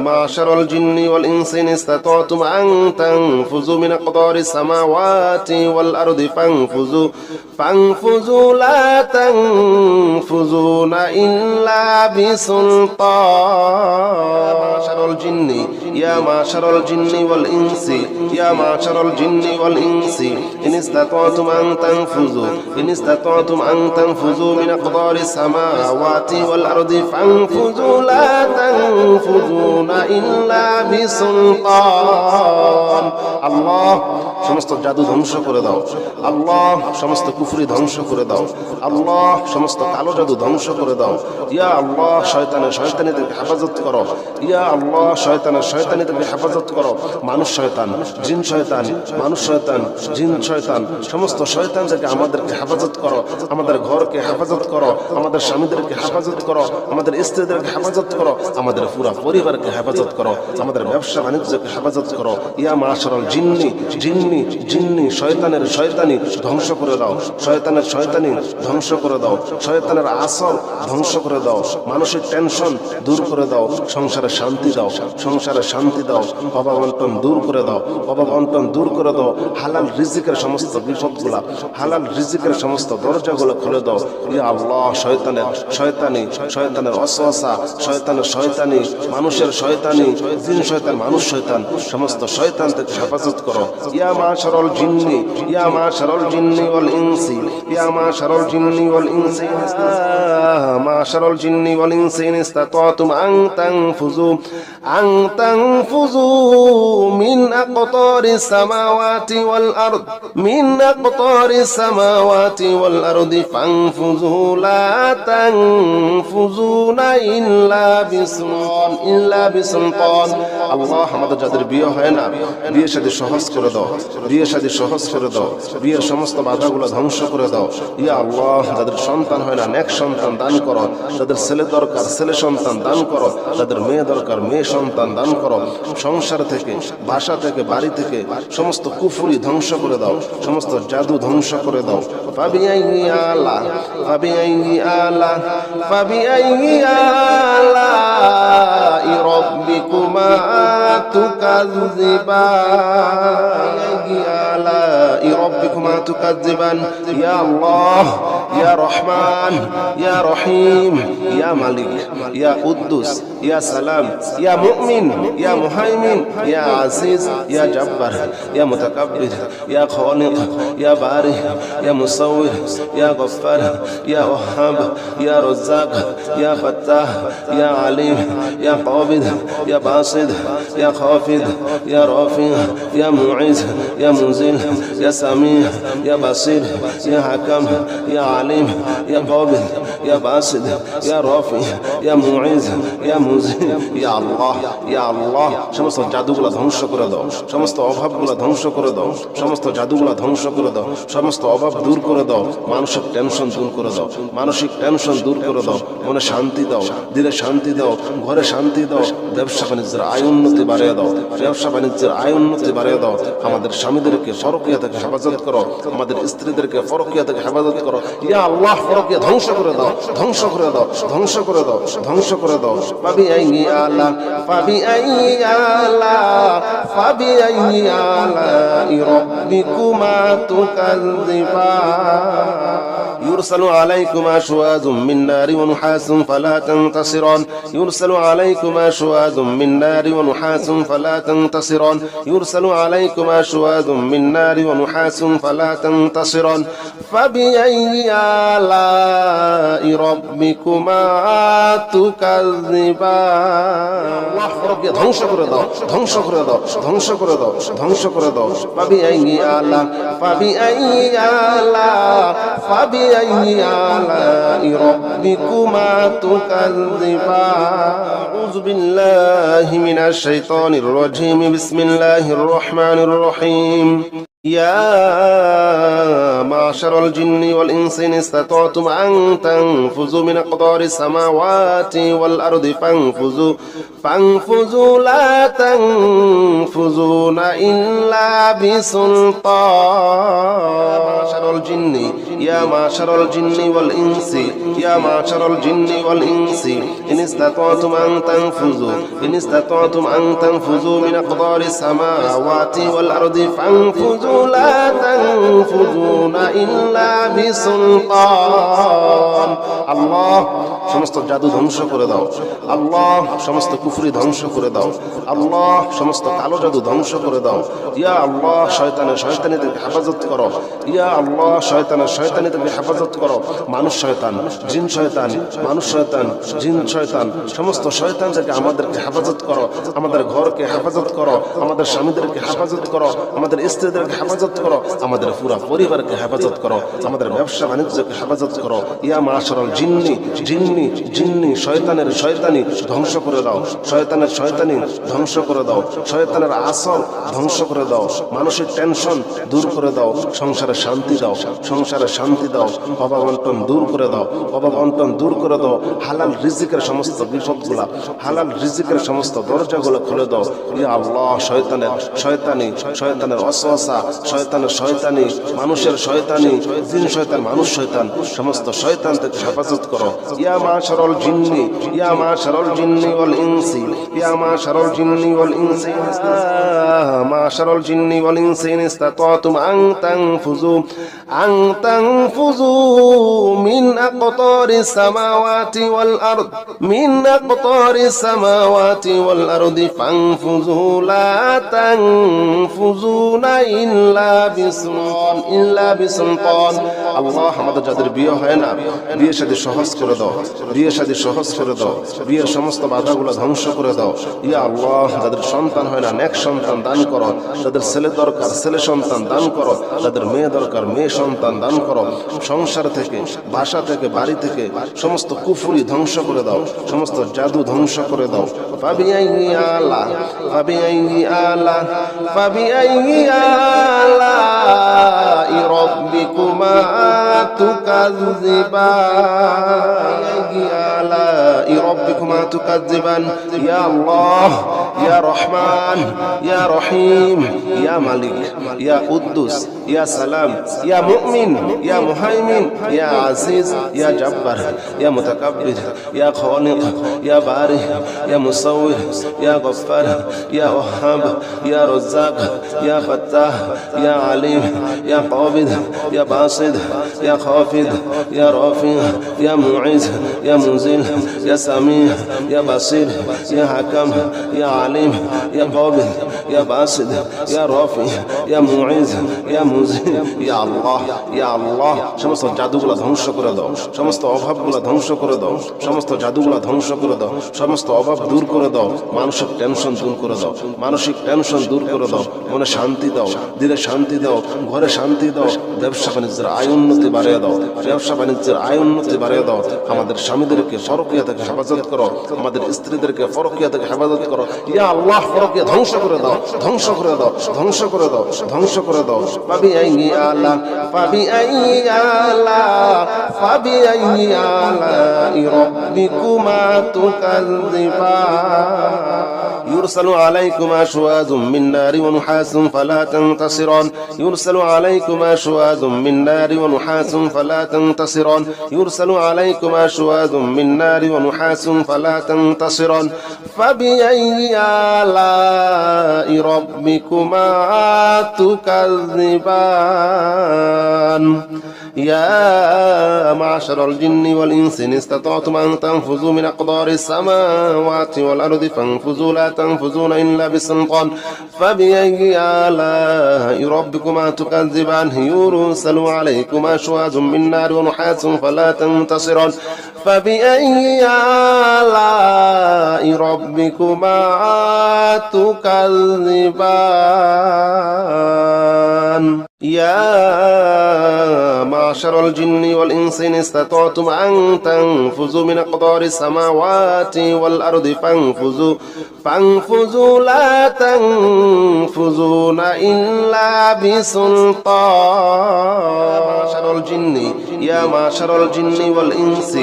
معشر الجن والإنس إن استطعتم أن تنفذوا من أقدار السماوات والأرض فانفذوا، فانفذوا لا تنفذون إلا بسلطان. معشر الجن، يا معشر الجن والإنس، يا معشر الجن والإنس إن استطعتم أن تنفذوا، إن استطعتم أن تنفذوا من أقدار السماوات والأرض فانفذوا لا تنفذون إلا بسلطان আল্লাহ সমস্ত জাদু ধ্বংস করে দাও আল্লাহ সমস্ত কুফরি ধ্বংস করে দাও আল্লাহ সমস্ত কালো জাদু ধ্বংস করে দাও ইয়া আল্লাহ শয়তানিদেরকে হেফাজত করো ইয়া আল্লাহ শয়তানিদেরকে হেফাজত করো মানুষ শয়তান জিন শয়তান মানুষ শয়তান জিন শয়তান সমস্ত শয়তানদেরকে আমাদেরকে হেফাজত করো আমাদের ঘরকে হেফাজত করো আমাদের স্বামীদেরকে হেফাজত করো আমাদের স্ত্রীদেরকে হেফাজত করো আমাদের পুরো পরিবারকে হেফাজত করো আমাদের ব্যবসা বাণিজ্যকে হেফাজত করো ইয়া মাশারাল জিন্নি শয়তানি ধ্বংস করে দাও শয়তানি ধ্বংস করে দাও শয়তানের আসর ধ্বংস করে দাও মানসিক টেনশন দূর করে দাও সংসারে শান্তি দাও অভাব অনটন দূর করে দাও হালাল রিজিকের সমস্ত বিপদগুলা হালাল রিজিকের সমস্ত দরজাগুলো খুলে দাও ইয়া আল্লাহ শয়তানের ওয়াসওয়াসা শয়তানি মানুষের শয়তানি জিন শয়তান মানুষ শয়তান সমস্ত শয়তান থেকে হেফাজত করো ইয়া মাশারাল জিন্নি ওয়াল ইনসি ইয়া মাশারাল জিন্নি ওয়াল ইনসি ইন ইসতাতাতুম আন তানফুযু মিন আকতারিস সামাওয়াতি ওয়াল আরদি ফানফুযু লা তানফুযুনা ইল্লা বিসুলতান আল্লাহ আমাদের যাদের বিয়ে হয় না বিয়ে শাদী সহজ করে দাও বিয়ের সমস্ত বাধাগুলো ধ্বংস করে দাও ইয়া আল্লাহ যাদের সন্তান হয় না নেক সন্তান দান করো যাদের ছেলে দরকার ছেলে সন্তান দান করো যাদের মেয়ে দরকার মেয়ে সন্তান দান করো সংসার থেকে বাসা থেকে বাড়ি থেকে সমস্ত কুফরি ধ্বংস করে দাও সমস্ত জাদু ধ্বংস করে দাও ফাবিআইয়ি আলাই রাব্বিকুমা তুকাজ্জিবান ইয়া আল্লাহ ইয়া রহমান ইয়া রহিম ইয়া মালিক ইয়া কুদ্দুস ইয়া সালাম ইয়া মুমিন ইয়া মুহাইমিন ইয়া আজিজ ইয়া জব্বার ইয়া মুতাকাব্বির ইয়া খালিক ইয়া বারি ইয়া মুসাউwir ইয়া গফফার ইয়া ওয়াহাব ইয়া রাজ্জাক ইয়া ফাত্তাহ ইয়া আলিম ইয়া কাবিদ ইয়া বাসিদ ইয়া খাফিদ ইয়া রাফি ইয়া মুঈজ ইয়া মুনজিল ইয়া সামি ইয়া বাসির ইয়া হাকাম ইয়া আলিম ইয়া কাবিদ ইয়া বাসিদ ইয়া রাফি ইয়া মুঈজ ইয়া মুনজিল ইয়া আল্লাহ সমস্ত জাদুগুলো ধ্বংস করে দাও সমস্ত অভাবগুলো ধ্বংস করে দাও সমস্ত জাদুগুলো ধ্বংস করে দাও সমস্ত অভাব দূর করে দাও মানসিক টেনশন দূর করে দাও মনে শান্তি দাও দিলে শান্তি দাও ঘরে শান্তি দাও ব্যবসা বাণিজ্যের আয় উন্নতি বাড়িয়ে দাও আমাদের স্বামীদেরকে ফরকিয়া থেকে হেফাজত করো আমাদের স্ত্রীদেরকে ফরকিয়া থেকে হেফাজত করো ইয়া আল্লাহ ফরকিয়া ধ্বংস করে দাও ফাবিআইয়ি আলাই রাব্বিকুমা তুকাজ্জিবান يرسل عليكما شواظ من نار ونحاس فلا تنتصران يرسل عليكما شواظ من نار ونحاس فلا تنتصران يرسل عليكما شواظ من نار ونحاس فلا تنتصران فبأي آلاء ربكما تكذبان الله رب ধ্বংস করে দাও فبأي آلاء ربكما تكذبان أعوذ بالله من الشيطان الرجيم بسم الله الرحمن الرحيم يا معشر الجن والإنس إن استطعتم أن تنفذوا من أقطار السماوات والأرض فانفذوا لا تنفذون إلا بسلطان يا معشر الجن والإنس إن استطعتم أن تنفذوا من أقطار السماوات والأرض فانفذوا لا تنفذون إلا بسلطان الله সমস্ত জাদু ধ্বংস করে দাও আল্লাহ সমস্ত কুফরি ধ্বংস করে দাও আল্লাহ সমস্ত কালো জাদু ধ্বংস করে দাও ইয়া আল্লাহ শয়তানিদেরকে হেফাজত করো ইয়া আল্লাহ আল্লাহ শয়তানের শয়তানি থেকে হেফাজত করো। মানুষ শয়তান, জিন শয়তান, মানুষ শয়তান, জিন শয়তান, সমস্ত শয়তান থেকে আমাদেরকে হেফাজত করো। আমাদের ঘরকে হেফাজত করো, আমাদের স্বামীদেরকে হেফাজত করো, আমাদের স্ত্রীদেরকে হেফাজত করো, আমাদের পুরো পরিবারকে হেফাজত করো, আমাদের ব্যবসা বাণিজ্যকে হেফাজত করো। ইয়া মাশারাল জিন্নি, জিন্নি জিন্নি শয়তানের শয়তানি ধ্বংস করে দাও, শয়তানের শয়তানি ধ্বংস করে দাও, শয়তানের আসর ধ্বংস করে দাও, মানসিক টেনশন দূর করে দাও, সংসারে শান্তি দাও, সংসারে শান্তি দাও, অভাব অনটন দূর করে দাও, অভাব অনটন দূর করে দাও। হালাল রিজিকের সমস্ত বিপদগুলা, হালাল রিজিকের সমস্ত দরজাগুলো খুলে দাও। ইয়া আল্লাহ শয়তানের শয়তানি, শয়তানের ওয়াসওয়াসা, শয়তানের শয়তানি, মানুষের শয়তানি, জিন শয়তান, মানুষ শয়তান, সমস্ত শয়তান থেকে হেফাজত করো। ইয়া মাশারাল জিন্নি, ইয়া মাশারাল জিন্নি ওয়াল ইনসি, ইয়া মাশারাল জিন্নি ওয়াল ইনসি, মাশারাল জিন্নি ওয়াল ইনসি ইন ইসতাতাতুম আন তানফুযু মিন আকতারিস সামাওয়াতি ওয়াল আরদ, মিন আকতারিস সামাওয়াতি ওয়াল আরদি ফানফুযু লা তানফুযুনা ইল্লা বিসুলতান, ইল্লা বিসুলতান। আল্লাহ আমাদের যাদের বিয়ে হয় না, বিয়ে শাদী সহজ করে দাও, বিয়ে শাদী সহজ করে দাও, বিয়ের সমস্ত বাধাগুলো ধ্বংস করে দাও। ইয়া আল্লাহ যাদের সন্তান হয় না, নেক সন্তান দান করো, যাদের ছেলে দরকার ছেলে সন্তান দান করো, যাদের মেয়ে দরকার মেয়ে সন্তান দান করো। সংসার থেকে, বাসা থেকে, বাড়ি থেকে সমস্ত কুফরি ধ্বংস করে দাও, সমস্ত জাদু ধ্বংস করে দাও। ফাবিআইয়ি আলা, ফাবিআইয়ি আলা, ফাবিআইয়ি আলাই রাব্বিকুমা তুকাযযিবান, আলাই রাব্বিকুমা তুকাযযিবান। ইয়া আল্লাহ, ইয়া রহমান, ইয়া রহিম, ইয়া মালিক, ইয়া কুদ্দুস, ইয়া সালাম, ইয়া মুমিন, ইয়া মুহাইমিন, ইয়া আজিজ, ইয়া জব্বার, ইয়া মুতাকাব্বির, ইয়া খালিক, ইয়া বারি, ইয়া মুসাউওয়ির, ইয়া গফফার, ইয়া ওয়াহাব, ইয়া রাজ্জাক, ইয়া ফাত্তাহ, ইয়া আলিম, ইয়া কাবিদ, ইয়া বাসিদ, ইয়া খাফিদ, ইয়া রাফি, ইয়া মুইজ, ইয়া মুজিল, ইয়া সামি, ইয়া বাসির, ইয়া হাকাম, ইয়া আলিম, ইয়া কাবিদ, ইয়া বাসিদ, ইয়া রাফি, ইয়া মুইজ, ইয়া মুজিল। ইয়া আল্লাহ, ইয়া আল্লাহ সমস্ত জাদুগুলা ধ্বংস করে দাও, সমস্ত অভাবগুলা ধ্বংস করে দাও, সমস্ত জাদুগুলা ধ্বংস করে দাও, সমস্ত অভাব দূর করে দাও, মানসিক টেনশন দূর করে দাও, মানসিক টেনশন দূর করে দাও, মনে শান্তি দাও, দিলে শান্তি দাও, ঘরে শান্তি দাও, ব্যবসা বাণিজ্যের আয় উন্নতি বাড়িয়ে দাও, ব্যবসা বাণিজ্যের আয় উন্নতি বাড়িয়ে দাও। আমাদের স্বামীদেরকে পরকীয়া থেকে হেফাজত করো, আমাদের স্ত্রীদেরকে পরকীয়া থেকে হেফাজত করো। ইয়া আল্লাহ পরকীয়া ধ্বংস করে দাও, ধ্বংস করে দাও, ধ্বংস করে দাও, ধ্বংস করে দাও। ফাবিআইয়ি আলা, ফাবিআইয়ি আলা, ফাবিআইয়ি আলাই রাব্বিকুমা তুকাযযিবান। يرسل عليكما شواظ من نار ونحاس فلا تنتصران، يرسل عليكما شواظ من نار ونحاس فلا تنتصران، يرسل عليكما شواظ من نار ونحاس فلا تنتصران. فبأي آلاء ربكما تكذبان؟ يا معشر الجن والإنس إن استطعتم أن تنفذوا من أقدار السماوات والأرض فانفذوا لا تنفذون إلا بسلطان. فبأي آلاء ربكما تكذبان؟ يرسل عليكما شواظ من نار ونحاس فلا تنتصران. فبأي آلاء ربكما تكذبان؟ يا معشر الجن والإنس إن استطعتم أن تنفذوا من أقدار السماوات والأرض فانفذوا لا تنفذون إلا بسلطان. معشر الجن، يا معشر الجن والإنس،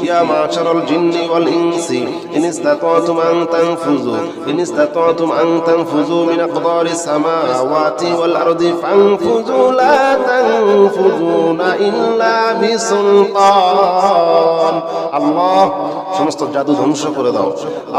يا معشر الجن والإنس إن استطعتم أن تنفذوا، إن استطعتم أن تنفذوا من أقدار السماوات والأرض فانفذوا لا تنفذون إلا بسلطان. আল্লাহ সমস্ত জাদু ধ্বংস করে দাও,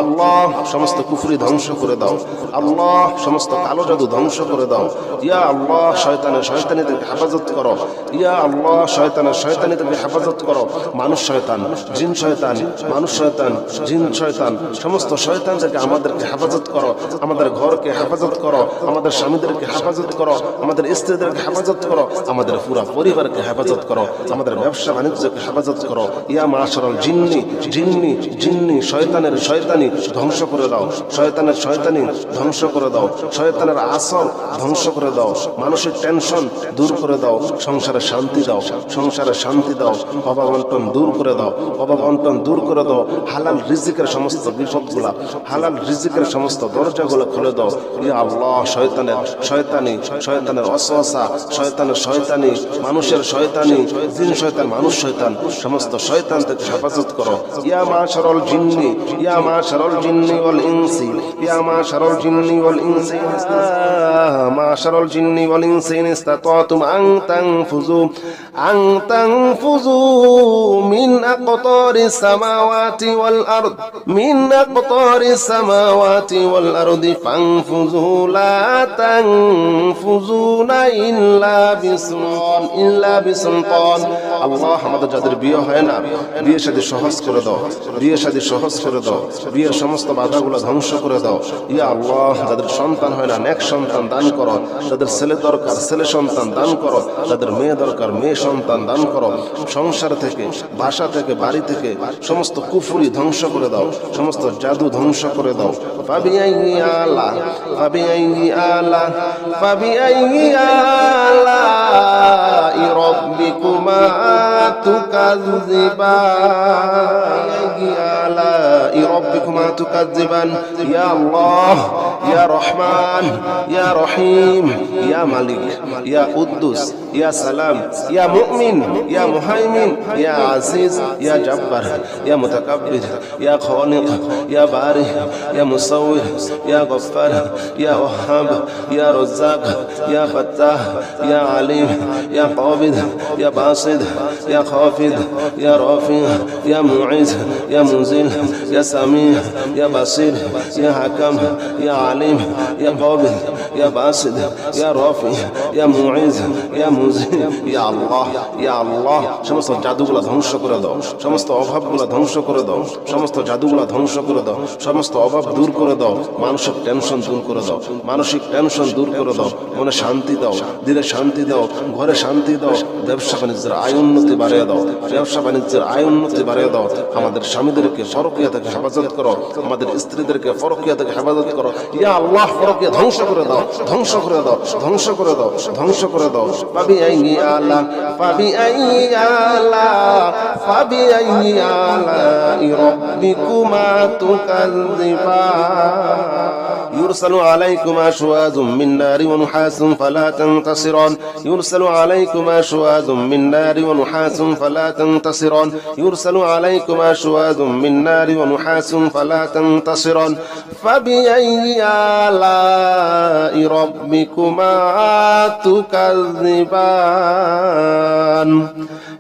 আল্লাহ সমস্ত কুফরি ধ্বংস করে দাও, আল্লাহ সমস্ত কালো জাদু ধ্বংস করে দাও। ইয়া আল্লাহ শয়তানের শয়তানি থেকে হেফাজত করো, ইয়া আল্লাহ শয়তানের শয়তানি থেকে হেফাজত করো। মানুষ শয়তান, জিন শয়তান, মানুষ শয়তান, জিন শয়তান, সমস্ত শয়তান থেকে আমাদেরকে হেফাজত করো। আমাদের ঘরকে হেফাজত করো, আমাদের স্বামীদেরকে হেফাজত করো, আমাদের স্ত্রীদেরকে হেফাজত করো, আমাদের পুরা পরিবারকে হেফাজত করো, আমাদের ব্যবসা বাণিজ্যকে হেফাজত করো। ইয়া মাশারাল জিন্নি, জিন্নি জিন্নি শয়তানের শয়তানি ধ্বংস করে দাও, শয়তানের শয়তানি ধ্বংস করে দাও, শয়তানের আসর ধ্বংস করে দাও, মানসিক টেনশন দূর করে দাও, সংসারে শান্তি দাও, সংসারে শান্তি দাও, অভাব অনটন দূর করে দাও, অভাব অনটন দূর করে দাও। হালাল রিজিকের সমস্ত বিপদগুলা, হালাল রিজিকের সমস্ত দরজাগুলো খুলে দাও। ইয়া আল্লাহ, শয়তানের শয়তানি, শয়তানের ওয়াসওয়াসা, শয়তানের শয়তানি, মানুষের শয়তানি, জিন শয়তান, মানুষ শয়তান, সমস্ত শয়তান থেকে হেফাজত করো। ইয়া মাশারাল জিন্নি, ইয়া মাশারাল জিন্নি ওয়াল ইনসি, ইয়া মাশারাল জিন্নি ওয়াল ইনসি, মাশারাল জিন্নি ওয়াল ইনসি ইন ইসতাতাতুম আন তানফুযু, আন তানফুযু মিন আকতারিস সামাওয়াতি ওয়াল আরদ, মিন আকতারিস সামাওয়াতি ওয়াল আরদি ফানফুযু লা তানফুযুনা ইল্লা বিসুলতান, ইল্লা বিসুলতান। আল্লাহ, আমাদের যাদের বিয়ে হয় না, বিয়ে শাদী সহজ করে দাও, বিয়ে শাদী সহজ করে দাও, বিয়ের সমস্ত বাধাগুলো ধ্বংস করে দাও। ইয়া আল্লাহ, যাদের সন্তান হয় না, নেক সন্তান দান করো, যাদের ছেলে দরকার ছেলে সন্তান দান করো, যাদের মেয়ে দরকার মেয়ে সন্তান দান করো। সংসার থেকে, বাসা থেকে, বাড়ি থেকে সমস্ত কুফরি ধ্বংস করে দাও, সমস্ত জাদু ধ্বংস করে দাও। ফাবিআইয়ি আলা, ফাবিআইয়ি আলা, ফাবিআইয়ি আলাই রাব্বিকুমা তুকাযযিবান, আলাই রাব্বিকুমা তুকাযযিবান। ইয়া আল্লাহ, ইয়া রহমান, ইয়া রহিম, ইয়া মালিক, ইয়া কুদ্দুস, ইয়া সালাম, ইয়া মুমিন, ইয়া মুহাইমিন, ইয়া আজিজ, ইয়া জব্বার, ইয়া মুতাকাব্বির, ইয়া খালিক, ইয়া বারি, ইয়া মুসাউওয়ির, ইয়া গফফার, ইয়া ওয়াহাব, ইয়া রাজ্জাক, ইয়া ফাত্তাহ, ইয়া আলিম, ইয়া কাবিদ, ইয়া বাসিদ, ইয়া খাফিদ, ইয়া রাফি, ইয়া মুঈজ, ইয়া মুজিল, ইয়া সামি, ইয়া বাসির, ইয়া হাকাম, ইয়া আলিম, ইয়া কাবিদ, ইয়া বাসিদ, ইয়া রাফি, ইয়া মুঈজ, ইয়া মুজিল। ইয়া আল্লাহ, ইয়া আল্লাহ, সমস্ত জাদুগুলা ধ্বংস করে দাও, সমস্ত অভাবগুলা ধ্বংস করে দাও, সমস্ত জাদুগুলা ধ্বংস করে দাও, সমস্ত অভাব দূর করে দাও, মানসিক টেনশন দূর করে দাও, মানসিক টেনশন দূর করে দাও, মনে শান্তি দাও, দিলে শান্তি দাও, ঘরে শান্তি দাও, ব্যবসা বাণিজ্যের আয় উন্নতি বাড়িয়ে দাও, ব্যবসা বাণিজ্যের আয় উন্নতি বাড়িয়ে দাও। আমাদের স্বামীদেরকে পরকীয়া থেকে হেফাজত করো, আমাদের স্ত্রীদেরকে পরকীয়া থেকে হেফাজত করো। ইয়া আল্লাহ, পরকীয়া ধ্বংস করে দাও, ধ্বংস করে দাও, ধ্বংস করে দাও, ধ্বংস করে দাও। ফাবিআইয়ি আলা, ফাবিআইয়ি আলা, ফাবিআইয়ি আলাই রাব্বিকুমা তুকাযযিবান। يرسل عليكما شواظ من نار ونحاس فلا تنتصران، يرسل عليكما شواظ من نار ونحاس فلا تنتصران، يرسل عليكما شواظ من نار ونحاس فلا تنتصران. فبأي آلاء ربكما تكذبان؟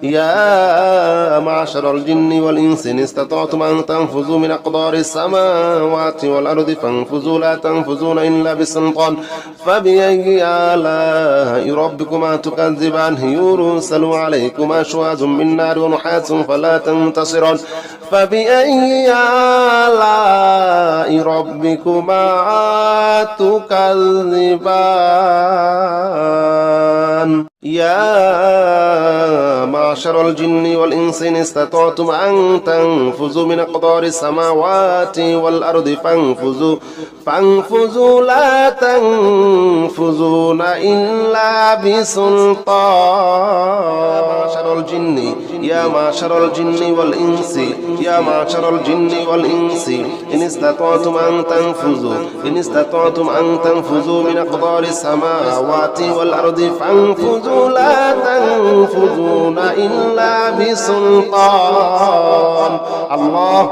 يا معشر الجن والإنس إن استطعتم أن تنفذوا من أقدار السماوات والأرض فانفذوا لا تنفذون إلا بسلطان. فبأي آلاء ربكما تكذبان؟ يرسل عليكما شواظ من نار ونحاس فلا تنتصران. فبأي آلاء ربكما تكذبان؟ يا معشر الجن والإنس إن استطعتم أن تنفذوا من أقدار السماوات والأرض فانفذوا، فانفذوا لا تنفذون إلا بسلطان. معشر الجن، يا معشر الجن والإنس، يا معشر الجن والإنس إن استطعتم أن تنفذوا، إن استطعتم أن تنفذوا من أقدار السماوات والأرض فانفذوا لا تنفذون إلا بسلطان. আল্লাহ,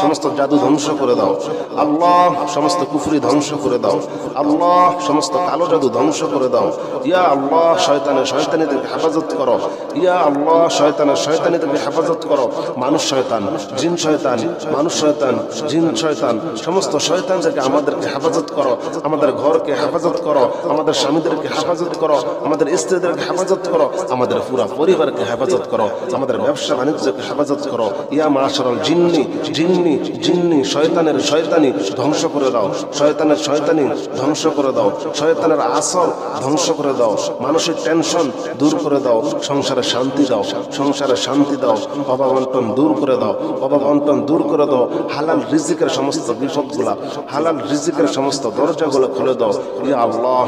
সমস্ত জাদু ধ্বংস করে দাও। আল্লাহ সমস্ত কুফরি ধ্বংস করে দাও। আল্লাহ সমস্ত কালো জাদু ধ্বংস করে দাও। ইয়া আল্লাহ শয়তানিদেরকে হেফাজত করো। ইয়া আল্লাহ শয়তানিদেরকে হেফাজত করো। মানুষ শয়তান, জিন শয়তান, মানুষ শয়তান, জিন শয়তান, সমস্ত শয়তানদেরকে আমাদেরকে হেফাজত করো। আমাদের ঘরকে হেফাজত করো, আমাদের স্বামীদেরকে হেফাজত করো, আমাদের স্ত্রীদেরকে হেফাজত করো, আমাদের পুরা পরিবারকে হেফাজত করো, আমাদের ব্যবসা বাণিজ্যকে হেফাজত করো। ইয়া মাশারাল জিন্নি জিন্নি জিন্নি শয়তানের শয়তানি ধ্বংস করে দাও। শয়তানের শয়তানি ধ্বংস করে দাও। শয়তানের আসর ধ্বংস করে দাও। মানসিক টেনশন দূর করে দাও। সংসারে শান্তি দাও। সংসারে শান্তি দাও। অভাব অনটন দূর করে দাও। অভাব অনটন দূর করে দাও। হালাল রিজিকের সমস্ত বিপদগুলা, হালাল রিজিকের সমস্ত দরজাগুলো খুলে দাও। ইয়া আল্লাহ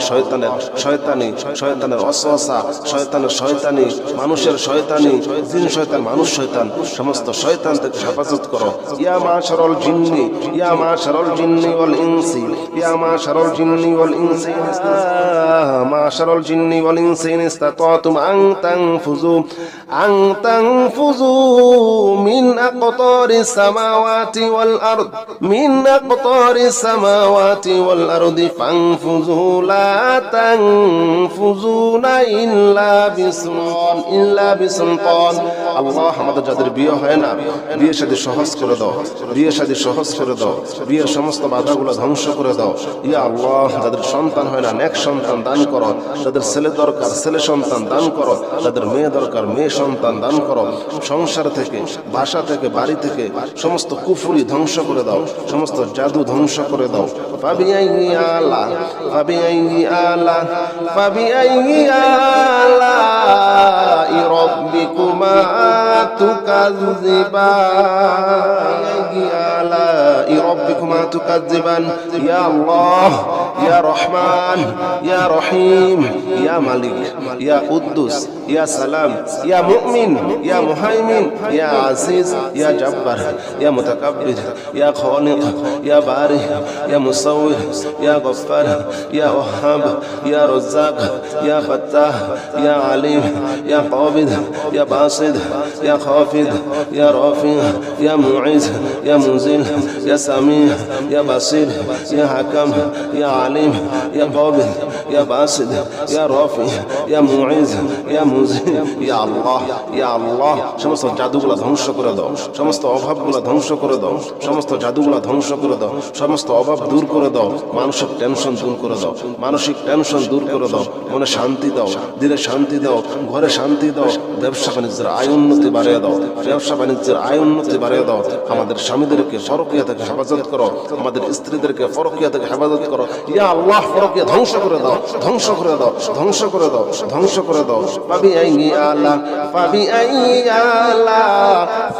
শয়তানের ওয়াসওয়াসা, শয়তানের শয়তানি, মানুষের শয়তানি, জিন শয়তান, মানুষ শয়তান, সমস্ত শয়তান থেকে হেফাজত করো। ইয়া মাশারাল জিন্নি, ইয়া মাশারাল জিন্নি ওয়াল ইনসি, ইয়া মাশারাল জিন্নি ওয়াল ইনসি, মাশারাল জিন্নি ওয়াল ইনসি ইন ইসতাতাতুম আন তানফুযু মিন আকতারিস সামাওয়াতি ওয়াল আরদ, মিন আকতারিস সামাওয়াতি ওয়াল আরদি ফানফুযু লা তানফুযুনা ইল্লা বিসুলতান। আল্লাহ আমাদের যাদের বিয়ে হয় না, বিয়ে শাদী সহজ করে দাও। বিয়ে শাদী সহজ করে দাও। বিয়ের সমস্ত বাধাগুলো ধ্বংস করে দাও। ইয়া আল্লাহ যাদের সন্তান হয় না, নেক সন্তান দান করো। যাদের ছেলে দরকার ছেলে সন্তান দান করো। যাদের মেয়ে দরকার মেয়ে সন্তান দান করো। সংসার থেকে, বাসা থেকে, বাড়ি থেকে সমস্ত কুফরি ধ্বংস করে দাও। সমস্ত জাদু ধ্বংস করে দাও। ফাবিআইয়ি আলাই রাব্বিকুমা তুকাজ্জিবান। ইয়া আল্লাহ, ইয়া রহমান, ইয়া রহিম, ইয়া মালিক, ইয়া কুদ্দুস, ইয়া সালাম, ইয়া মুমিন, ইয়া মুহাইমিন, ইয়া আজিজ, ইয়া জব্বার, ইয়া মুতাকাব্বির, ইয়া খালিক, ইয়া বারি, ইয়া মুসাউwir, ইয়া গফফার, ইয়া ওয়াহাব, ইয়া রাজ্জাক, ইয়া ফাত্তাহ, ইয়া আলিম, ইয়া কাবিদ, ইয়া বাসিদ, ইয়া খাফিদ, ইয়া রাফি, ইয়া মুঈজ, ইয়া মুজিল, ইয়া সামি, ইয়া বাসির, ইয়া হাকাম, ইয়া আলিম, ইয়া কাবিদ, ইয়া বাসিদ, ইয়া রাফি, ইয়া মুঈজ, ইয়া মুজিল। ইয়া আল্লাহ, ইয়া আল্লাহ সমস্ত জাদুগুলা ধ্বংস করে দাও। সমস্ত অভাবগুলা ধ্বংস করে দাও। সমস্ত জাদুগুলা ধ্বংস করে দাও। সমস্ত অভাব দূর করে দাও। মানসিক টেনশন দূর করে দাও। মানসিক টেনশন দূর করে দাও। মনে শান্তি দাও, দিলে শান্তি দাও, ঘরে শান্তি দাও। ব্যবসা বাণিজ্যের আয় উন্নতি বাড়িয়ে দাও। ব্যবসা বাণিজ্যের আয় উন্নতি বাড়িয়ে দাও। আমাদের স্বামীদেরকে পরকীয়া থেকে হেফাজত করো। আমাদের স্ত্রীদেরকে পরকীয়া থেকে হেফাজত করো। ইয়া আল্লাহ পরকীয়া ধ্বংস করে দাও, ধ্বংস করে দাও, ধ্বংস করে দাও, ধ্বংস করে দাও।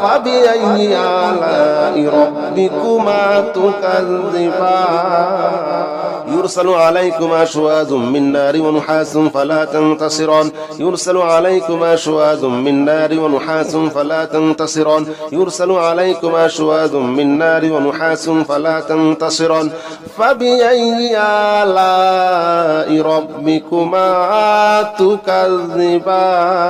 ফাবিআইয়ি আলাই রাব্বিকুমা তুকাজ্জিবান। يرسل عليكما شواظ من نار ونحاس فلا تنتصران. يرسل عليكما شواظ من نار ونحاس فلا تنتصران. يرسل عليكما شواظ من نار ونحاس فلا تنتصران. فبأي آلاء ربكما تكذبان.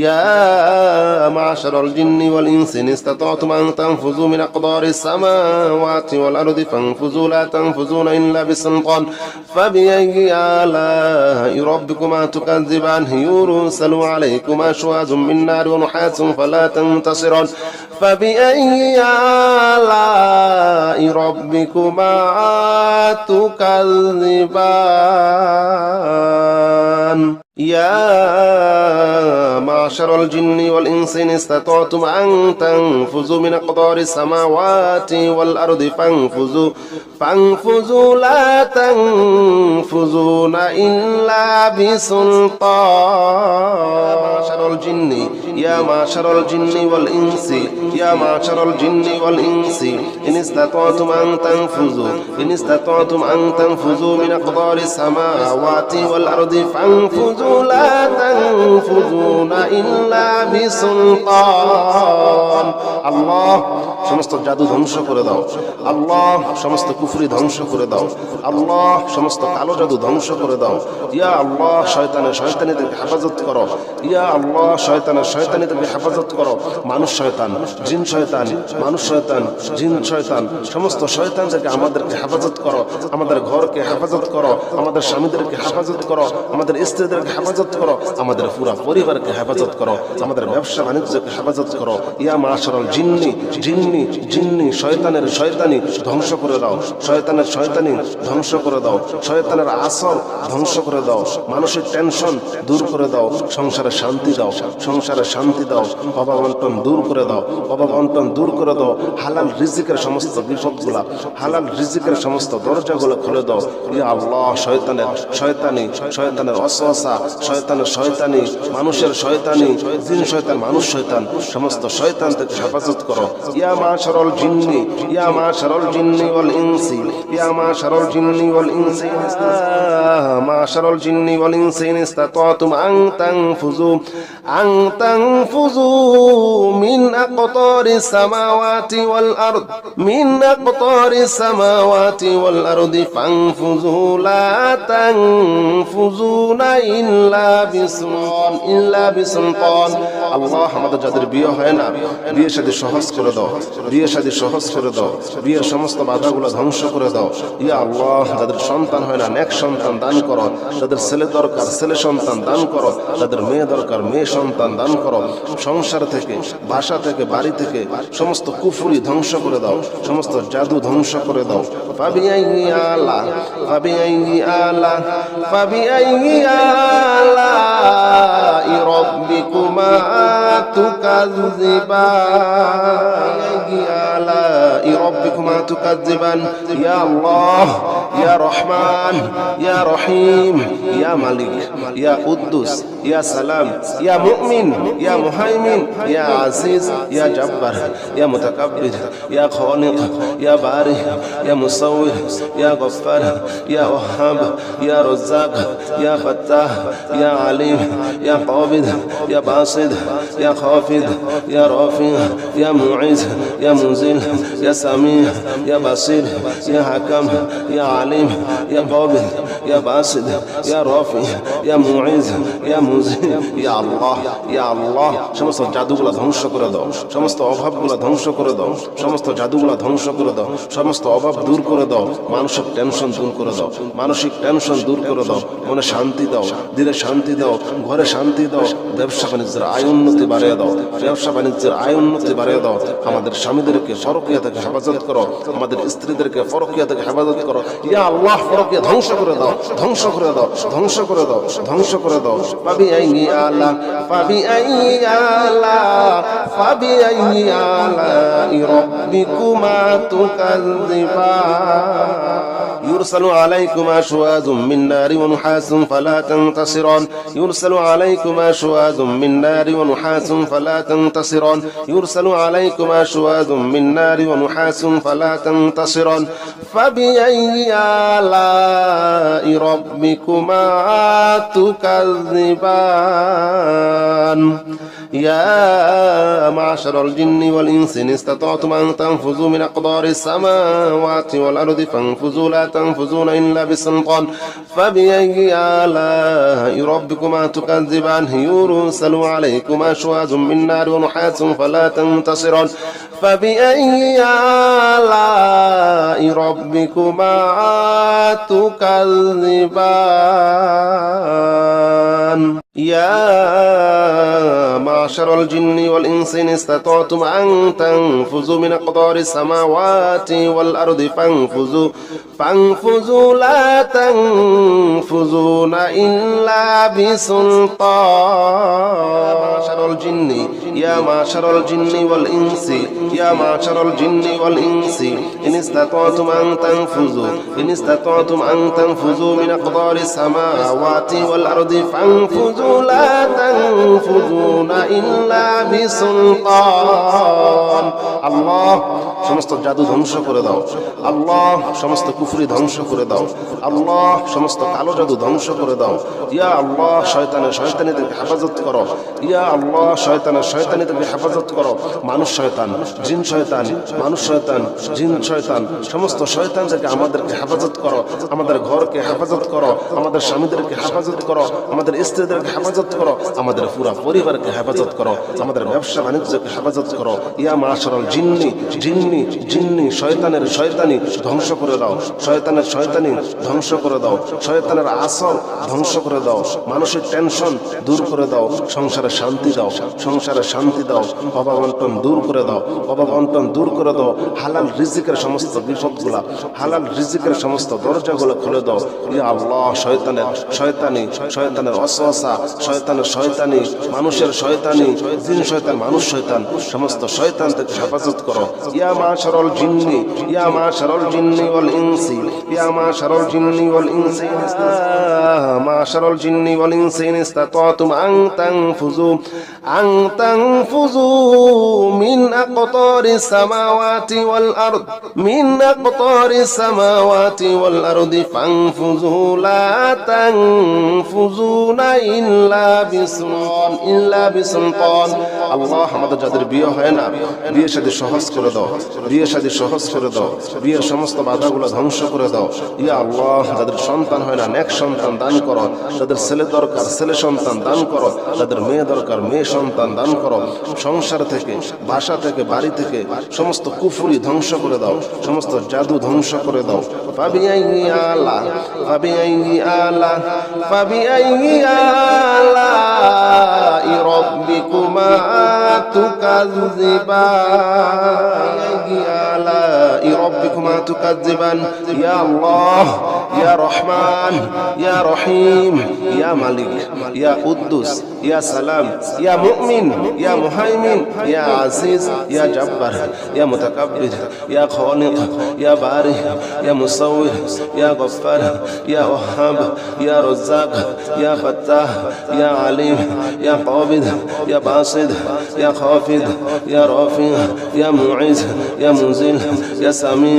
يا معشر الجن والإنس إن استطعتم أن تنفذوا من أقدار السماوات والأرض فانفذوا لا تنفذون إلا بسلطان. فبأي آلاء ربكما تكذبان. يرسل عليكما شواظ من نار ونحاس فلا تنتصران. فبأي آلاء ربكما تكذبان. يا معشر الجن والإنس إن استطعتم أن تنفذوا من أقدار السماوات والأرض فانفذوا لا تنفذون إلا بسلطان. معشر الجن، يا معشر الجن والإنس، يا معشر الجن والإنس إن استطعتم أن تنفذوا، إن استطعتم أن تنفذوا من أقدار السماوات والأرض فانفذوا لا تنفذون ইল্লা বিসুলতান। আল্লাহ সমস্ত জাদু ধ্বংস করে দাও। আল্লাহ সমস্ত কুফরি ধ্বংস করে দাও। আল্লাহ সমস্ত কালো জাদু ধ্বংস করে দাও। ইয়া আল্লাহ শয়তানের শয়তানিদেরকে হেফাজত করো। ইয়া আল্লাহ শয়তানের শয়তানিদেরকে হেফাজত করো। মানুষ শয়তান, জিন শয়তান, মানুষ শয়তান, জিন শয়তান, সমস্ত শয়তানদেরকে আমাদেরকে হেফাজত করো। আমাদের ঘরকে হেফাজত করো, আমাদের স্বামীদেরকে হেফাজত করো, আমাদের স্ত্রীদেরকে হেফাজত করো, আমাদের পুরো পরিবারকে হেফাজত করো, আমাদের ব্যবসা বাণিজ্যকে হেফাজত করো। ইয়া মাশারাল জিন্নি, জিন্নি জিন্নি শয়তানের শয়তানি ধ্বংস করে দাও। শয়তানের শয়তানি ধ্বংস করে দাও। শয়তানের আসর ধ্বংস করে দাও। মানসিক টেনশন দূর করে দাও। সংসারে শান্তি দাও, সংসারে শান্তি দাও। অভাব অনটন দূর করে দাও, অভাব অনটন দূর করে দাও। হালাল রিজিকের সমস্ত বিপদগুলা, হালাল রিজিকের সমস্ত দরজাগুলো খুলে দাও। ইয়া আল্লাহ শয়তানের শয়তানি, শয়তানের ওয়াসওয়াসা, শয়তানের শয়তানি, মানুষের শয়তানি, জিন শয়তান, মানুষ শয়তান, সমস্ত শয়তান থেকে হেফাজত করো। ইয়া মাশারাল জিন্নি, ইয়া মাশারাল জিন্নি ওয়াল ইনসি, ইয়া মাশারাল জিন্নি ওয়াল ইনসি, মাশারাল জিন্নি ওয়াল ইনসি ইন ইসতাতাতুম আন তানফুযু, আন তানফুযু মিন আকতারিস সামাওয়াতি ওয়াল আরদ, মিন আকতারিস সামাওয়াতি ওয়াল আরদি ফানফুযু লা তানফুযুনা ইল্লা বিসুলতান, ইল্লা বিসুলতান। আল্লাহ আমাদের যাদের বিয়ে হয় না, বিয়ে শাদী সহজ করে দাও, বিয়ে শাদী সহজ করে দাও, বিয়ের সমস্ত বাধাগুলো ধ্বংস করে দাও। ইয়া আল্লাহ যাদের সন্তান হয় না, নেক সন্তান দান করো। যাদের ছেলে দরকার ছেলে সন্তান দান করো, যাদের মেয়ে দরকার মেয়ে সন্তান দান করো। সংসার থেকে, বাসা থেকে, বাড়ি থেকে সমস্ত কুফরি ধ্বংস করে দাও, সমস্ত জাদু ধ্বংস করে দাও। ফাবিআইয়ি আলা, ফাবিআইয়ি আলা, ফাবিআইয়ি আলাই রাব্বিকুমা তুকাযযিবান, আলাই রাব্বিকুমা তুকাযযিবান। ইয়া আল্লাহ, ইয়া রহমান, ইয়া রহিম, ইয়া মালিক, ইয়া কুদ্দুস, ইয়া সালাম, ইয়া মুমিন, ইয়া মুহাইমিন, ইয়া আজিজ, ইয়া জব্বার, ইয়া মুতাকাব্বির, ইয়া খালিক, ইয়া বারি, ইয়া মুসাউwir, ইয়া গফফার, ইয়া ওয়াহাব, ইয়া রাজ্জাক, ইয়া ফাত্তাহ, ইয়া আলিম, ইয়া কাবিদ, ইয়া বাসিদ, ইয়া খাফিদ, ইয়া রাফি, ইয়া মুঈজ, ইয়া মুনজিল, ইয়া সামি, ইয়া বাসির, ইয়া হাকাম, ইয়া আলিম, ইয়া কাবিদ, ইয়া বাসিদ, ইয়া রাফি, ইয়া মুঈজ, ইয়া মুনজিল। ইয়া আল্লাহ, ইয়া আল্লাহ সমস্ত জাদুগুলা ধ্বংস করে দাও, সমস্ত অভাবগুলা ধ্বংস করে দাও, সমস্ত জাদুগুলা ধ্বংস করে দাও, সমস্ত অভাব দূর করে দাও, মানসিক টেনশন দূর করে দাও, মানসিক টেনশন দূর করে দাও, মনে শান্তি দাও, দিলে শান্তি দাও, ঘরে শান্তি দাও, ব্যবসা বাণিজ্যের আয় উন্নতি বাড়িয়ে দাও, ব্যবসা বাণিজ্যের আয় উন্নতি বাড়িয়ে দাও। আমাদের স্বামীদেরকে পরকীয়া থেকে হেফাজত করো, আমাদের স্ত্রীদেরকে পরকীয়া থেকে হেফাজত করো। ইয়া আল্লাহ পরকীয়া ধ্বংস করে দাও, ধ্বংস করে দাও, ধ্বংস করে দাও, ধ্বংস করে দাও। ফাবিআইয়ি আলা, ফাবিআইয়ি আলা, ফাবিআইয়ি আলাই রাব্বিকুমা তুকাযযিবান। يرسل عليكما شواظ من نار ونحاس فلا تنتصران، يرسل عليكما شواظ من نار ونحاس فلا تنتصران، يرسل عليكما شواظ من نار ونحاس فلا تنتصران. فبأي آلاء ربكما تكذبان. يا معشر الجن والإنس إن استطعتم أن تنفذوا من أقدار السماوات والأرض فانفذوا لا تنفذون إلا بسلطان. فبأي آلاء ربكما تكذبان. يرسل عليكما شواظ من نار ونحاس فلا تنتصران. فبأي آلاء ربكما تكذبان. يا معشر الجن والإنس إن استطعتم أن تنفذوا من أقدار السماوات والأرض فانفذوا لا تنفذون إلا بسلطان. معشر الجن، يا معشر الجن والإنس، يا معشر الجن والإنس إن استطعتم أن تنفذوا، إن استطعتم أن تنفذوا من أقدار السماوات والأرض فانفذوا لا تنفذون إلا بسلطان. الله সমস্ত জাদু ধ্বংস করে দাও আল্লাহ, সমস্ত কুফরি ধ্বংস করে দাও আল্লাহ, সমস্ত কালো জাদু ধ্বংস করে দাও ইয়া আল্লাহ। শয়তানিদেরকে হেফাজত করো ইয়া আল্লাহ, শয়তানিদেরকে হেফাজত করো। মানুষ শয়তান, জিন শয়তান, মানুষ শয়তান, জিন শয়তান, সমস্ত শয়তানদেরকে আমাদেরকে হেফাজত করো। আমাদের ঘরকে হেফাজত করো, আমাদের স্বামীদেরকে হেফাজত করো, আমাদের স্ত্রীদেরকে হেফাজত করো, আমাদের পুরা পরিবারকে হেফাজত করো, আমাদের ব্যবসা বাণিজ্যকে হেফাজত করো ইয়া মাশারাল জিন্নি জিন্নি জিন্নি। শয়তানের শয়তানি ধ্বংস করে দাও, শয়তানের শয়তানি ধ্বংস করে দাও, শয়তানের আসর ধ্বংস করে দাও, মানসিক টেনশন দূর করে দাও, সংসারে শান্তি দাও, সংসারে শান্তি দাও, অভাব অনটন দূর করে দাও, অভাব অনটন দূর করে দাও। হালাল রিজিকের সমস্ত বিপদগুলা, হালাল রিজিকের সমস্ত দরজাগুলো খুলে দাও ইয়া আল্লাহ। শয়তানের ওয়াসওয়াসা, শয়তানের শয়তানি, মানুষের শয়তানি, জিন শয়তান, মানুষ শয়তান, সমস্ত শয়তান থেকে হেফাজত করো ইয়া মাশারাল জিন্নি, ইয়া মাশারাল জিন্নি ওয়াল ইনসি, ইয়া মাশারাল জিন্নি ওয়াল ইনসি, মাশারাল জিন্নি ওয়াল ইনসি ইন ইসতাতাতুম আন তানফুযু মিন আকতারিস সামাওয়াতি ওয়াল আরদ, মিন আকতারিস সামাওয়াতি ওয়াল আরদি ফানফুযু লা তানফুযুনা ইল্লা বিসুলতান। আল্লাহ, আমাদের যাদের বিয়ে হয় না, বিয়ে শাদী সহজ করে দাও, বিয়ে শাদী সহজ করে দাও, বিয়ের সমস্ত বাধাগুলো ধ্বংস করে দাও ইয়া আল্লাহ। যাদের সন্তান হয় না, নেক সন্তান দান করো, যাদের ছেলে দরকার ছেলে সন্তান দান করো, যাদের মেয়ে দরকার মেয়ে সন্তান দান করো। সংসার থেকে, ভাষা থেকে, বাড়ি থেকে সমস্ত কুফরি ধ্বংস করে দাও, সমস্ত জাদু ধ্বংস করে দাও। ফাবিআইয়ি আলা ফাবিআইয়ি আলা ফাবিআইয়ি আলা রাব্বিকুমা তুকাজ্জিবান ইয়া আল্লাহ, ইয়া রহমান, ইয়া রহিম, ইয়া মালিক, ইয়া কুদ্দুস, ইয়া সালাম, ইয়া মুমিন, ইয়া মুহাইমিন, ইয়া আজিজ, ইয়া জব্বার, ইয়া মুতাকাব্বির, ইয়া খালিক, ইয়া বারি, ইয়া মুসাউwir, ইয়া গফফার, ইয়া ওয়াহাব, ইয়া রাজ্জাক, ইয়া ফাত্তাহ, ইয়া আলিম, ইয়া কাবিদ, ইয়া বাসিদ, ইয়া খাফিদ, ইয়া রাফি, ইয়া মুঈজ, ইয়া মুনজিল, ইয়া সামি,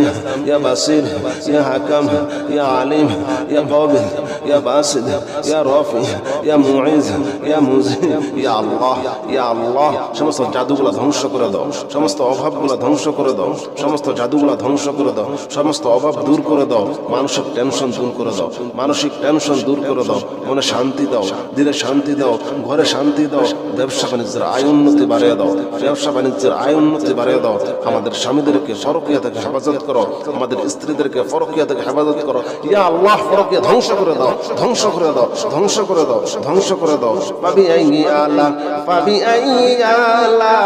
ইয়া বাসির, ইয়া হাকাম, ইয়া আলিম, ইয়া কাবিদ, ইয়া বাসিদ, ইয়া রাফি, ইয়া মুঈজ, ইয়া মুনজিল, ইয়া আল্লাহ, ইয়া আল্লাহ। সমস্ত জাদুগুলা ধ্বংস করে দাও, সমস্ত অভাবগুলা ধ্বংস করে দাও, সমস্ত জাদুগুলা ধ্বংস করে দাও, সমস্ত অভাব দূর করে দাও, মানসিক টেনশন দূর করে দাও, মানসিক টেনশন দূর করে দাও, মনে শান্তি দাও, দিলে শান্তি দাও, ঘরে শান্তি দাও, ব্যবসা বাণিজ্যের আয় উন্নতি বাড়িয়ে দাও, ব্যবসা বাণিজ্যের আয় উন্নতি বাড়িয়ে দাও। আমাদের স্বামীদেরকে ফরকিয়া থেকে হেফাজত করো, আমাদের স্ত্রীদেরকে ফরকিয়া থেকে হেফাজত করো ইয়া আল্লাহ। ফরকিয়া ধ্বংস করে দাও, ধ্বংস করে দাও, ধ্বংস করে দাও, ধ্বংস করে দাও। ফাবিআইয়ি আলা ফাবিআইয়ি আলা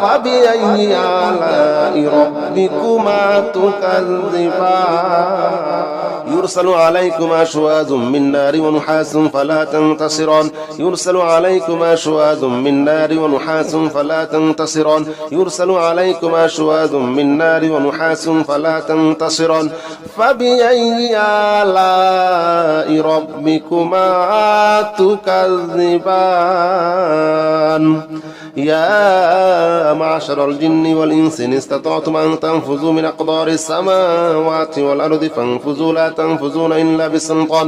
ফাবিআইয়ি আলা রাব্বিকুমা তুকাজ্জিবান। يرسل عليكما شواظ من نار ونحاس فلا تنتصران، يرسل عليكما شواظ من نار ونحاس فلا تنتصران، يرسل عليكما شواظ من نار ونحاس فلا تنتصران. فبأي آلاء ربكما تكذبان؟ يا معشر الجن والإنس إن استطعتم أن تنفذوا من أقدار السماوات والأرض فانفذوا لا تنفذون إلا بسلطان.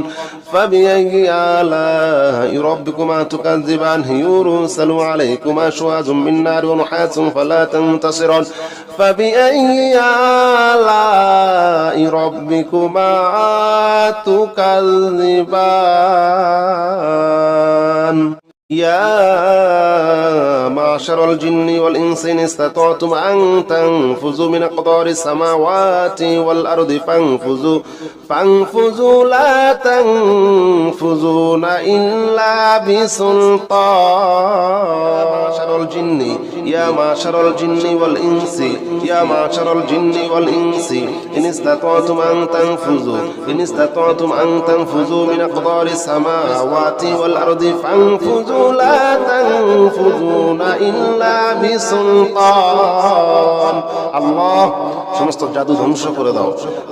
فبأي آلاء ربكما تكذبان؟ يرسل عليكما شواظ من نار ونحاس فلا تنتصران. فبأي آلاء ربكما تكذبان؟ يا معشر الجن والإنس إن استطعتم أن تنفذوا من أقدار السماوات والأرض فانفذوا لا تنفذون إلا بسلطان. يا معشر الجن والإنس يا معشر الجن والإنس إن استطعتم أن تنفذوا من أقدار السماوات والأرض فانفذوا لا تنفذون إلا بسلطان. الله সমস্ত জাদু ধ্বংস করে দাও।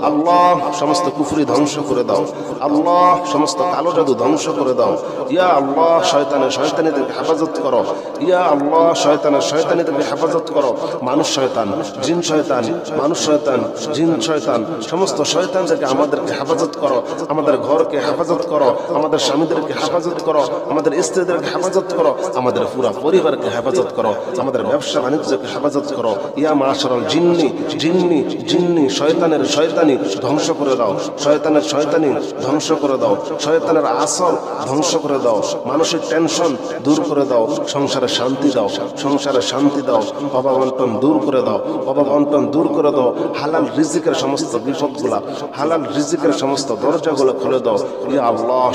আল্লাহ সমস্ত কুফরি ধ্বংস করে দাও। আল্লাহ সমস্ত কালো জাদু ধ্বংস করে দাও। ইয়া আল্লাহ শয়তানিদেরকে হেফাজত করো। ইয়া আল্লাহ শয়তানিদেরকে হেফাজত করো। মানুষ শয়তান, জিন শয়তান, মানুষ শয়তান, জিন শয়তান, সমস্ত শয়তানদেরকে আমাদেরকে হেফাজত করো। আমাদের ঘরকে হেফাজত করো, আমাদের স্বামীদেরকে হেফাজত করো, আমাদের স্ত্রীদেরকে হেফাজত করো, আমাদের পুরা পরিবারকে হেফাজত করো, আমাদের ব্যবসা বাণিজ্যকে হেফাজত করো। ইয়া মাশারাল জিন্নি জিন্নি জিন্নি শয়তানের শয়তানি ধ্বংস করে দাও। শয়তানের শয়তানি ধ্বংস করে দাও। শয়তানের আসর ধ্বংস করে দাও। মানসিক টেনশন দূর করে দাও। সংসারে শান্তি দাও। সংসারে শান্তি দাও। অভাব অনটন দূর করে দাও। অভাব অনটন দূর করে দাও। হালাল রিজিকের সমস্ত বিপদগুলা, হালাল রিজিকের সমস্ত দরজাগুলো খুলে দাও। ইয়া আল্লাহ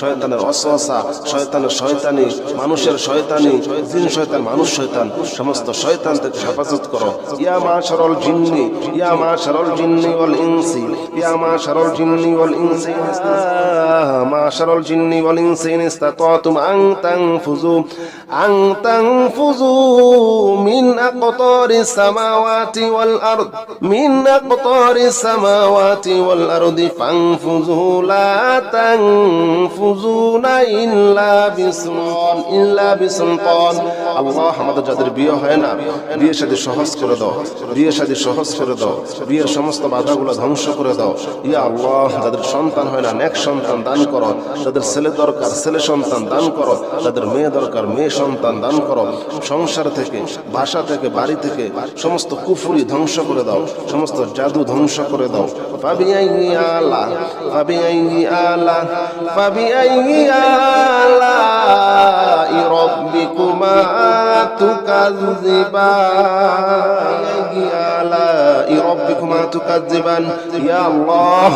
শয়তানের ওয়াসওয়াসা, শয়তানের শয়তানি, মানুষের শয়তানি, জিন শয়তান, মানুষ শয়তান, সমস্ত শয়তান থেকে হেফাজত করো। ইয়া মাশারাল জিন্নি, ইয়া মাশারাল জিন্নি ওয়াল ইনসি, ইয়া মাশারাল জিন্নি ওয়াল ইনসি, মাশারাল জিন্নি ওয়াল ইনসি ইন ইসতাতাতুম আন তানফুযু মিন আকতারিস সামাওয়াতি ওয়াল আরদ, মিন আকতারিস সামাওয়াতি ওয়াল আরদি ফানফুযু লা তানফুযুনা ইল্লা বিসুলতান। আল্লাহ আমাদের যাদের বিয়ে হয় না, বিয়ে শাদী সহজ করে দাও। বিয়ে শাদী সহজ করে দাও। বিয়ের সমস্ত বাধাগুলো ধ্বংস করে দাও। ইয়া আল্লাহ যাদের সন্তান হয় না, নেক সন্তান দান করো। যাদের ছেলে দরকার ছেলে সন্তান দান করো। যাদের মেয়ে দরকার মেয়ে সন্তান দান করো। সংসার থেকে, ভাষা থেকে, বাড়ি থেকে সমস্ত কুফরি ধ্বংস করে দাও। সমস্ত জাদু ধ্বংস করে দাও। ফাবিআইয়ি আলা ফাবিআইয়ি আলা ফাবিআইয়ি আলা'i রাব্বিকুমা তুকাজ্জিবান। ইয়া আল্লাহ,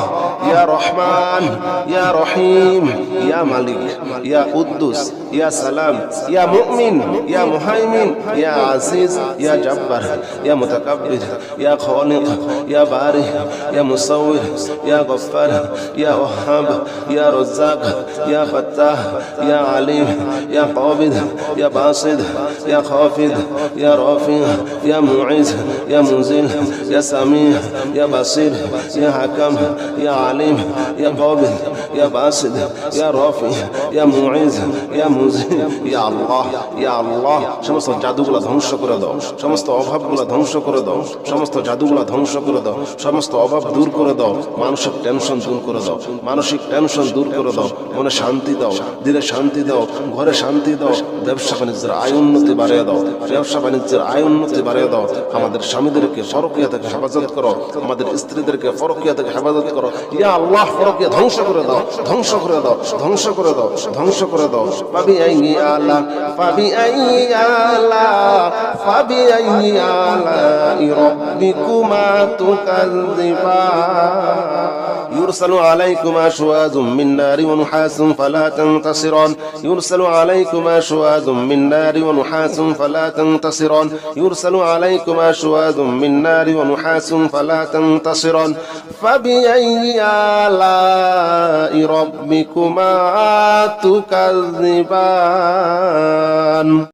ইয়া রহমান, ইয়া রহিম, ইয়া মালিক, ইয়া কুদ্দুস, ইয়া সালাম, ইয়া মুমিন, ইয়া মুহাইমিন, ইয়া আজিজ, ইয়া জব্বার, ইয়া মুতাকাব্বির, ইয়া খালিক, ইয়া বারি, ইয়া মুসাউwir, ইয়া গফফার, ইয়া ওয়াহাব, ইয়া রাজ্জাক, ইয়া ফাত্তাহ, ইয়া আলিম, ইয়া কাবিদ, ইয়া বাসিদ, ইয়া খাফিদ, ইয়া রাফি, ইয়া মুঈজ, ইয়া মুনজিল, ইয়া সামি, ইয়া বাসির, ইয়া হাকাম, ইয়া আলিম, ইয়া কাবিদ, ইয়া বাসিদ, ইয়া রাফি, ইয়া মুঈজ, ইয়া মুনজিল। ইয়া আল্লাহ, ইয়া আল্লাহ সমস্ত জাদুগুলা ধ্বংস করে দাও। সমস্ত অভাবগুলা ধ্বংস করে দাও। সমস্ত জাদুগুলা ধ্বংস করে দাও। সমস্ত অভাব দূর করে দাও। মানসিক টেনশন দূর করে দাও। মানসিক টেনশন দূর করে দাও। মনে শান্তি দাও, দিলে শান্তি দাও, ঘরে শান্তি দাও। ব্যবসা বাণিজ্যের আয় উন্নতি বাড়িয়ে দাও। ব্যবসা বাণিজ্যের আয় উন্নতি বাড়িয়ে দাও। আমাদের স্বামীদেরকে পরকীয়া থেকে হেফাজত করো। আমাদের স্ত্রীদেরকে পরকীয়া থেকে হেফাজত করো। ইয়া আল্লাহ পরকীয়া ধ্বংস করে দাও, ধ্বংস করে দাও, ধ্বংস করে দাও, ধ্বংস করে দাও। ফাবিআইয়ি আলা ফাবিআইয়ি আলা ফাবিআইয়ি আলা'i রাব্বিকুমা তুকাজ্জিবান। يرسل عليكما شواظ من نار ونحاس فلا تنتصران. يرسل عليكما شواظ من نار ونحاس فلا تنتصران. يرسل عليكما شواظ من نار ونحاس فلا تنتصران. فبأي آلاء ربكما تكذبان.